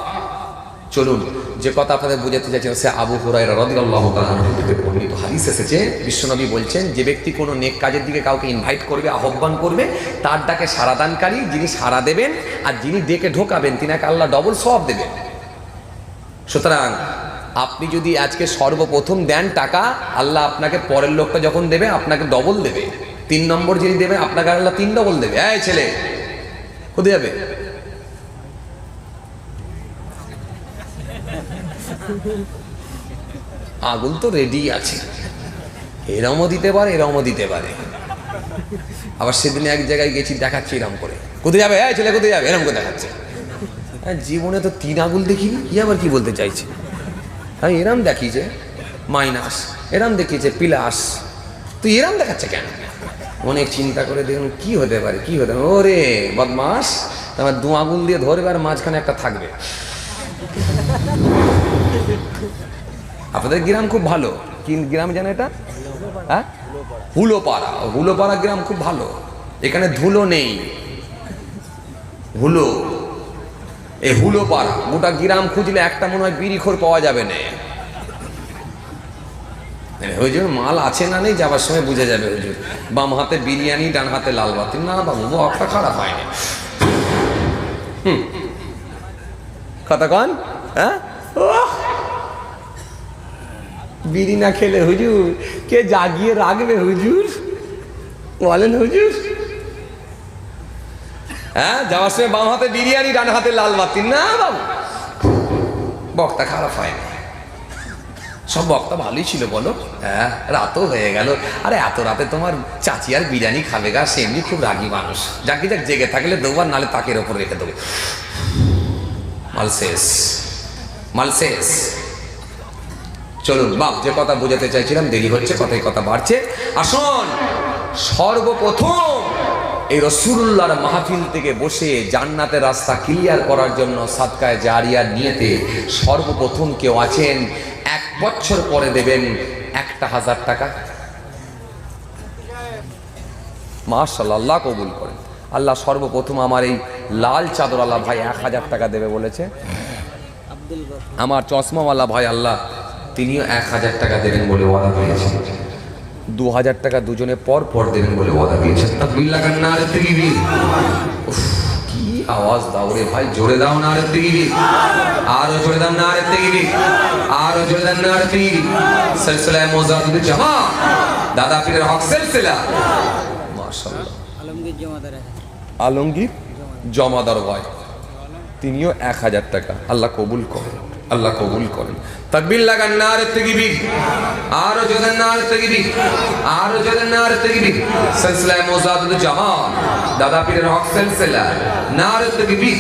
চলুন, যে কথা আপনাদের বুঝাতে চাইছেন, সে আবু হুরায়রা রাদিয়াল্লাহু তাআলা থেকে বর্ণিত হাদিস এসেছে। বিশ্বনবী বলছেন, যে ব্যক্তি কোনো নেক কাজের দিকে কাউকে ইনভাইট করবে, আহ্বান করবে, তার ডাকে সাড়াদানকারী, যিনি সাড়া দেবেন আর যিনি ডেকে ঢোকাবেন, তিনাকে আল্লাহ ডবল সওয়াব দেবেন। সুতরাং আপনি যদি আজকে সর্বপ্রথম দেন টাকা, আল্লাহ আপনাকে পরের লোকটা যখন দেবে আপনাকে ডবল দেবে। 3 নম্বর যিনি দেবে আপনাকে আল্লাহ 3 ডবল দেবে। এই ছেলে কোথায় যাবে? আগুন তো রেডি আছে, এরমও দিতে পারে, এরমও দিতে পারে। আবার সেদিন এক জায়গায় গেছি, দেখাচ্ছি এরম করে, কোথায় যাবে? এই ছেলে কোথায় যাবে? এরম করে দেখাচ্ছে। জীবনে তো 3 আগুন দেখিনি, কি আবার কি বলতে চাইছে? আমি এরম দেখিছে মাইনাস, এরম দেখিয়েছে প্লাস, তুই এরম দেখাচ্ছে কেন? অনেক চিন্তা করে দেখুন কি হতে পারে, কি হতে পারে। ওরে বদমাস, তোমার 2 আগুন দিয়ে ধরবে আর মাঝখানে একটা থাকবে। আপনাদের গ্রাম খুব ভালো, কি গ্রাম জানো এটা? হ্যাঁ, হুলোপাড়া গ্রাম খুব ভালো। এখানে ধুলো নেই, হুলোপাড়া গোটা গ্রাম খুঁজলে একটা মনে হয় বিড়িখোর পাওয়া যাবে না। হুজুর মাল আছে না নেই যাবার সময় বুঝে যাবে। হুজুর বাম হাতে বিরিয়ানি, ডান হাতে লাল বাতি। না বাবু, একটা খারাপ হয়নি। কথা কন, হ্যাঁ? বিড়ি না খেলে হুজুর কে জাগিয়ে রাখবে হুজুর, বলেন হুজুর? হ্যাঁ, যাওয়ার সময় বাম হাতে বিরিয়ানি, ডান হাতে লাল বাতি। না বাবু, বক্তা খারাপ হয়নি, সব বক্তা ভালোই ছিল বলো। হ্যাঁ, রাতও হয়ে গেল। আরে এত রাতে তোমার চাচি আর বিরিয়ানি খাবে গা? সে এমনি খুব রাগী মানুষ। যাকে যাক জেগে থাকলে দেবো, আর নাহলে তাকের ওপর রেখে দেবো। মাল শেষ। চলুন বাপ, যে কথা বোঝাতে চাইছিলাম, দেরি হচ্ছে, কথা বাড়ছে। আসুন, সর্বপ্রথম এই রাসূলুল্লাহর মাহফিল থেকে বসে জান্নাতের রাস্তা ক্লিয়ার করার জন্য সাদকায়ে জারিয়ার নিয়তে সর্বপ্রথম কেউ আছেন 1 বছর পরে দেবেন 1000 টাকা। মাশাআল্লাহ, আল্লাহ কবুল করেন। আল্লাহ সর্বপ্রথম আমার এই লাল চাদরওয়ালা ভাই 1000 টাকা দেবে বলেছে। আমার চশমাওয়ালা ভাই আল্লাহ তিনিও 1000 টাকা দেবেন বলে ওয়াদা করেছেন। 2000 টাকা দুজনে পর দেবেন বলে ওয়াদা দিয়েছেন। তাকবীর নারে তাকবীর। কি আওয়াজ দাও রে ভাই, জোরে দাও নারে তাকবীর, আরো জোরে দাও নারে তাকবীর, আরো জোরে দাও নারে তাকবীর। সিলসিলায়ে মুজাহিদুল জামা, দাদা পীরের হক সিলসিলা। মাশাআল্লাহ, আলমগীর জমাদার ভাই তিনিও 1000 টাকা। আল্লাহ কবুল করেন, আল্লাহ কবুল করেন। তাকবীর লাগান নারে তাকবীর, আরো জোরে নারে তাকবীর, আরো জোরে নারে তাকবীর। সিলসিলায়ে মুজাহিদুল জামা, দাদা পীরের হক সিলসিলা, নারে তাকবীর।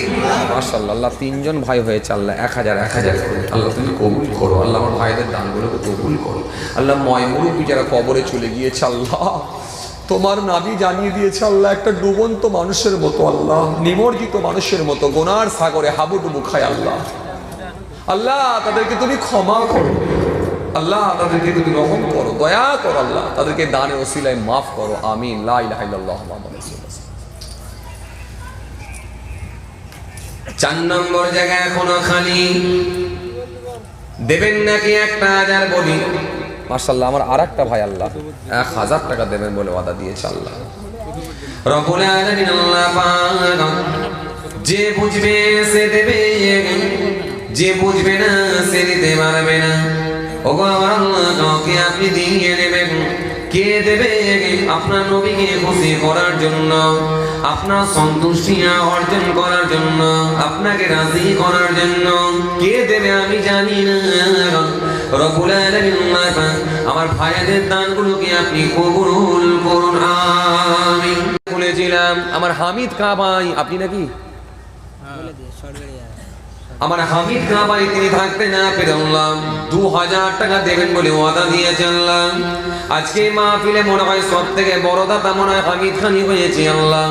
মাশাআল্লাহ, আল্লাহ 3 জন ভাই হয়েছে। আল্লাহ 1000 করে আল্লাহ তুমি কবুল করো। আল্লাহ আমার ভাইদের দানগুলোকে কবুল করো। আল্লাহ ময়মুরুবি যারা কবরে চলে গিয়েছে, আল্লাহ তোমার নাবি জানিয়ে দিয়েছে, আল্লাহ একটা ডুবন্ত মানুষের মতো, আল্লাহ নিমজ্জিত মানুষের মতো গোনার সাগরে হাবুডুবু খায়। আল্লাহ তাদেরকে তুমি ক্ষমা করো, আল্লাহ তাদেরকে তুমি রহম করো, দয়া করো, আল্লাহ তাদেরকে দানে ওসিলায় মাফ করো। আমিন। লা ইলাহা ইল্লাল্লাহ মুহাম্মাদুর রাসূলুল্লাহ। 4 নম্বর জায়গা এখনো খালি, দেবেন নাকি 1000 বলি? মাশাআল্লাহ, আমার আর একটা ভাই আল্লাহ 1000 টাকা দেবেন বলে ওয়াদা দিয়েছে আল্লাহ। রব্বুল আলামিন আল্লাহ পাক যে বুঝবে সে দেবে, যে বুঝবে না সে দিতে পারবে না। ওগো আমার আল্লাহ, কাউকে আপনি দিয়ে দেবেন, কে দেবে? আপনার নবীকে খুশি করার জন্য, আপনার সন্তুষ্টি অর্জন করার জন্য, আপনাকে রাজি করার জন্য কে দেবে আমি জানি না। রব্বুল আলামিন আমার ভাইদের দানগুলোকে আপনি কবুল করুন, আমিন। বলেছিলাম আমার হামিদ কা ভাই, আপনি নাকি আমার হামিদ কা ভাই, তিনি থাকতে না পেরে আল্লাহ 2000 টাকা দেবেন বলে ওয়াদা দিয়েছেন আল্লাহ। আজকে মাহফিলে মনে হয় সব থেকে বড় দাতা মনে হয় হামিদ খানি হয়েছে আল্লাহ।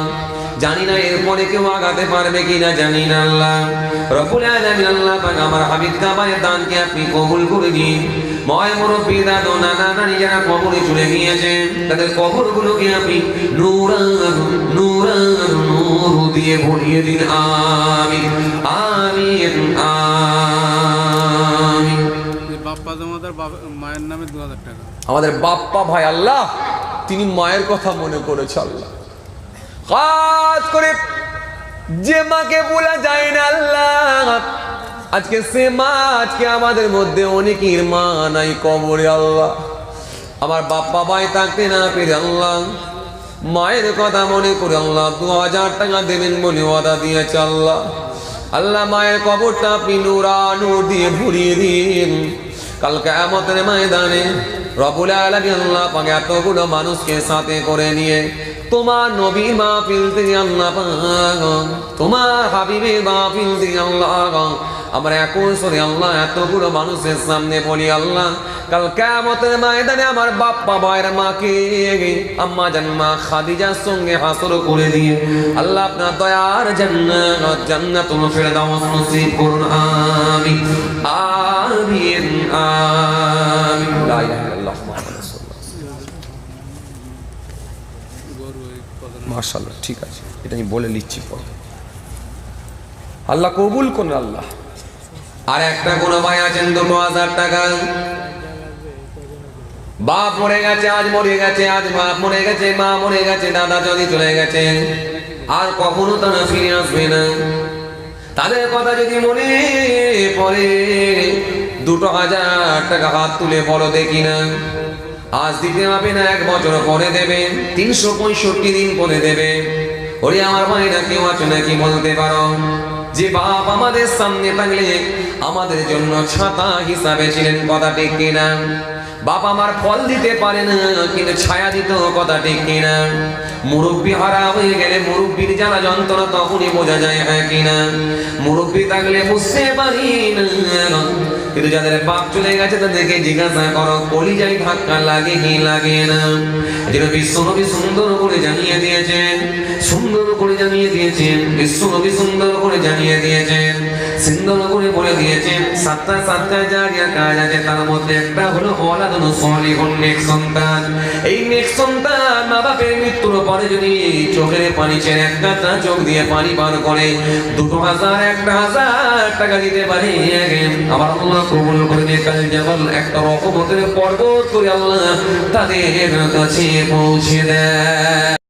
জানি না এরপরে কেউ আগাতে পারবে কিনা, জানি না আল্লাহ। রব্বুল আলামিন আল্লাহ পাক আমার হামিদ কা ভাইয়ের দানকে আপনি কবুল করে দিন। ময় মুরব্বি দাদু নানা নানি যারা কবরে চলে গিয়েছেন তাদের কবরগুলোকে আপনি নূর দিয়ে ভরিয়ে দিন, আমিন আমিন আমিন। বাপ্পা জমাদার মায়ের নামে 2000 টাকা। আমাদের বাপ্পা ভাই আল্লাহ তিনি মায়ের কথা মনে করেছে আল্লাহ, খাস করে যে মাকে বলা যায় না আল্লাহ, আজকে সে মা আজকে আমাদের মধ্যে অনেকের মা নাই কবরে আল্লাহ। আমার বাপ্পা ভাই থাকতে না পেরে আল্লাহ মায়ের কথা মনে করে আল্লাহ 2000 টাকা দেবেন বলে ওয়াদা দিয়েছে আল্লাহ। আল্লাহ মায়ের কবরটা আপনি নূর দিয়ে ভরিয়ে দিন। কাল কিয়ামতের ময়দানে রব্বুল আলামিন আল্লাহ পাক এতগুলো মানুষকে সাথে করে নিয়ে তোমার নবীর মাহফিল থেকে আল্লাহ পাক, তোমার হাবিবের মাহফিল থেকে আল্লাহ আমরা একই সরে আল্লাহ এতগুলো মানুষের সামনে বলি আল্লাহ, কাল কিয়ামতের ময়দানে আমার বাপ্পা ভাইয়ের মাকে আম্মা জান মা খাদিজার সঙ্গে হাসর করে দিয়ে আল্লাহ আপনার দয়ার জান্নাতুল ফিরদাউস নসিব করুন, আমিন আমিন আমিন। লা ইলাহা ইল্লাল্লাহ মুহাম্মাদুর রাসূলুল্লাহ। মাশাআল্লাহ, ঠিক আছে, এটা আমি বলে নিচ্ছি পরে। আল্লাহ কবুল করুন আল্লাহ। আর একটা কোন ভাই আছেন 2000 টাকা, বাপ মরে গেছে, আজ মরে গেছে, আজ বাপ মরে গেছে, মা মরে গেছে, দাদা যদি চলে গেছে, আর কখনো তারা ফিরে আসবে না। তাদের কথা যদি মনে পড়ে 2000 টাকা হাত তুলে বলো দেখি না, আজ দিতে হবে না, 1 বছর পরে দেবে, 365 দিন পরে দেবে। ওরে আমার ভাইরা কেউ আছে নাকি বলতে পারো যে বাপ আমাদের সামনে থাকলে আমাদের জন্য ছাতা হিসাবে ছিলেন, কথা ঠিক কিনা? বাপ আমার ফল দিতে পারে না কিন্তু ছায়া দিত, কথা ঠিক কিনা? মুরব্বী হারা হয়ে গেলে মুরব্বীর জ্বালা যন্ত্রণা তখনই বোঝা যায়, হ্যাঁ কিনা? মুরব্বী থাকলে বুঝতে পারি না, কিন্তু যাদের বাপ চলে গেছে তাদেরকে জিজ্ঞাসা করো কলিজায় ধাক্কা লাগে কি লাগে না। যেন বিশ্বনবী সুন্দর করে জানিয়ে দিয়েছেন, সুন্দর করে জানিয়ে দিয়েছেন, বিশ্বনবী সুন্দর করে জানিয়ে দিয়েছেন, সুন্দর করে বলে দিয়েছেন 7টা জারিয়া কাজ আছে, তার মধ্যে একটা হলো ওয়ালাদুন সালিহুন, নেক সন্তান। এই নেক সন্তান মা বাপের মৃত্যুর পরে যদি চোখের পানি ছেড়ে একটা চোখ দিয়ে পানি বার করে 2000 1000 টাকা দিতে পারে, আমার আল্লাহ কবুল করে দিয়ে কাল যেমন একটা রকমতের পর্বত করে আল্লাহ তাদের কাছে পৌঁছে দেয়।